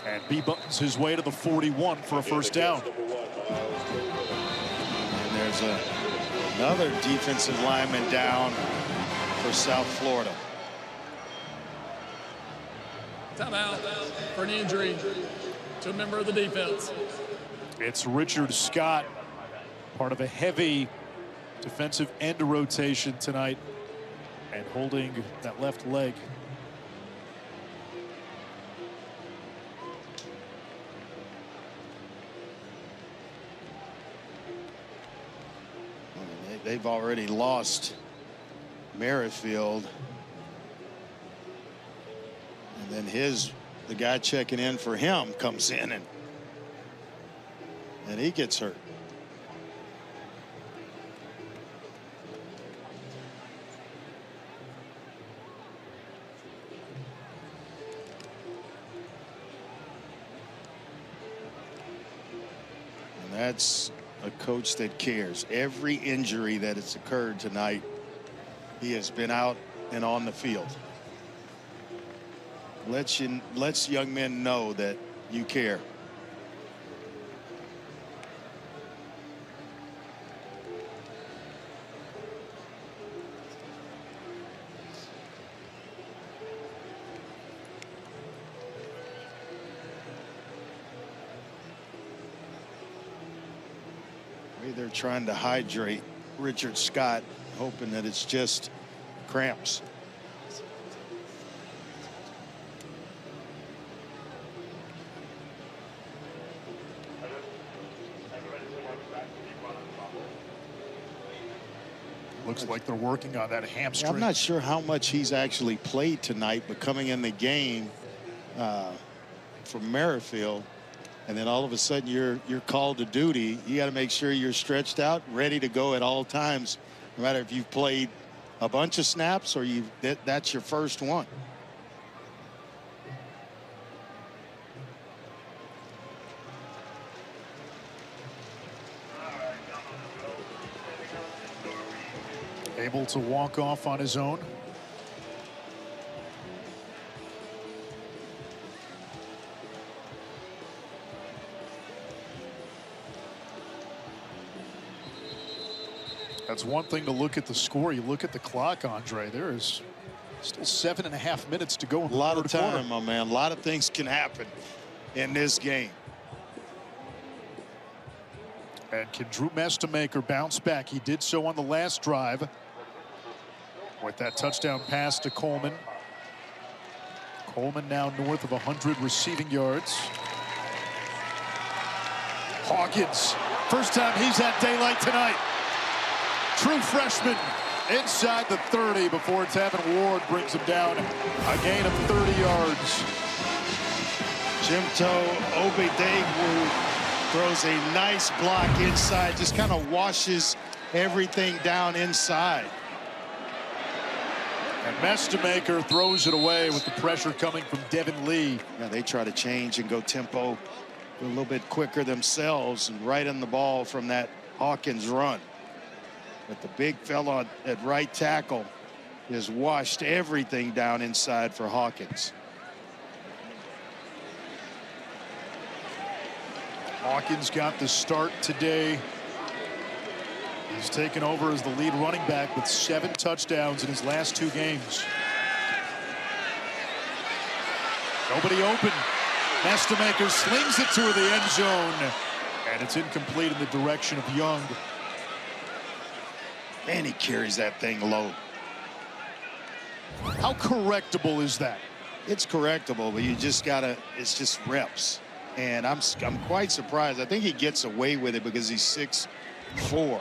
Speaker 5: And B buttons his way to the 41 for a first down.
Speaker 6: And there's another defensive lineman down for South Florida.
Speaker 2: Timeout for an injury to a member of the defense.
Speaker 5: It's Richard Scott, part of a heavy defensive end rotation tonight, and holding that left leg.
Speaker 6: They've already lost Merrifield. And then the guy checking in for him comes in and he gets hurt. And that's a coach that cares. Every injury that has occurred tonight, he has been out and on the field. Lets young men know that you care. They're trying to hydrate Richard Scott, hoping that it's just cramps.
Speaker 5: Looks like they're working on that hamstring.
Speaker 6: I'm not sure how much he's actually played tonight, but coming in the game from Merrifield, and then all of a sudden you're called to duty, you got to make sure you're stretched out, ready to go at all times, no matter if you've played a bunch of snaps or that's your first one.
Speaker 5: Able to walk off on his own. That's one thing to look at the score. You look at the clock, Andre. There is still 7.5 minutes to go in the
Speaker 6: third quarter. A lot of time,
Speaker 5: quarter.
Speaker 6: my man. A lot of things can happen in this game.
Speaker 5: And can Drew Mestamaker bounce back? He did so on the last drive with that touchdown pass to Coleman. Coleman now north of 100 receiving yards. Hawkins, first time he's had daylight tonight. True freshman inside the 30 before Tavin Ward brings him down. A gain of 30 yards.
Speaker 6: Jimto Obedegwu throws a nice block inside, just kind of washes everything down inside.
Speaker 5: And Mestamaker throws it away with the pressure coming from Devin Lee.
Speaker 6: Yeah, they try to change and go tempo a little bit quicker themselves and right on the ball from that Hawkins run. But the big fella at right tackle has washed everything down inside for Hawkins.
Speaker 5: Hawkins got the start today. He's taken over as the lead running back with 7 touchdowns in his last 2 games. Nobody open. Mestamaker slings it to the end zone, and it's incomplete in the direction of Young.
Speaker 6: And he carries that thing low.
Speaker 5: How correctable is that?
Speaker 6: It's correctable, but you just gotta, it's just reps. And I'm quite surprised. I think he gets away with it because he's 6'4".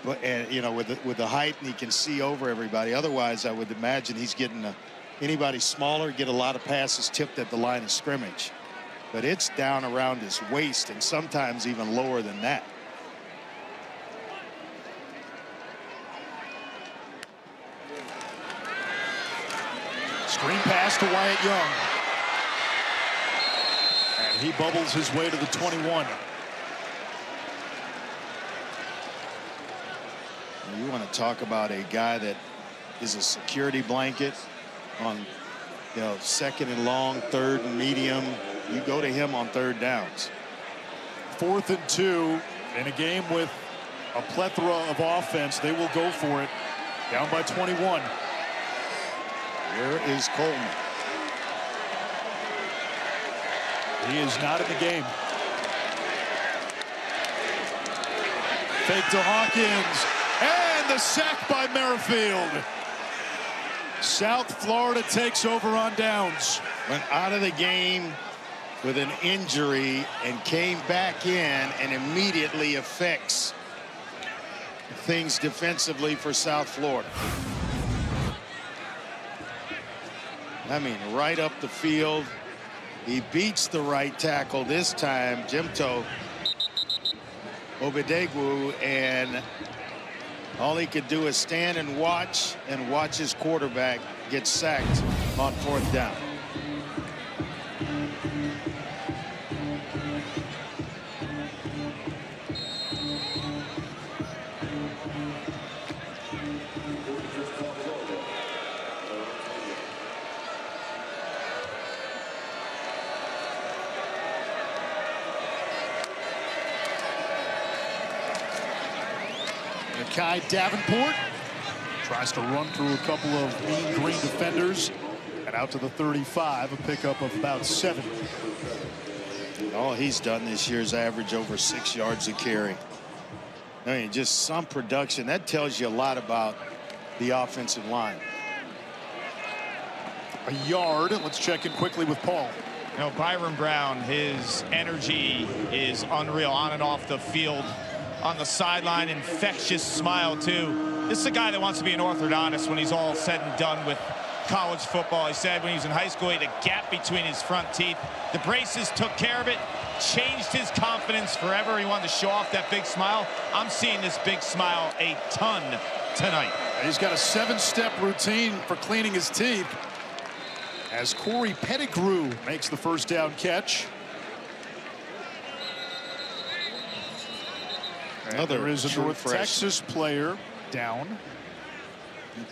Speaker 6: But you know, with the height, and he can see over everybody. Otherwise, I would imagine he's getting anybody smaller get a lot of passes tipped at the line of scrimmage. But it's down around his waist and sometimes even lower than that.
Speaker 5: Screen pass to Wyatt Young. And he bubbles his way to the 21.
Speaker 6: You want to talk about a guy that is a security blanket on, you know, 2nd and long, 3rd and medium. You go to him on 3rd downs.
Speaker 5: 4th and 2 in a game with a plethora of offense. They will go for it. Down by 21.
Speaker 6: Here is Coleman.
Speaker 5: He is not in the game. Fake to Hawkins. And the sack by Merrifield. South Florida takes over on downs.
Speaker 6: Went out of the game with an injury and came back in and immediately affects things defensively for South Florida. I mean, right up the field. He beats the right tackle this time, Jimto Obedegwu, and all he could do is stand and watch his quarterback get sacked on 4th down.
Speaker 5: Kai Davenport tries to run through a couple of mean green defenders and out to the 35, a pickup of about 7.
Speaker 6: All he's done this year is average over 6 yards a carry. I mean, just some production. That tells you a lot about the offensive line.
Speaker 5: A yard. Let's check in quickly with Paul.
Speaker 1: You know, Byron Brown, his energy is unreal on and off the field. On the sideline, infectious smile too. This is a guy that wants to be an orthodontist when he's all said and done with college football. He said when he was in high school, he had a gap between his front teeth. The braces took care of it, changed his confidence forever. He wanted to show off that big smile. I'm seeing this big smile a ton tonight.
Speaker 5: He's got a 7-step routine for cleaning his teeth as Corey Pettigrew makes the 1st down catch. There is a North Texas player down.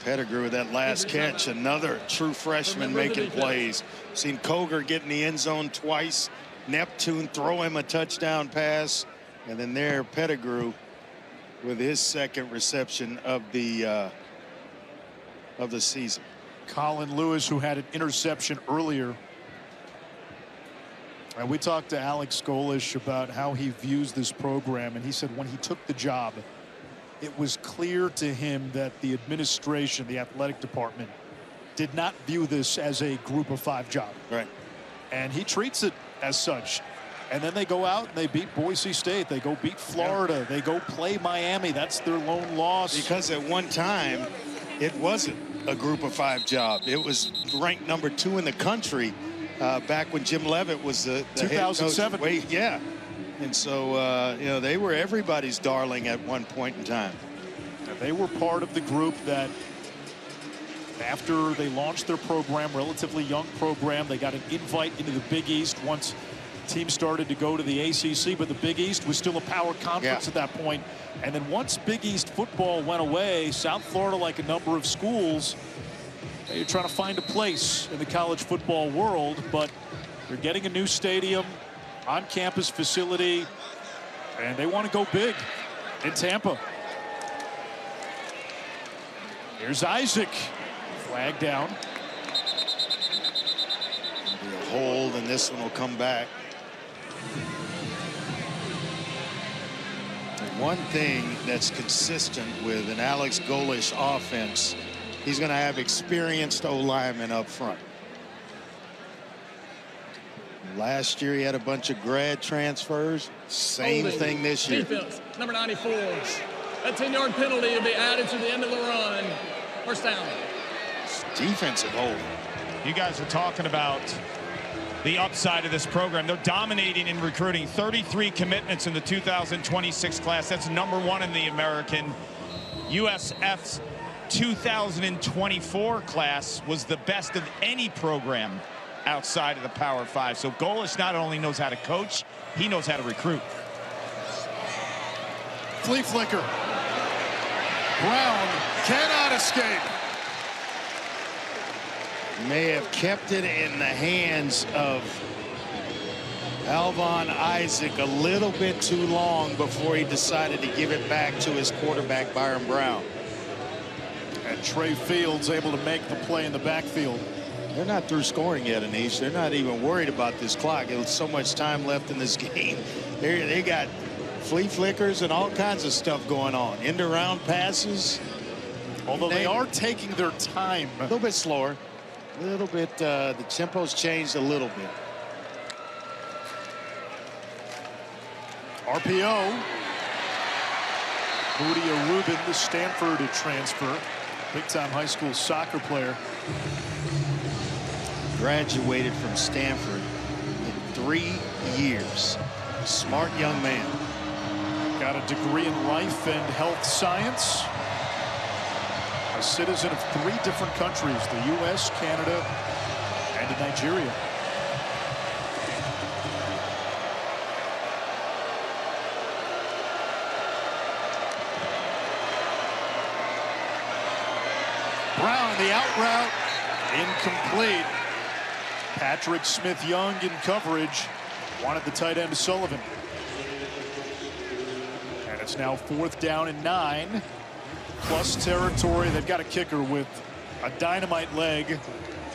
Speaker 6: Pettigrew with that last catch, another true freshman making plays. Seen Koger get in the end zone twice. Neptune throw him a touchdown pass, and then there Pettigrew with his 2nd reception of the season.
Speaker 5: Colin Lewis, who had an interception earlier. And we talked to Alex Golish about how he views this program, and he said when he took the job, it was clear to him that the administration, the athletic department, did not view this as a group of 5 job.
Speaker 6: Right.
Speaker 5: And he treats it as such. And then they go out and they beat Boise State. They go beat Florida. They go play Miami. That's their lone loss.
Speaker 6: Because at one time, it wasn't a group of 5 job. It was ranked number 2 in the country. Back when Jim Leavitt was the
Speaker 5: 2007.
Speaker 6: Head coach. Yeah. And so, you know, they were everybody's darling at one point in time.
Speaker 5: They were part of the group that
Speaker 13: after they launched their program, relatively young program. They got an invite into the Big East once teams started to go to the ACC, but the Big East was still a power conference at that point. And then once Big East football went away, South Florida, like a number of schools, they're trying to find a place in the college football world, but they're getting a new stadium, on-campus facility, and they want to go big in Tampa. Here's Isaac, flag down.
Speaker 6: Be a hold, and this one will come back. One thing that's consistent with an Alex Golesh offense, he's going to have experienced O-linemen up front. Last year he had a bunch of grad transfers. Same thing this year.
Speaker 2: Defense, number 94. That 10-yard penalty will be added to the end of the run. First down.
Speaker 6: Defensive hold.
Speaker 1: You guys are talking about the upside of this program. They're dominating in recruiting. 33 commitments in the 2026 class. That's #1 in the American. USF's 2024 class was the best of any program outside of the Power 5. So Golesh not only knows how to coach, he knows how to recruit.
Speaker 13: Flea flicker. Brown cannot escape.
Speaker 6: May have kept it in the hands of Alvon Isaac a little bit too long before he decided to give it back to his quarterback, Byron Brown.
Speaker 13: And Trey Fields able to make the play in the backfield.
Speaker 6: They're not through scoring yet, Anish. They're not even worried about this clock. There's so much time left in this game. They got flea flickers and all kinds of stuff going on. End around passes.
Speaker 13: Although they are taking their time.
Speaker 6: A little bit slower. A little bit, the tempo's changed a little bit.
Speaker 13: RPO. Mudia Rubin, the Stanford transfer. Big-time high school soccer player.
Speaker 6: Graduated from Stanford in 3 years. Smart young man.
Speaker 13: Got a degree in life and health science. A citizen of 3 different countries, the U.S., Canada, and Nigeria. Brown, the out route, incomplete. Patrick Smith-Young in coverage. Wanted the tight end Sullivan. And it's now 4th down and 9. Plus territory. They've got a kicker with a dynamite leg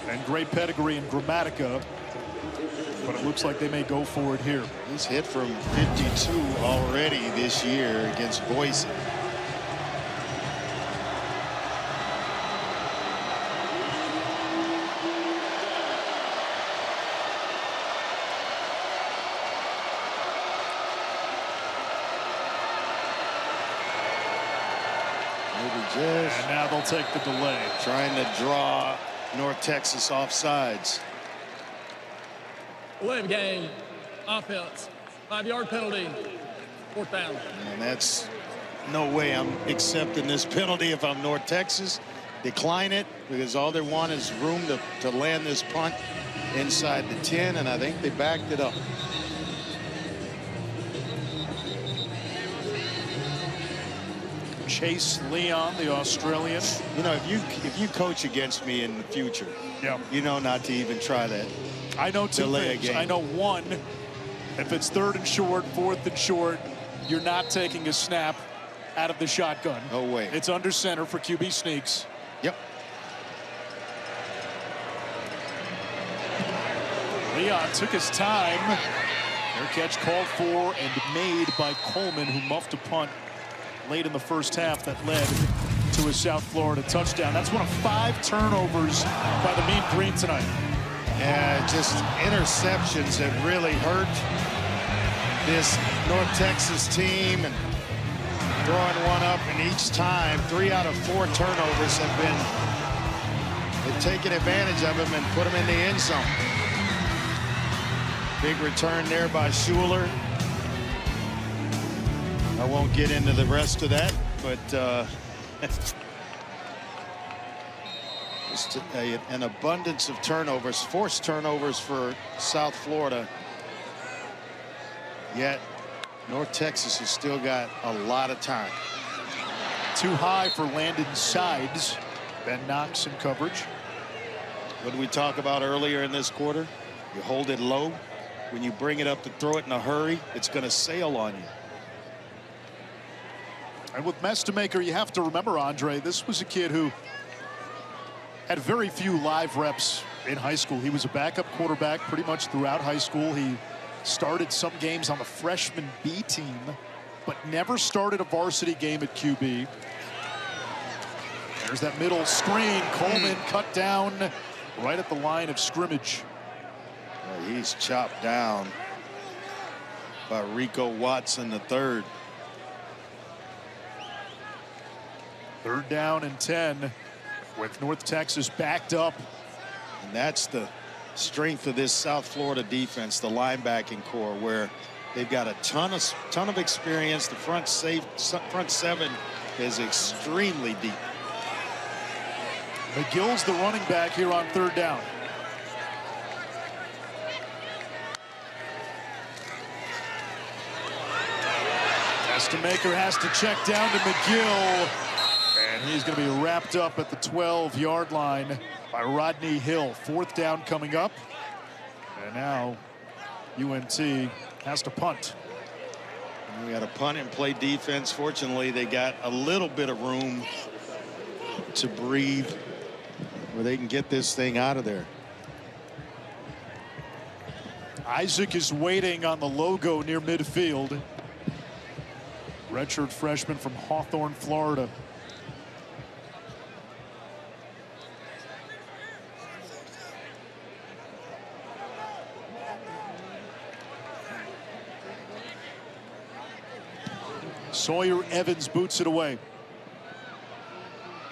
Speaker 13: and great pedigree in Grammatica. But it looks like they may go for it here.
Speaker 6: He's hit from 52 already this year against Boise.
Speaker 13: And now they'll take the delay.
Speaker 6: Trying to draw North Texas off sides.
Speaker 2: Delay of game. Offense. 5-yard penalty. 4th down.
Speaker 6: And that's no way I'm accepting this penalty if I'm North Texas. Decline it because all they want is room to land this punt inside the 10, and I think they backed it up.
Speaker 13: Chase Leon, the Australian.
Speaker 6: You know, if you coach against me in the future, you know not to even try that.
Speaker 13: I know 2
Speaker 6: delay
Speaker 13: things.
Speaker 6: a game.
Speaker 13: I know 1, if it's 3rd and short, 4th and short, you're not taking a snap out of the shotgun.
Speaker 6: No way.
Speaker 13: It's under center for QB sneaks.
Speaker 6: Yep.
Speaker 13: Leon took his time. Their catch called for and made by Coleman, who muffed a punt late in the first half that led to a South Florida touchdown. That's one of 5 turnovers by the Mean Green tonight.
Speaker 6: Yeah, just interceptions that really hurt this North Texas team, and throwing one up, and each time 3 out of 4 turnovers have been, they've taken advantage of them and put them in the end zone. Big return there by Schuler. I won't get into the rest of that, but Just an abundance of turnovers, forced turnovers for South Florida. Yet North Texas has still got a lot of time.
Speaker 13: Too high for Landon Sides. Ben Knox in coverage.
Speaker 6: What did we talk about earlier in this quarter? You hold it low. When you bring it up to throw it in a hurry, it's going to sail on you.
Speaker 13: And with Mestemaker, you have to remember, Andre, this was a kid who had very few live reps in high school. He was a backup quarterback pretty much throughout high school. He started some games on the freshman B team, but never started a varsity game at QB. There's that middle screen. Coleman cut down right at the line of scrimmage.
Speaker 6: Well, he's chopped down by Rico Watson III.
Speaker 13: 3rd down and 10 with North Texas backed up.
Speaker 6: And that's the strength of this South Florida defense, the linebacking core, where they've got a ton of experience. The front 7 is extremely deep.
Speaker 13: McGill's the running back here on 3rd down. Mestemaker has to check down to McGill. And he's going to be wrapped up at the 12-yard line by Rodney Hill. 4th down coming up. And now UNT has to punt.
Speaker 6: We got a punt and play defense. Fortunately, they got a little bit of room to breathe where they can get this thing out of there.
Speaker 13: Isaac is waiting on the logo near midfield. Redshirt freshman from Hawthorne, Florida. Sawyer Evans boots it away.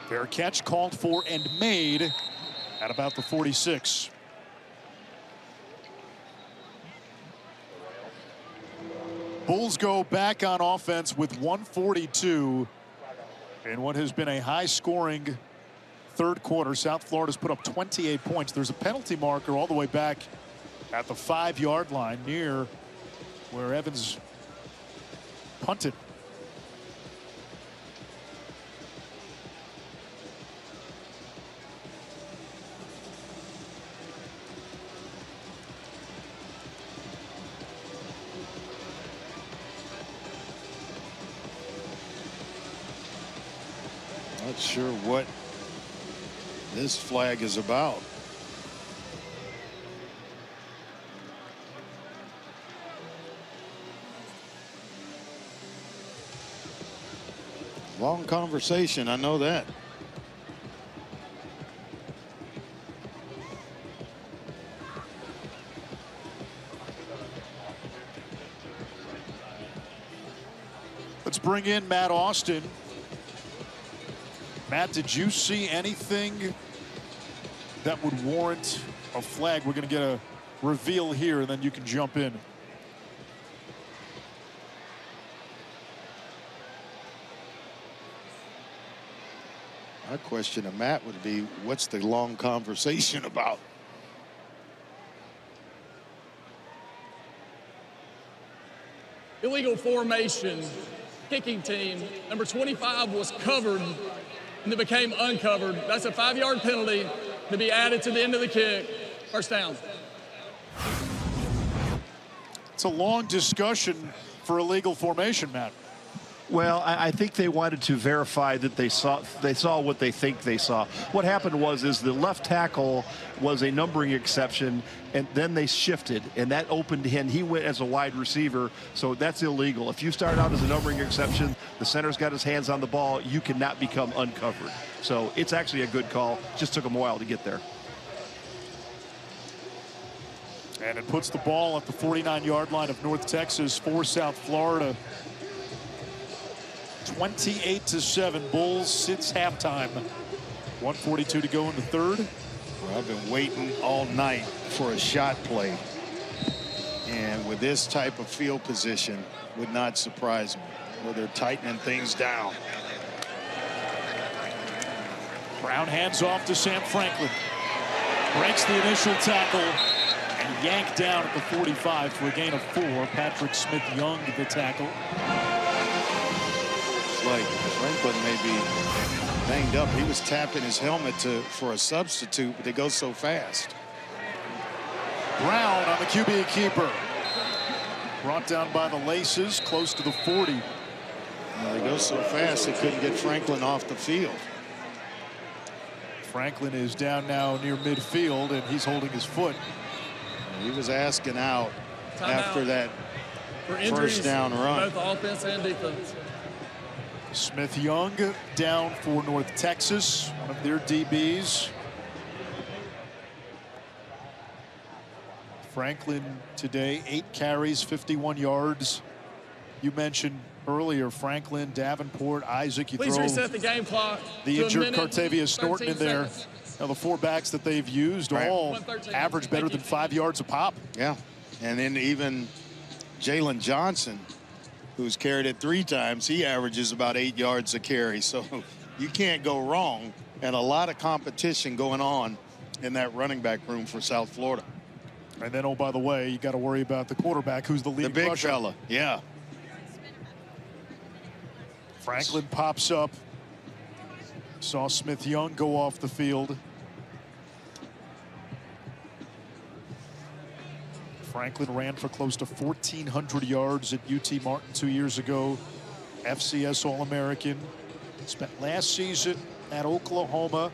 Speaker 13: Fair catch called for and made at about the 46. Bulls go back on offense with 1:42 in what has been a high-scoring 3rd quarter. South Florida's put up 28 points. There's a penalty marker all the way back at the 5-yard line near where Evans punted.
Speaker 6: Not sure what this flag is about. Long conversation, I know that.
Speaker 13: Let's bring in Matt Austin. Matt, did you see anything that would warrant a flag? We're going to get a reveal here, and then you can jump in.
Speaker 6: My question to Matt would be, what's the long conversation about?
Speaker 2: Illegal formation, kicking team. Number 25 was covered and it became uncovered. That's a 5-yard penalty to be added to the end of the kick. 1st down.
Speaker 13: It's a long discussion for illegal formation, Matt.
Speaker 10: Well, I think they wanted to verify that they saw what they think they saw. What happened was the left tackle was a numbering exception, and then they shifted, and that opened him. He went as a wide receiver, so that's illegal. If you start out as a numbering exception, the center's got his hands on the ball, you cannot become uncovered. So it's actually a good call. Just took him a while to get there.
Speaker 13: And it puts the ball at the 49-yard line of North Texas for South Florida. 28-7. Bulls since halftime. 1:42 to go in the 3rd.
Speaker 6: Well, I've been waiting all night for a shot play. And with this type of field position, would not surprise me. Well, they're tightening things down.
Speaker 13: Brown hands off to Sam Franklin. Breaks the initial tackle and yanked down at the 45 for a gain of 4. Patrick Smith-Young the tackle.
Speaker 6: It's like Franklin may be banged up. He was tapping his helmet for a substitute, but it goes so fast.
Speaker 13: Brown on the QB keeper. Brought down by the laces, close to the 40.
Speaker 6: Well, it goes so fast, they couldn't get Franklin off the field.
Speaker 13: Franklin is down now near midfield, and he's holding his foot.
Speaker 6: He was asking out after that
Speaker 2: for injuries,
Speaker 6: first down run.
Speaker 2: Both offense and defense.
Speaker 13: Smith-Young down for North Texas, one of their DBs. Franklin today, 8 carries, 51 yards. You mentioned earlier Franklin, Davenport, Isaac. You
Speaker 2: Please
Speaker 13: throw
Speaker 2: reset the game clock.
Speaker 13: The injured Cartavius Norton in there. Now the 4 backs that they've used all average better than 5 yards a pop.
Speaker 6: Yeah, and then even Jalen Johnson, who's carried it 3 times, he averages about 8 yards a carry. So you can't go wrong, and a lot of competition going on in that running back room for South Florida.
Speaker 13: And then, oh, by the way, you got to worry about the quarterback, who's the lead
Speaker 6: big
Speaker 13: rusher.
Speaker 6: fella, yeah.
Speaker 13: Franklin pops up. Saw Smith-Young go off the field. Franklin ran for close to 1,400 yards at UT Martin 2 years ago. FCS All-American. Spent last season at Oklahoma.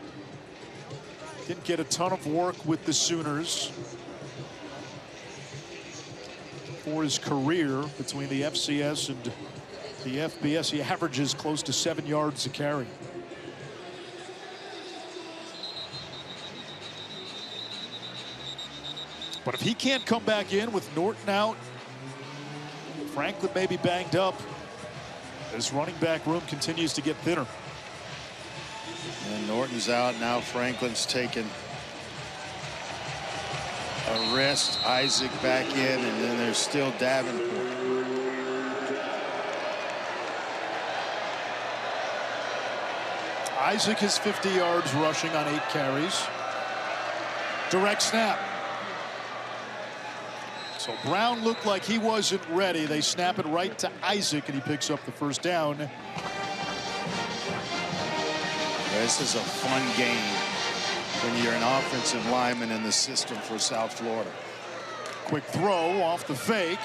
Speaker 13: Didn't get a ton of work with the Sooners. For his career between the FCS and the FBS, he averages close to 7 yards a carry. But if he can't come back in with Norton out, Franklin may be banged up. This running back room continues to get thinner.
Speaker 6: And Norton's out now. Franklin's taken a rest. Isaac back in, and then there's still Davenport.
Speaker 13: Isaac has 50 yards rushing on 8 carries. Direct snap. So Brown looked like he wasn't ready. They snap it right to Isaac, and he picks up the first down.
Speaker 6: This is a fun game when you're an offensive lineman in the system for South Florida.
Speaker 13: Quick throw off the fake.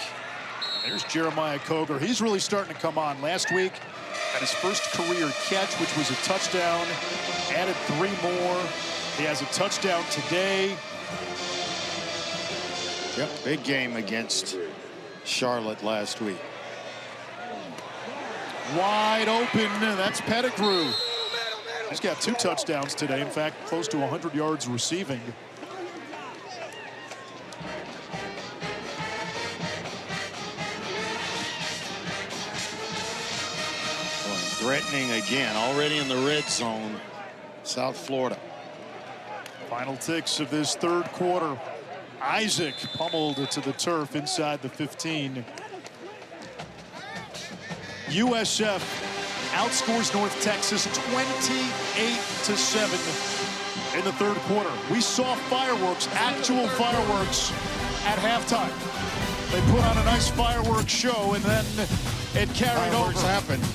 Speaker 13: There's Jeremiah Coger. He's really starting to come on. Last week had his first career catch, which was a touchdown. Added 3 more. He has a touchdown today.
Speaker 6: Yep, big game against Charlotte last week.
Speaker 13: Wide open. That's Pettigrew. He's got 2 touchdowns today. In fact, close to 100 yards receiving.
Speaker 6: Threatening again, already in the red zone, South Florida.
Speaker 13: Final ticks of this third quarter. Isaac pummeled to the turf inside the 15. USF outscores North Texas 28-7 in the third quarter. We saw fireworks, actual fireworks at halftime. They put on a nice fireworks show, and then it carried over.
Speaker 6: Happened.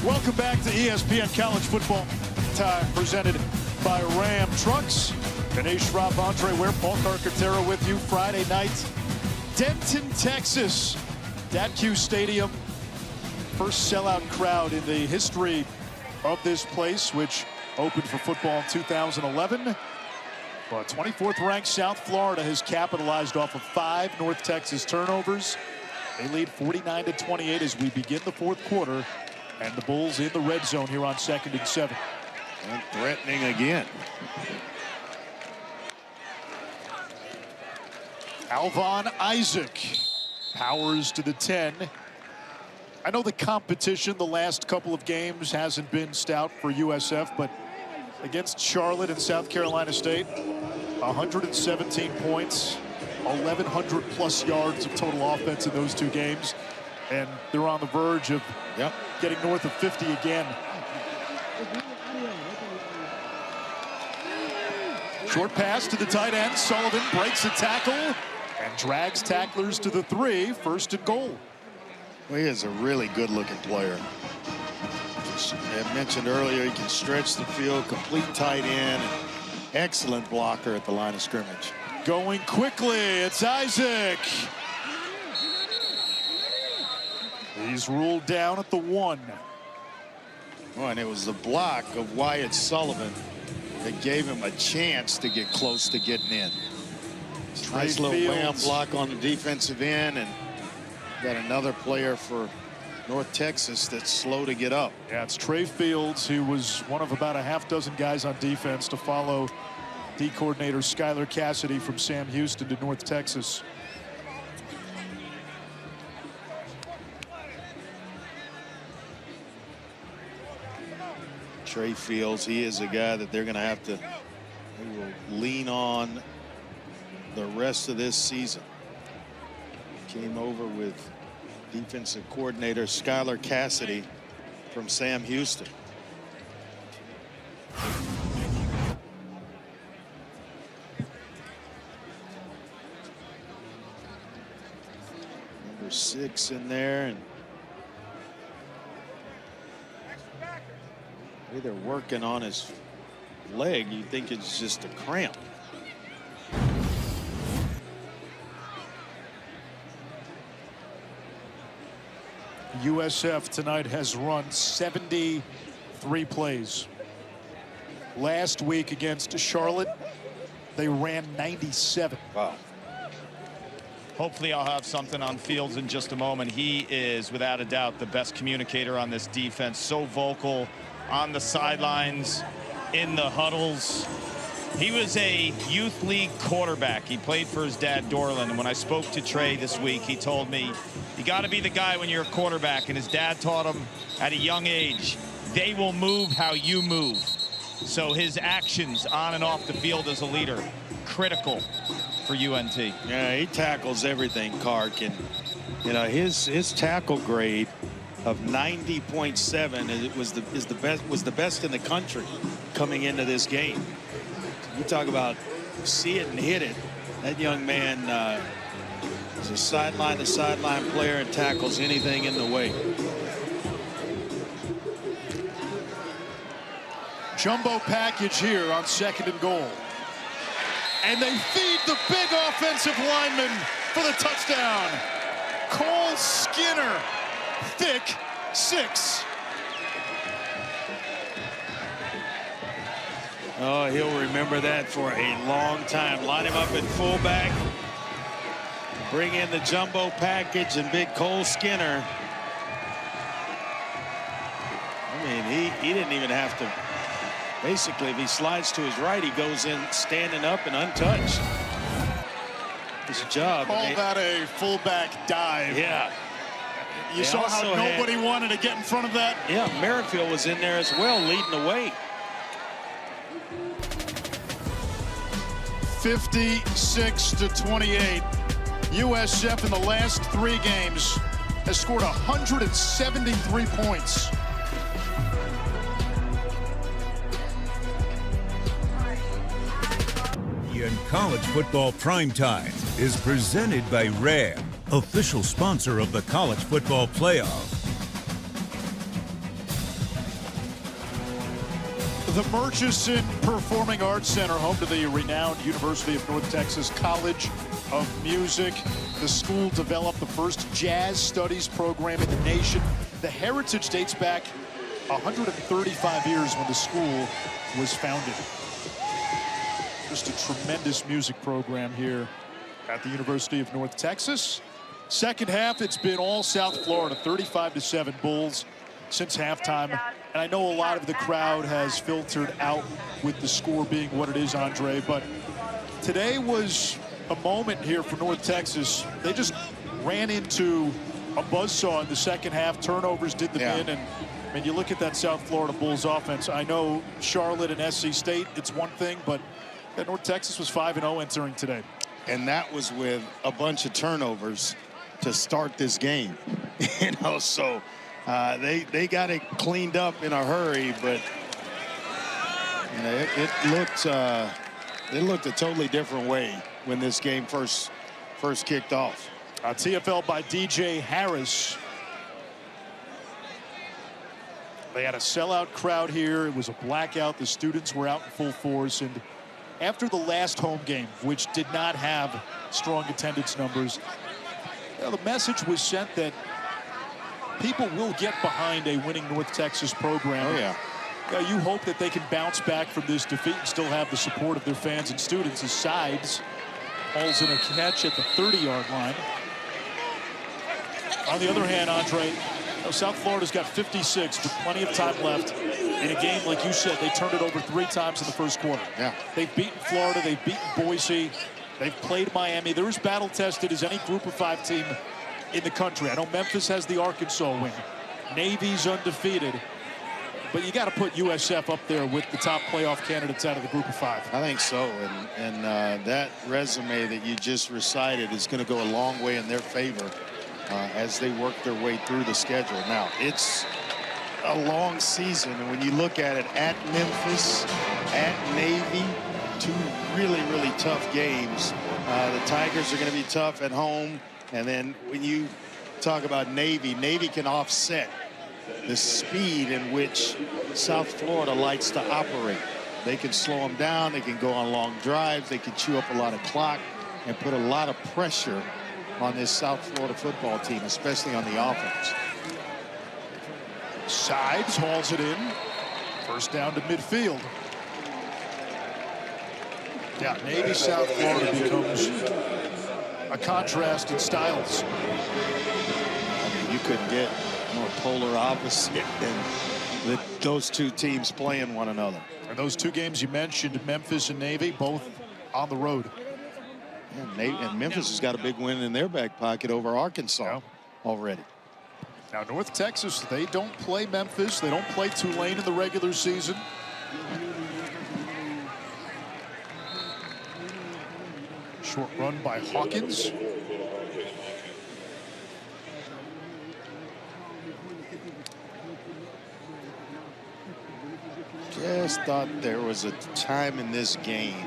Speaker 13: Welcome back to ESPN College Football Time, presented by Ram Trucks. Ganesh Rob, Andre Ware, Paul Carcaterra with you. Friday night, Denton, Texas. DATQ Stadium. First sellout crowd in the history of this place, which opened for football in 2011. But 24th ranked South Florida has capitalized off of 5 North Texas turnovers. They lead 49-28 as we begin the fourth quarter. And the Bulls in the red zone here on 2nd and 7.
Speaker 6: And threatening again.
Speaker 13: Alvon Isaac powers to the 10. I know the competition the last couple of games hasn't been stout for USF, but against Charlotte and South Carolina State, 117 points, 1,100 plus yards of total offense in those 2 games. And they're on the verge of getting north of 50 again. Short pass to the tight end. Sullivan breaks a tackle and drags tacklers to the 3. First and goal.
Speaker 6: Well, he is a really good-looking player. As I mentioned earlier, he can stretch the field, complete tight end, and excellent blocker at the line of scrimmage.
Speaker 13: Going quickly, it's Isaac. He's ruled down at the 1.
Speaker 6: Oh, and it was the block of Wyatt Sullivan that gave him a chance to get close to getting in. Nice little wham block on the defensive end, and got another player for North Texas that's slow to get up.
Speaker 13: Yeah, it's Trey Fields, who was one of about a half-dozen guys on defense to follow D coordinator Skylar Cassidy from Sam Houston to North Texas.
Speaker 6: Trey Fields, he is a guy that they're going to have to lean on the rest of this season. Came over with defensive coordinator Skylar Cassidy from Sam Houston. Number 6 in there, and they're working on his leg. You think it's just a cramp.
Speaker 13: USF tonight has run 73 plays. Last week against Charlotte, they ran 97.
Speaker 6: Wow.
Speaker 1: Hopefully I'll have something on Fields in just a moment. He is, without a doubt, the best communicator on this defense. So vocal on the sidelines, in the huddles. He was a youth league quarterback. He played for his dad, Dorland. And when I spoke to Trey this week, he told me, you got to be the guy when you're a quarterback. And his dad taught him at a young age, they will move how you move. So his actions on and off the field as a leader, critical for UNT.
Speaker 6: Yeah, he tackles everything, Clark. And, you know, his tackle grade of 90.7 was the best in the country coming into this game. You talk about see it and hit it. That young man is a sideline to sideline player and tackles anything in the way.
Speaker 13: Jumbo package here on 2nd and goal. And they feed the big offensive lineman for the touchdown. Cole Skinner, thick 6.
Speaker 6: Oh, he'll remember that for a long time. Line him up at fullback. Bring in the jumbo package and big Cole Skinner. I mean, he didn't even have to. Basically, if he slides to his right, he goes in standing up and untouched. His job.
Speaker 13: Call that a fullback dive.
Speaker 6: Yeah.
Speaker 13: You saw how nobody wanted to get in front of that?
Speaker 6: Yeah, Merrifield was in there as well, leading the way.
Speaker 13: 56-28. USF in the last 3 games has scored 173 points.
Speaker 7: ESPN College Football Primetime is presented by RAM, official sponsor of the College Football Playoff.
Speaker 13: The Murchison Performing Arts Center, home to the renowned University of North Texas College of Music. The school developed the first jazz studies program in the nation. The heritage dates back 135 years when the school was founded. Just a tremendous music program here at the University of North Texas. Second half, it's been all South Florida, 35-7 Bulls since halftime. And I know a lot of the crowd has filtered out with the score being what it is, Andre, but today was a moment here for North Texas. They just ran into a buzzsaw in the second half. Turnovers did them in, and you look at that South Florida Bulls offense. I know Charlotte and SC State, it's one thing, but Yeah, North Texas was 5-0 entering today.
Speaker 6: And that was with a bunch of turnovers to start this game. You know, so they got it cleaned up in a hurry, but you know, it looked a totally different way when this game first kicked off.
Speaker 13: TFL by DJ Harris. They had a sellout crowd here. It was a blackout. The students were out in full force. And after the last home game, which did not have strong attendance numbers, you know, the message was sent that people will get behind a winning North Texas program.
Speaker 6: Oh, yeah.
Speaker 13: You hope that they can bounce back from this defeat and still have the support of their fans and students. As Sides hauls in a catch at the 30-yard line. On the other hand, Andre, South Florida's got 56 with plenty of time left. In a game, like you said, they turned it over 3 times in the first quarter.
Speaker 6: Yeah.
Speaker 13: They've beaten Florida. They've beaten Boise. They've played Miami. They're as battle-tested as any Group of 5 team in the country. I know Memphis has the Arkansas win. Navy's undefeated. But you got to put USF up there with the top playoff candidates out of the Group of 5.
Speaker 6: I think so. And that resume that you just recited is going to go a long way in their favor as they work their way through the schedule. Now, it's a long season. And when you look at it, at Memphis, at Navy, 2 really, really tough games. The Tigers are going to be tough at home. And then when you talk about Navy, Navy can offset the speed in which South Florida likes to operate. They can slow them down. They can go on long drives. They can chew up a lot of clock and put a lot of pressure on this South Florida football team, especially on the offense.
Speaker 13: Sides hauls it in. First down to midfield. Yeah, Navy South Florida becomes a contrast in styles.
Speaker 6: I mean, you couldn't get more polar opposite than those 2 teams playing one another.
Speaker 13: And those 2 games you mentioned, Memphis and Navy, both on the road.
Speaker 6: Yeah, and Memphis has got a big win in their back pocket over Arkansas already.
Speaker 13: Now, North Texas, they don't play Memphis. They don't play Tulane in the regular season. Short run by Hawkins.
Speaker 6: Just thought there was a time in this game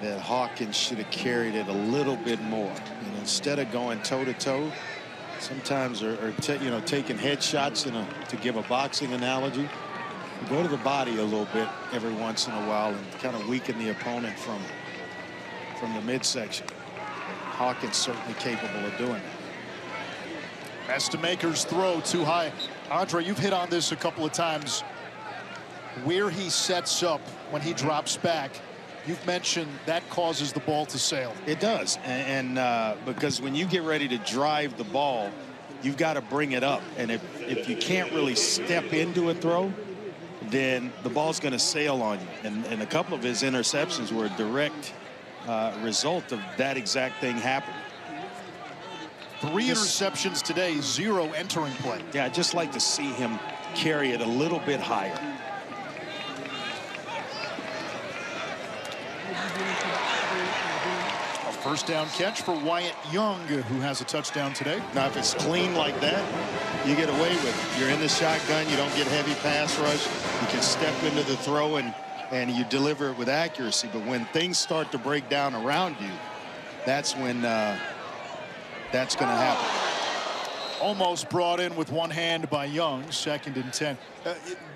Speaker 6: that Hawkins should have carried it a little bit more. And instead of going toe-to-toe, sometimes or taking headshots to give a boxing analogy, you go to the body a little bit every once in a while and kind of weaken the opponent from the midsection. Hawkins certainly capable of doing that.
Speaker 13: Estemaker's throw too high. Andre, you've hit on this a couple of times. Where he sets up when he drops back, you've mentioned that causes the ball to sail.
Speaker 6: It does, and because when you get ready to drive the ball, you've got to bring it up. And if you can't really step into a throw, then the ball's going to sail on you. And a couple of his interceptions were a direct result of that exact thing happening.
Speaker 13: 3 interceptions today, 0 entering play.
Speaker 6: Yeah, I'd just like to see him carry it a little bit higher.
Speaker 13: A first down catch for Wyatt Young, who has a touchdown today.
Speaker 6: Now, if it's clean like that, you get away with it. You're in the shotgun. You don't get heavy pass rush. You can step into the throw and you deliver it with accuracy. But when things start to break down around you, that's when that's going to happen.
Speaker 13: Almost brought in with one hand by Young, 2nd and 10.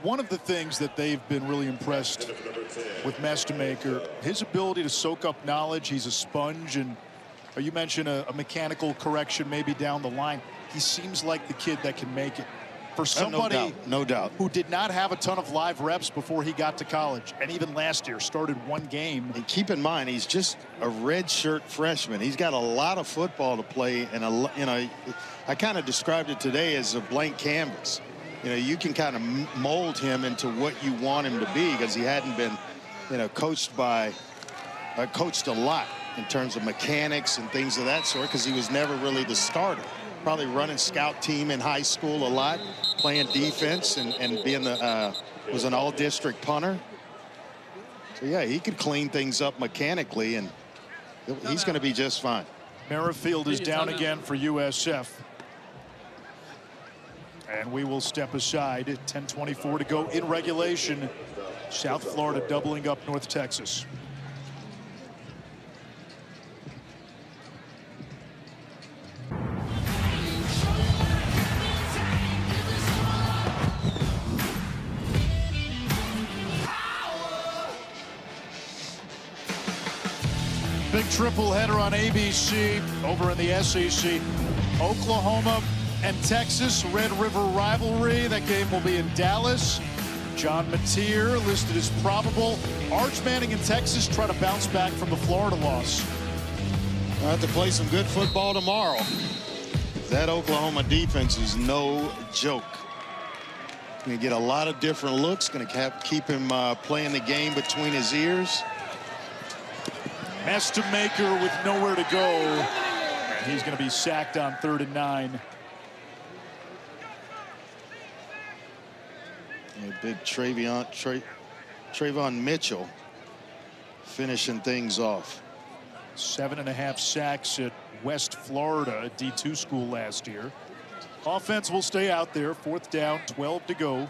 Speaker 13: One of the things that they've been really impressed with Estemaker, his ability to soak up knowledge. He's a sponge, and you mentioned a mechanical correction maybe down the line. He seems like the kid that can make it. For somebody
Speaker 6: no doubt
Speaker 13: who did not have a ton of live reps before he got to college, and even last year started 1 game.
Speaker 6: And keep in mind, he's just a redshirt freshman. He's got a lot of football to play, and I kind of described it today as a blank canvas. You can kind of mold him into what you want him to be because he hadn't been, coached a lot in terms of mechanics and things of that sort because he was never really the starter. Probably running scout team in high school a lot, playing defense and being was an all-district punter. So, yeah, he could clean things up mechanically, and he's going to be just fine.
Speaker 13: Merrifield is down again for USF. And we will step aside. 10:24 to go in regulation. South Florida doubling up North Texas. Big triple header on ABC over in the SEC. Oklahoma and Texas, Red River rivalry. That game will be in Dallas. John Mateer listed as probable. Arch Manning and Texas try to bounce back from the Florida loss.
Speaker 6: We'll have to play some good football tomorrow. That Oklahoma defense is no joke. Going to get a lot of different looks. Going to keep him playing the game between his ears.
Speaker 13: Maker with nowhere to go. And he's going to be sacked on 3rd and 9.
Speaker 6: Big Trayvon Mitchell finishing things off.
Speaker 13: 7.5 sacks at West Florida, a D2 school last year. Offense will stay out there. 4th down, 12 to go.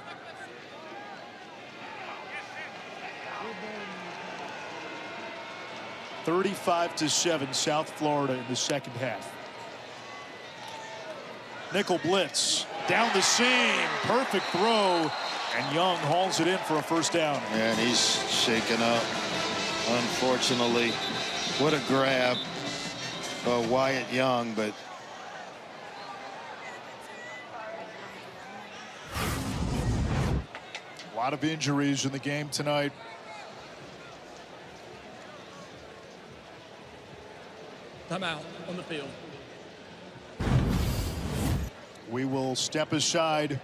Speaker 13: (35-7) South Florida in the second half. Nickel blitz down the seam, perfect throw, and Young hauls it in for a 1st down.
Speaker 6: And he's shaken up, unfortunately. What a grab, Wyatt Young, but
Speaker 13: a lot of injuries in the game tonight.
Speaker 2: Timeout on the field.
Speaker 13: We will step aside.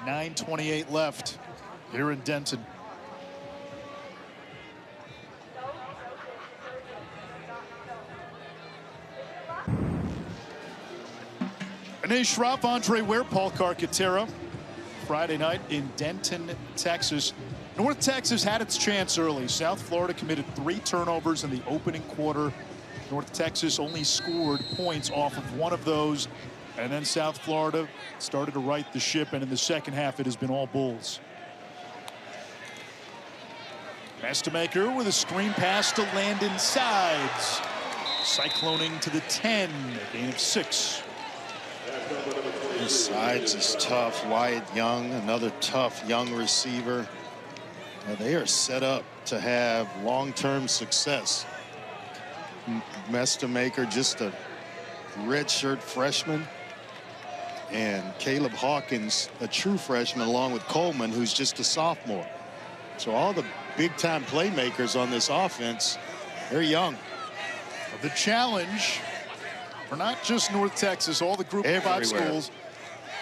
Speaker 13: 9:28 left here in Denton. Anish Shroff, Andre Ware, Paul Carcaterra. Friday night in Denton, Texas. North Texas had its chance early. South Florida committed 3 turnovers in the opening quarter. North Texas only scored points off of 1 of those. And then South Florida started to right the ship, and in the second half it has been all Bulls. Maker with a screen pass to Landon Sides. Cycloning to the 10, a gain of 6.
Speaker 6: Sides is tough. Wyatt Young, another tough young receiver. They are set up to have long-term success. Maker, just a redshirt freshman, and Caleb Hawkins, a true freshman, along with Coleman, who's just a sophomore. So all the big-time playmakers on this offense, they're young.
Speaker 13: The challenge for not just North Texas, all the Group of 5 schools.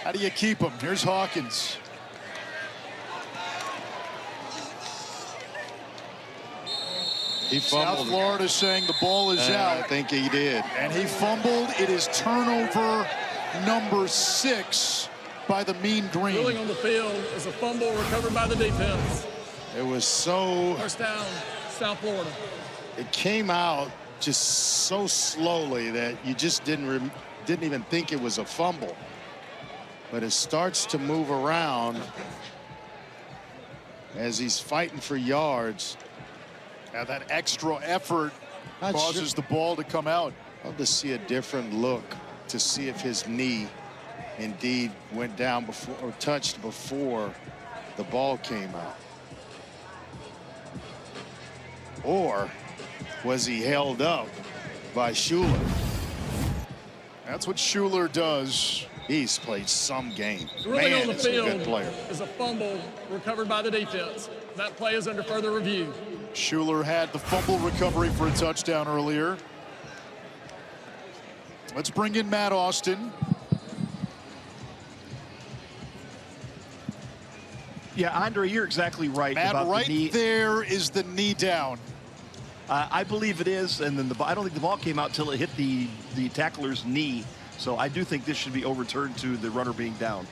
Speaker 13: How do you keep them? Here's Hawkins.
Speaker 6: He fumbled.
Speaker 13: South Florida saying the ball is out.
Speaker 6: I think he did.
Speaker 13: And he fumbled. It is turnover number 6 by the Mean Green.
Speaker 2: Ruling on the field is a fumble recovered by the defense.
Speaker 6: It was so...
Speaker 2: 1st down, South Florida.
Speaker 6: It came out just so slowly that you just didn't even think it was a fumble. But it starts to move around as he's fighting for yards.
Speaker 13: Now that extra effort causes the ball to come out.
Speaker 6: I'd love to see a different look to see if his knee indeed went down before or touched before the ball came out. Or was he held up by Schuler?
Speaker 13: That's what Schuler does.
Speaker 6: He's played some game.
Speaker 2: Ruling on the
Speaker 6: is a good
Speaker 2: field
Speaker 6: player.
Speaker 2: is a fumble recovered by the defense. That play is under further review.
Speaker 13: Schuler had the fumble recovery for a touchdown earlier. Let's bring in Matt Austin.
Speaker 10: Yeah, Andre, you're exactly right.
Speaker 13: Matt,
Speaker 10: about
Speaker 13: right
Speaker 10: the knee.
Speaker 13: there is the knee down.
Speaker 10: I believe it is, and then I don't think the ball came out till it hit the tackler's knee. So I do think this should be overturned to the runner being down.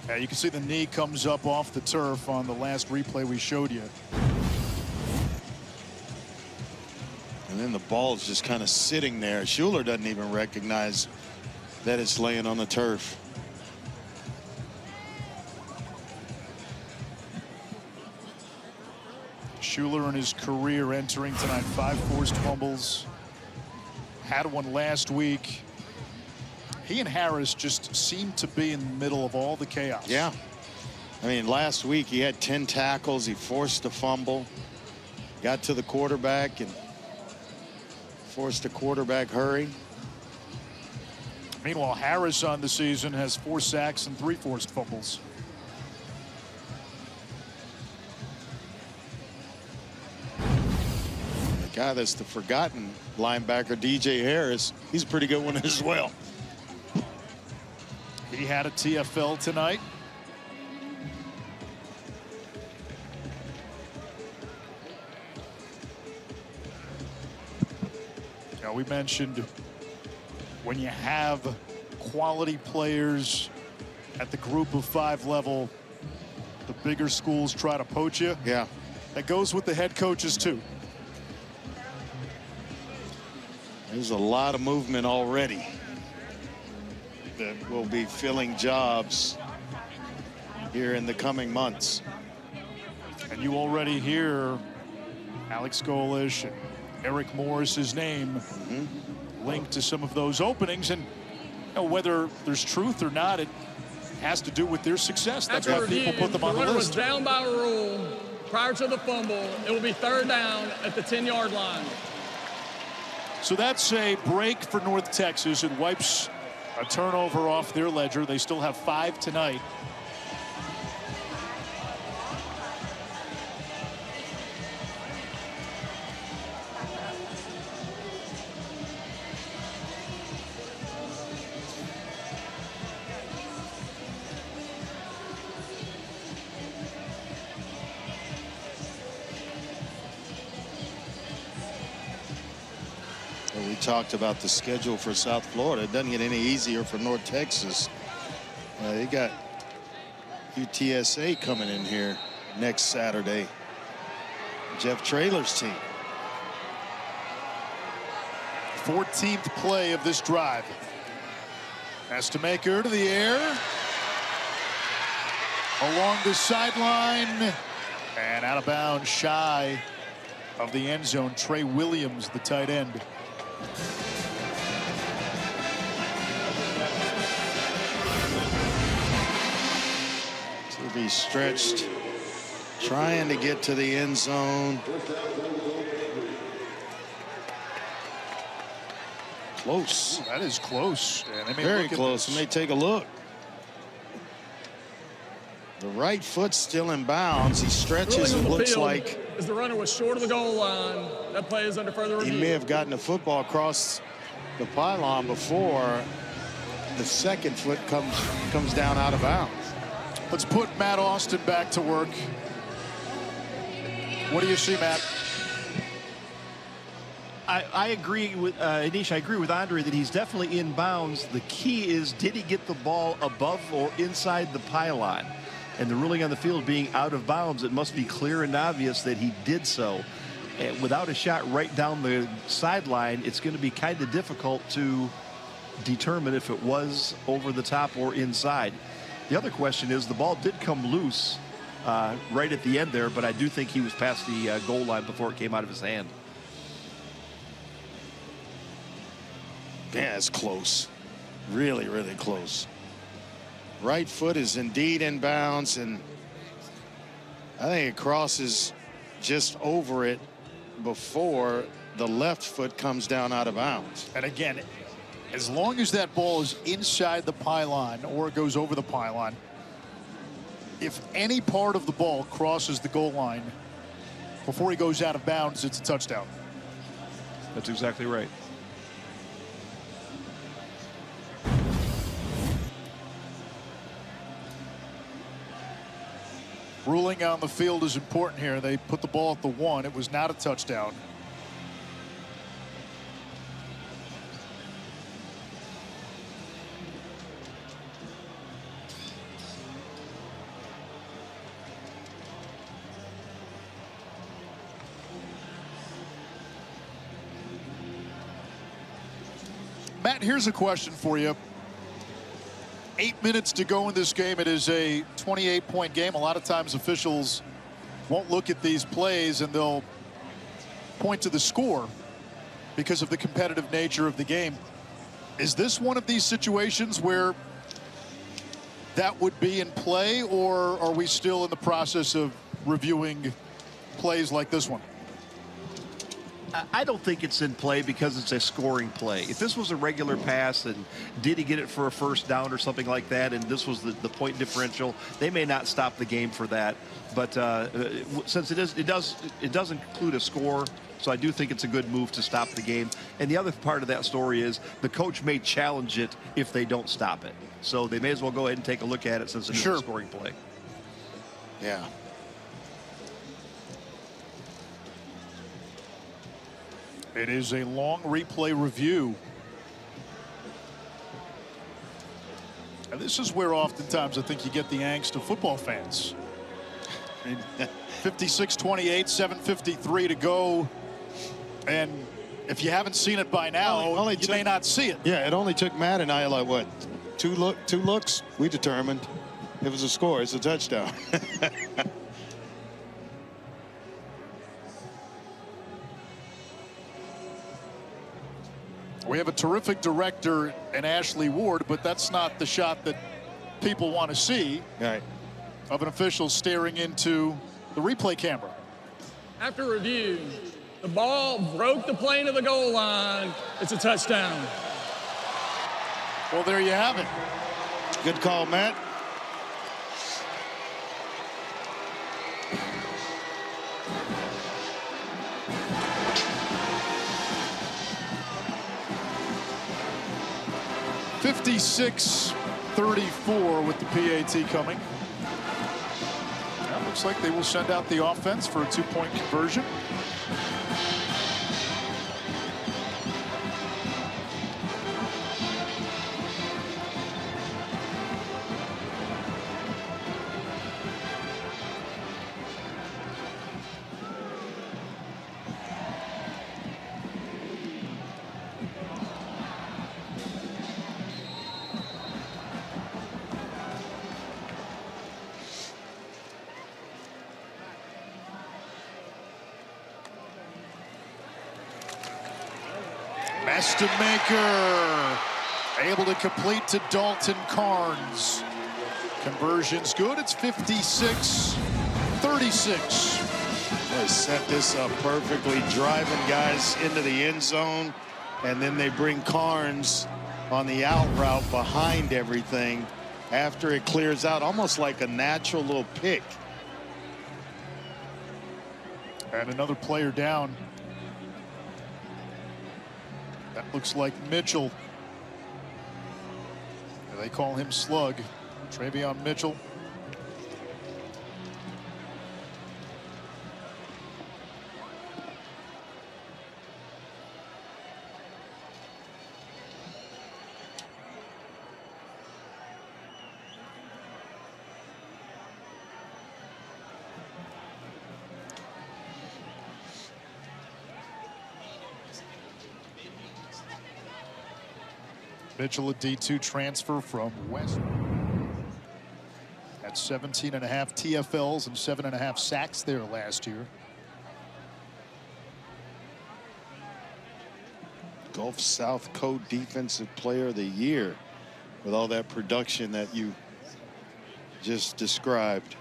Speaker 13: Yeah, you can see the knee comes up off the turf on the last replay we showed you.
Speaker 6: And then the ball's just kind of sitting there. Schuler doesn't even recognize that it's laying on the turf.
Speaker 13: Schuler in his career entering tonight, 5 forced fumbles. Had one last week. He and Harris just seem to be in the middle of all the chaos.
Speaker 6: Yeah. I mean, last week he had 10 tackles. He forced a fumble. Got to the quarterback and forced a quarterback hurry.
Speaker 13: Meanwhile, Harris on the season has 4 sacks and 3 forced fumbles.
Speaker 6: The guy that's the forgotten linebacker, DJ Harris, he's a pretty good one as well.
Speaker 13: He had a TFL tonight. Now, we mentioned when you have quality players at the group of 5 level, the bigger schools try to poach you.
Speaker 6: Yeah.
Speaker 13: That goes with the head coaches too.
Speaker 6: There's a lot of movement already that will be filling jobs here in the coming months.
Speaker 13: And you already hear Alex Golish and Eric Morris's name linked to some of those openings. And you know, whether there's truth or not, it has to do with their success. That's why people put them on the
Speaker 2: runner was
Speaker 13: list.
Speaker 2: down by a rule prior to the fumble. It will be 3rd down at the 10-yard line.
Speaker 13: So that's a break for North Texas. It wipes a turnover off their ledger. They still have 5 tonight.
Speaker 6: We talked about the schedule for South Florida. It doesn't get any easier for North Texas. They got UTSA coming in here next Saturday. Jeff Traylor's team.
Speaker 13: 14th play of this drive. Has to make her to the air. Along the sideline. And out of bounds, shy of the end zone. Trey Williams, the tight end.
Speaker 6: To be stretched, trying to get to the end zone. Close.
Speaker 13: Ooh, that is close. Yeah, they may
Speaker 6: very
Speaker 13: look at
Speaker 6: close.
Speaker 13: this.
Speaker 6: And they take a look. The right foot's still in bounds. He stretches and looks like
Speaker 2: as the runner was short of the goal line. That play is under further review.
Speaker 6: he may have gotten the football across the pylon before the second foot comes down out of bounds.
Speaker 13: Let's put Matt Austin back to work. What do you see, Matt?
Speaker 10: I agree with Anish. I agree with Andre that he's definitely in bounds. The key is, did he get the ball above or inside the pylon? And the ruling on the field being out of bounds, it must be clear and obvious that he did so. And without a shot right down the sideline, it's going to be kind of difficult to determine if it was over the top or inside. The other question is, the ball did come loose right at the end there, but I do think he was past the goal line before it came out of his hand.
Speaker 6: Yeah, it's close. Really, really close. Right foot is indeed in bounds, and I think it crosses just over it before the left foot comes down out of bounds.
Speaker 13: And again, as long as that ball is inside the pylon or it goes over the pylon, if any part of the ball crosses the goal line before he goes out of bounds, it's a touchdown.
Speaker 10: That's exactly right.
Speaker 13: Ruling on the field is important here. They put the ball at the 1. It was not a touchdown.
Speaker 5: Matt, here's a question for you. 8 minutes to go in this game. It is a 28-point game. A lot of times officials won't look at these plays and they'll point to the score because of the competitive nature of the game. Is this one of these situations where that would be in play, or are we still in the process of reviewing plays like this one?
Speaker 10: I don't think it's in play because it's a scoring play. If this was a regular pass and did he get it for a first down or something like that, and this was the point differential, they may not stop the game for that. But since it does include a score, so I do think it's a good move to stop the game. And the other part of that story is the coach may challenge it if they don't stop it. So they may as well go ahead and take a look at it since it's a scoring play.
Speaker 6: Yeah.
Speaker 5: It is a long replay review. And this is where oftentimes I think you get the angst of football fans. 56-28, 7:53 to go. And if you haven't seen it by now, you may not see it.
Speaker 6: Yeah, it only took Matt and I like, what, two looks? We determined it was a score. It's a touchdown.
Speaker 5: We have a terrific director in Ashley Ward, but that's not the shot that people want to see of an official staring into the replay camera.
Speaker 2: After review, the ball broke the plane of the goal line. It's a touchdown.
Speaker 5: Well, there you have it.
Speaker 6: Good call, Matt.
Speaker 5: (56-34) with the PAT coming. That looks like they will send out the offense for a two-point conversion. Maker able to complete to Dalton Carnes. Conversion's good. It's 56-36.
Speaker 6: They set this up perfectly, driving guys into the end zone, and then they bring Carnes on the out route behind everything after it clears out, almost like a natural little pick.
Speaker 5: And another player down. That looks like Mitchell. They call him Slug. Travion Mitchell. Mitchell, a D2 transfer from West. Had 17.5 TFLs and 7.5 sacks there last year.
Speaker 6: Gulf South Co-Defensive Player of the Year with all that production that you just described.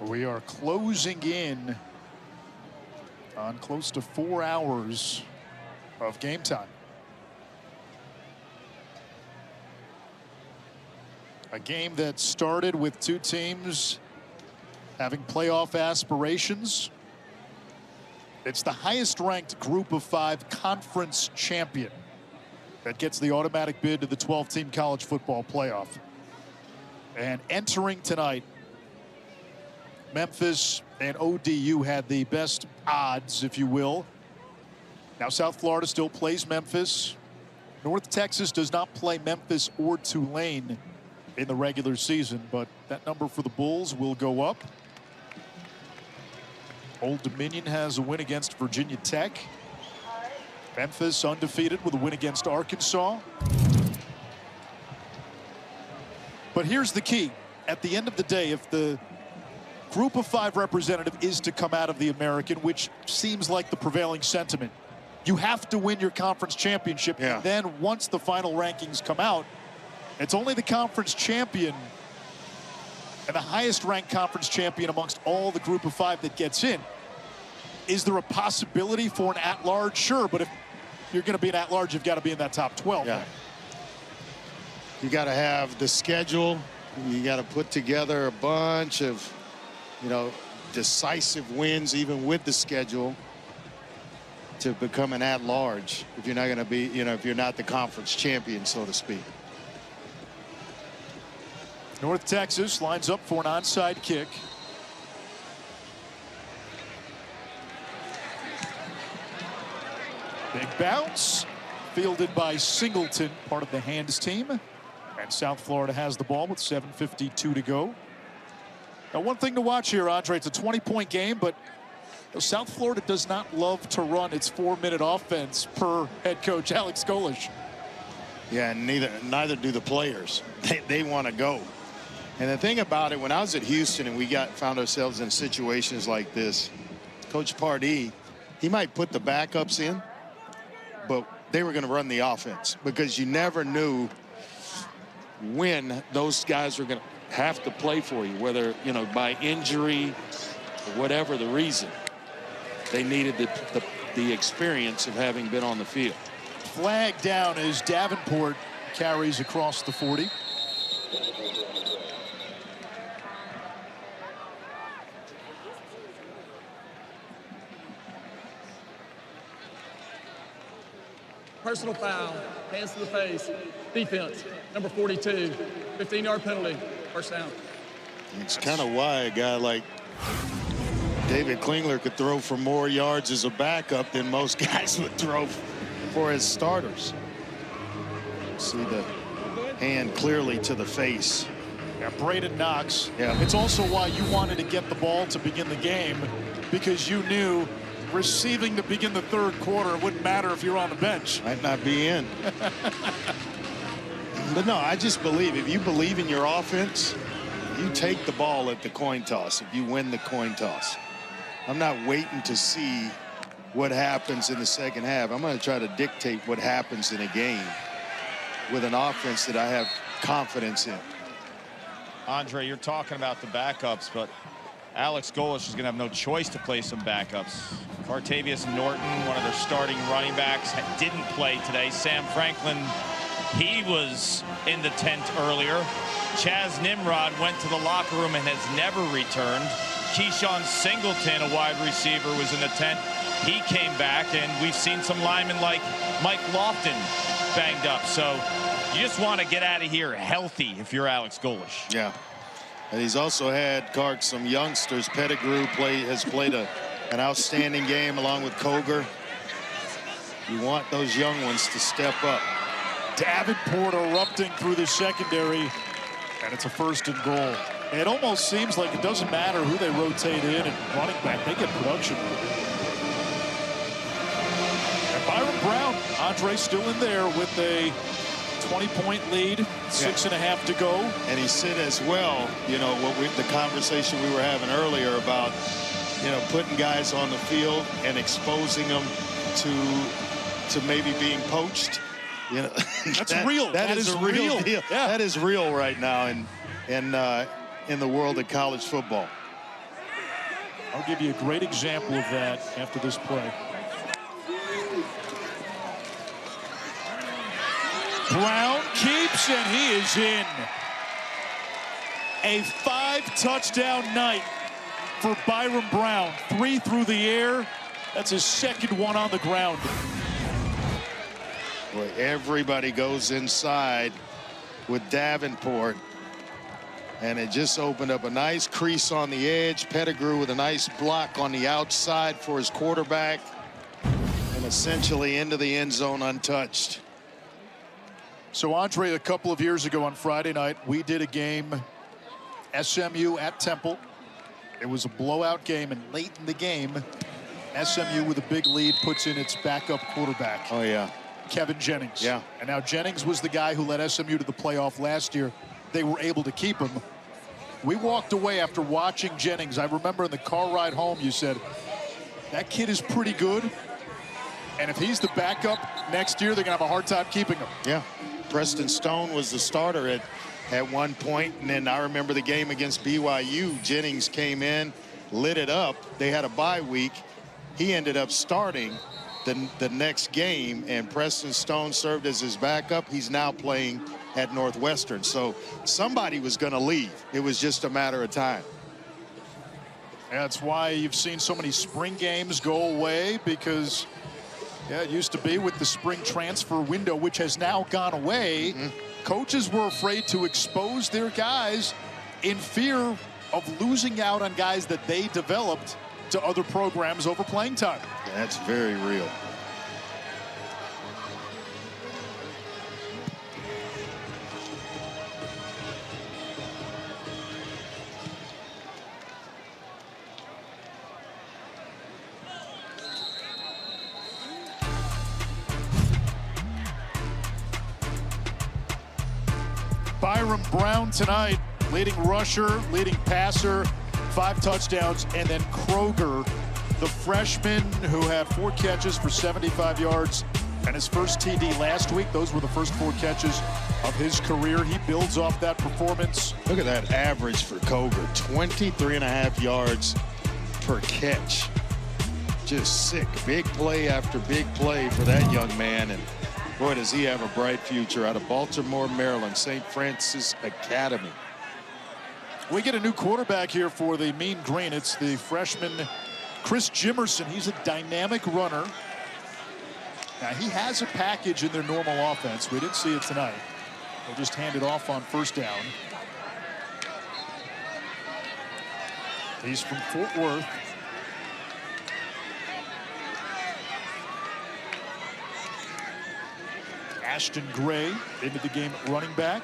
Speaker 5: We are closing in on close to 4 hours of game time. A game that started with two teams having playoff aspirations. It's the highest ranked group of 5 conference champion that gets the automatic bid to the 12-team college football playoff. And entering tonight, Memphis and ODU had the best odds, if you will. Now South Florida still plays Memphis. North Texas does not play Memphis or Tulane
Speaker 13: in the regular season, but that number for the Bulls will go up. Old Dominion has a win against Virginia Tech. Memphis undefeated with a win against Arkansas. But here's the key. At the end of the day, if the Group of 5 representative is to come out of the American, which seems like the prevailing sentiment, you have to win your conference championship. And then once the final rankings come out, it's only the conference champion and the highest ranked conference champion amongst all the Group of 5 that gets in. Is there a possibility for an at-large? Sure, but if you're going to be an at-large, you've got to be in that top 12.
Speaker 6: Yeah. You got to have the schedule. You got to put together a bunch of, you know, decisive wins, even with the schedule, to become an at-large. If you're not going to be, you know, if you're not the conference champion, so to speak.
Speaker 13: North Texas lines up for an onside kick. Big bounce, fielded by Singleton, part of the Hands team. And South Florida has the ball with 7:52 to go. Now, one thing to watch here, Andre, it's a 20-point game, but South Florida does not love to run its 4-minute offense per head coach Alex Golesh.
Speaker 6: Yeah, and neither do the players. They want to go. And the thing about it, when I was at Houston and we found ourselves in situations like this, Coach Pardee, he might put the backups in, but they were going to run the offense because you never knew when those guys were going to have to play for you, whether, you know, by injury or whatever the reason. They needed the experience of having been on the field.
Speaker 13: Flag down as Davenport carries across the 40.
Speaker 2: Personal foul, hands to the face, defense, number 42, 15-yard penalty, first down.
Speaker 6: It's kind of why a guy like David Klingler could throw for more yards as a backup than most guys would throw for as starters. See the hand clearly to the face.
Speaker 13: Yeah, Braden Knox.
Speaker 6: Yeah.
Speaker 13: It's also why you wanted to get the ball to begin the game, because you knew receiving to begin the third quarter, it wouldn't matter if you're on the bench.
Speaker 6: Might not be in. But no, I just believe, if you believe in your offense, you take the ball at the coin toss if you win the coin toss. I'm not waiting to see what happens in the second half. I'm going to try to dictate what happens in a game with an offense that I have confidence in.
Speaker 1: Andre, you're talking about the backups, but Alex Golesh is going to have no choice to play some backups. Cartavius Norton, one of their starting running backs, didn't play today. Sam Franklin, he was in the tent earlier. Chaz Nimrod went to the locker room and has never returned. Keyshawn Singleton, a wide receiver, was in the tent. He came back, and we've seen some linemen like Mike Lofton banged up. So you just want to get out of here healthy if you're Alex Golesh.
Speaker 6: Yeah. And he's also had, Clark, some youngsters. Pettigrew has played an outstanding game along with Koger. You want those young ones to step up.
Speaker 13: Davenport erupting through the secondary, and it's a 1st and goal. It almost seems like it doesn't matter who they rotate in and running back, they get production. And Byron Brown, Andre still in there with a 20-point lead, 6.5 to go.
Speaker 6: And he said as well, you know, the conversation we were having earlier about, you know, putting guys on the field and exposing them to maybe being poached. You know,
Speaker 13: that's real.
Speaker 6: That is a real deal.
Speaker 13: Yeah.
Speaker 6: That is real right now in the world of college football.
Speaker 13: I'll give you a great example of that after this play. Brown keeps, and he is in. A 5-touchdown night for Byron Brown. 3 through the air. That's his 2nd one on the ground.
Speaker 6: Boy, everybody goes inside with Davenport. And it just opened up a nice crease on the edge. Pettigrew with a nice block on the outside for his quarterback. And essentially into the end zone untouched.
Speaker 13: So, Andre, a couple of years ago on Friday night, we did a game, SMU at Temple. It was a blowout game, and late in the game, SMU with a big lead puts in its backup quarterback.
Speaker 5: Oh, yeah.
Speaker 13: Kevin Jennings.
Speaker 5: Yeah.
Speaker 13: And now Jennings was the guy who led SMU to the playoff last year. They were able to keep him. We walked away after watching Jennings. I remember in the car ride home, you said, that kid is pretty good. And if he's the backup next year, they're going to have a hard time keeping him.
Speaker 6: Yeah. Preston Stone was the starter at one point, and then I remember the game against BYU. Jennings came in, lit it up. They had a bye week. He ended up starting the next game, and Preston Stone served as his backup. He's now playing at Northwestern. So somebody was going to leave. It was just a matter of time.
Speaker 13: That's why you've seen so many spring games go away, because yeah, it used to be with the spring transfer window, which has now gone away. Coaches were afraid to expose their guys in fear of losing out on guys that they developed to other programs over playing time.
Speaker 6: That's very real.
Speaker 13: Byram Brown tonight, leading rusher, leading passer, 5 touchdowns, and then Kroger, the freshman who had 4 catches for 75 yards and his first TD last week. Those were the first 4 catches of his career. He builds off that performance.
Speaker 6: Look at that average for Kroger, 23.5 yards per catch. Just sick. Big play after big play for that young man, and boy, does he have a bright future out of Baltimore, Maryland, St. Francis Academy.
Speaker 13: We get a new quarterback here for the Mean Green. It's the freshman Chris Jimerson. He's a dynamic runner. Now, he has a package in their normal offense. We didn't see it tonight. They just hand it off on first down. He's from Fort Worth. Ashton Gray into the game at running back.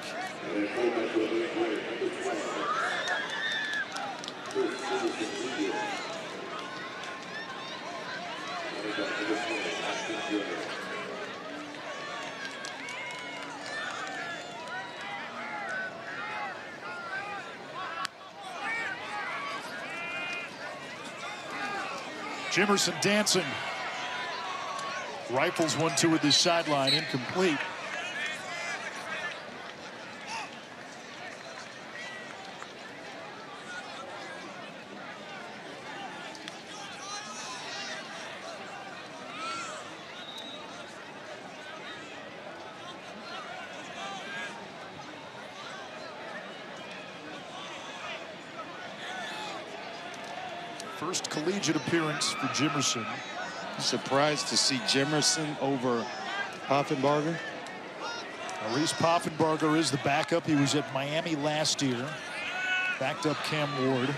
Speaker 13: Jimerson dancing. Rifles 1-2 at the sideline, incomplete. First collegiate appearance for Jimerson.
Speaker 6: Surprised to see Jimerson over Poffenbarger.
Speaker 13: Reese Poffenbarger is the backup. He was at Miami last year. Backed up Cam Ward.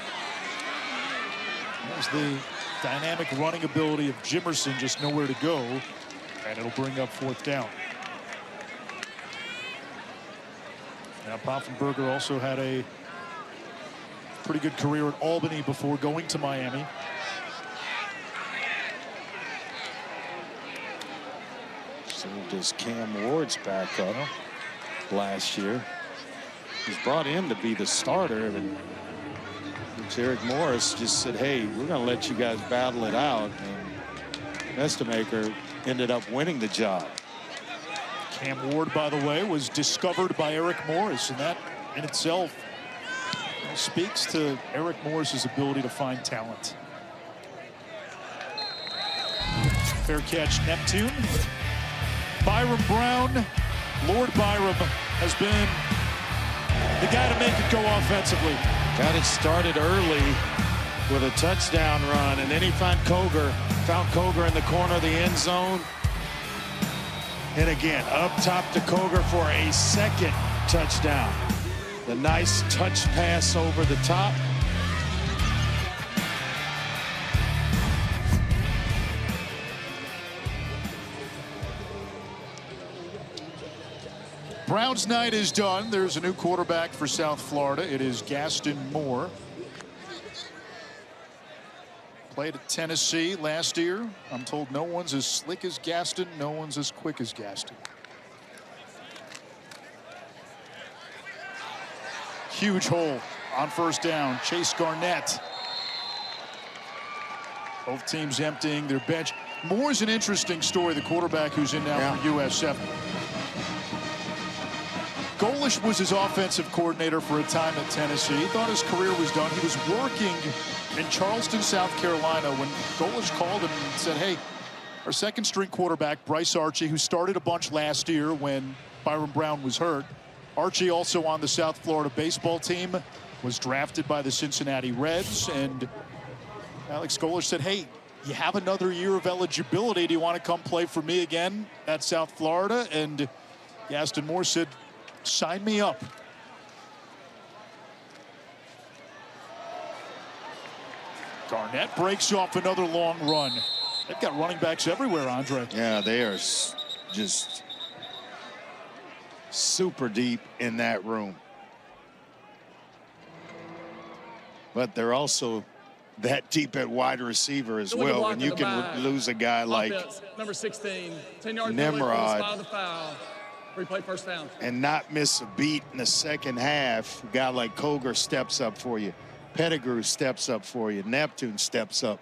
Speaker 13: There's the dynamic running ability of Jimerson, just nowhere to go. And it'll bring up 4th down. Now Poffenbarger also had a pretty good career at Albany before going to Miami.
Speaker 6: Served as Cam Ward's backup last year. He's brought in to be the starter, and Eric Morris just said, hey, we're going to let you guys battle it out. And Mestamaker ended up winning the job.
Speaker 13: Cam Ward, by the way, was discovered by Eric Morris, and that in itself speaks to Eric Morris's ability to find talent. Fair catch, Neptune. Byram Brown, Lord Byram, has been the guy to make it go offensively.
Speaker 6: Got it started early with a touchdown run, and then he found Koger in the corner of the end zone. And again, up top to Koger for a second touchdown. The nice touch pass over the top.
Speaker 13: Browns' night is done. There's a new quarterback for South Florida. It is Gaston Moore. Played at Tennessee last year. I'm told no one's as slick as Gaston, no one's as quick as Gaston. Huge hole on first down. Chase Garnett. Both teams emptying their bench. Moore's an interesting story, the quarterback who's in now for USF. Golish was his offensive coordinator for a time at Tennessee. He thought his career was done. He was working in Charleston, South Carolina, when Golish called him and said, hey, our second string quarterback, Bryce Archie, who started a bunch last year when Byron Brown was hurt. Archie also on the South Florida baseball team, was drafted by the Cincinnati Reds, and Alex Golish said, hey, you have another year of eligibility. Do you want to come play for me again at South Florida? And Gaston Moore said, sign me up. Garnett breaks off another long run. They've got running backs everywhere, Andre.
Speaker 6: Yeah, they are just super deep in that room. But they're also that deep at wide receiver as well. And you can lose a guy like
Speaker 2: number 16, 10-yard
Speaker 6: Nimrod,
Speaker 2: the foul. Replay first down.
Speaker 6: And not miss a beat in the second half. A guy like Koger steps up for you. Pettigrew steps up for you. Neptune steps up.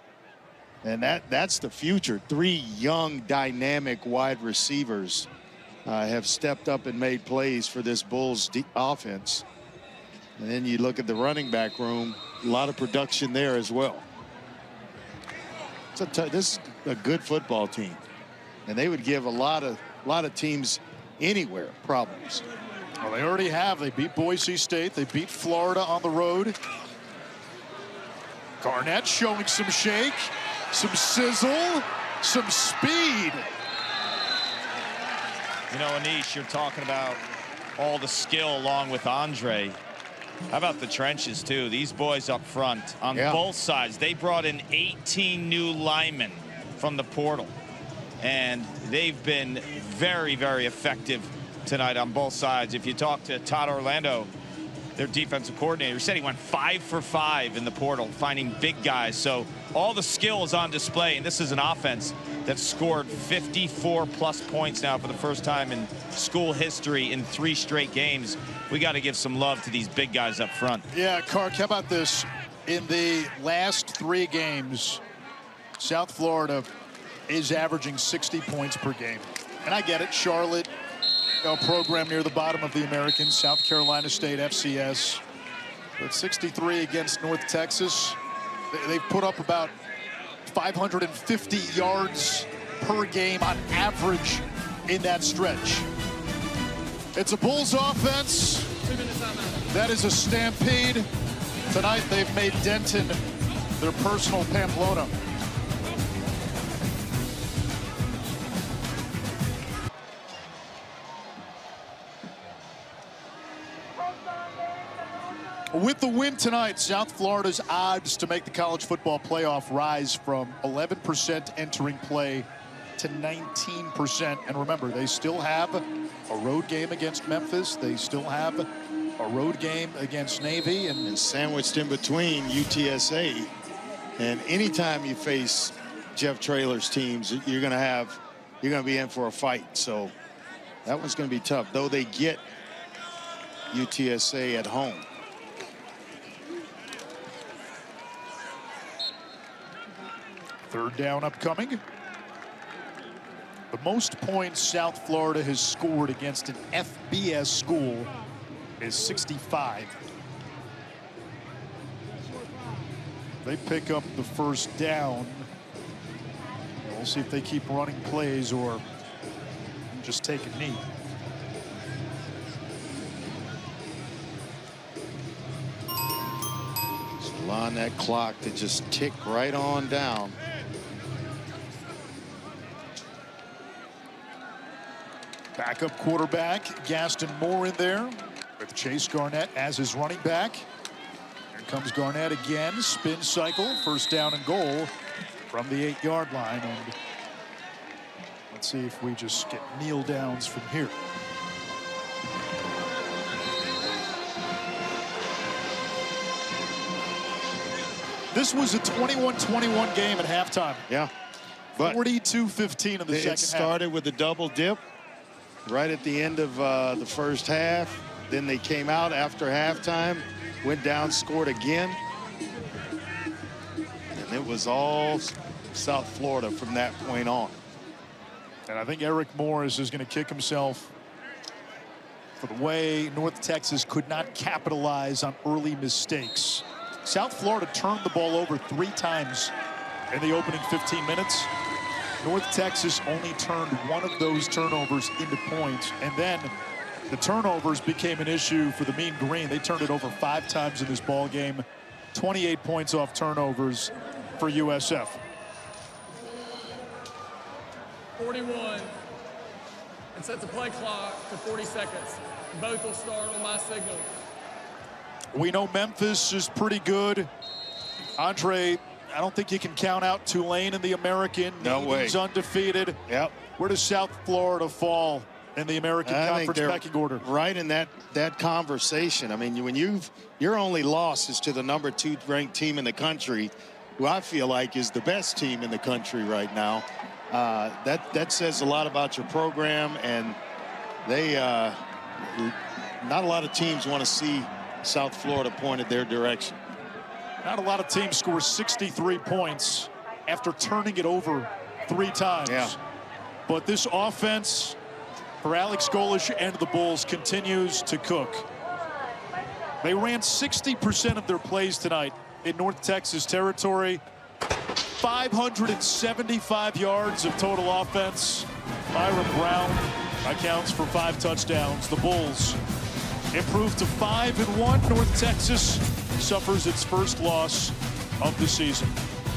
Speaker 6: And that's the future. 3 young, dynamic wide receivers have stepped up and made plays for this Bulls offense. And then you look at the running back room, a lot of production there as well. This is a good football team, and they would give a lot of teams anywhere problems.
Speaker 13: Well, they already have. They beat Boise State. They beat Florida on the road. Garnett showing some shake, some sizzle, some speed.
Speaker 1: You know, Anish, you're talking about all the skill along with Andre. How about the trenches, too? These boys up front on both sides. They brought in 18 new linemen from the portal. And they've been very, very effective tonight on both sides. If you talk to Todd Orlando, their defensive coordinator, said he went 5 for 5 in the portal, finding big guys. So all the skill is on display. And this is an offense that scored 54-plus points now for the first time in school history in 3 straight games. We got to give some love to these big guys up front.
Speaker 13: Yeah, Kark, how about this? In the last 3 games, South Florida is averaging 60 points per game. And I get it, Charlotte, a program near the bottom of the American, South Carolina State FCS. But 63 against North Texas. They've put up about 550 yards per game on average in that stretch. It's a Bulls offense. That is a stampede. Tonight they've made Denton their personal Pamplona. With the win tonight, South Florida's odds to make the college football playoff rise from 11% entering play to 19%. And remember, they still have a road game against Memphis. They still have a road game against Navy.
Speaker 6: And sandwiched in between UTSA. And anytime you face Jeff Traylor's teams, you're going to be in for a fight. So that one's going to be tough, though they get UTSA at home.
Speaker 13: Third down upcoming. The most points South Florida has scored against an FBS school is 65. They pick up the first down. We'll see if they keep running plays or just take a knee.
Speaker 6: On that clock to just tick right on down.
Speaker 13: Backup quarterback Gaston Moore in there with Chase Garnett as his running back. Here comes Garnett again, spin cycle, first down and goal from the 8-yard line. And let's see if we just get kneel downs from here. This was a 21-21 game at halftime.
Speaker 5: Yeah. But
Speaker 13: 42-15 in the second half.
Speaker 5: It started with a double dip right at the end of the first half. Then they came out after halftime, went down, scored again. And it was all South Florida from that point on.
Speaker 13: And I think Eric Morris is going to kick himself for the way North Texas could not capitalize on early mistakes. South Florida turned the ball over 3 times in the opening 15 minutes. North Texas only turned 1 of those turnovers into points, and then the turnovers became an issue for the Mean Green. They turned it over 5 times in this ball game. 28 points off turnovers for USF.
Speaker 2: 41, and set the play clock to 40 seconds. Both will start on my signal.
Speaker 13: We know Memphis is pretty good. Andre, I don't think you can count out Tulane in the American.
Speaker 5: No way.
Speaker 13: He's undefeated.
Speaker 5: Yep.
Speaker 13: Where does South Florida fall in the American Conference pecking order?
Speaker 5: Right in that conversation. I mean, when your only loss is to the number 2 ranked team in the country, who I feel like is the best team in the country right now. That says a lot about your program, and they not a lot of teams want to see South Florida pointed their direction.
Speaker 13: Not a lot of teams score 63 points after turning it over 3 times.
Speaker 5: Yeah.
Speaker 13: But this offense for Alex Golish and the Bulls continues to cook. They ran 60% of their plays tonight in North Texas territory. 575 yards of total offense. Byron Brown accounts for 5 touchdowns. The Bulls improved to 5-1. North Texas suffers its first loss of the season.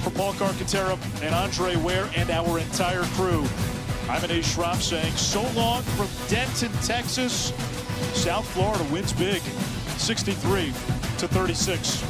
Speaker 13: For Paul Carcaterra and Andre Ware and our entire crew, I'm Anish Shroff saying so long from Denton, Texas. South Florida wins big, 63-36.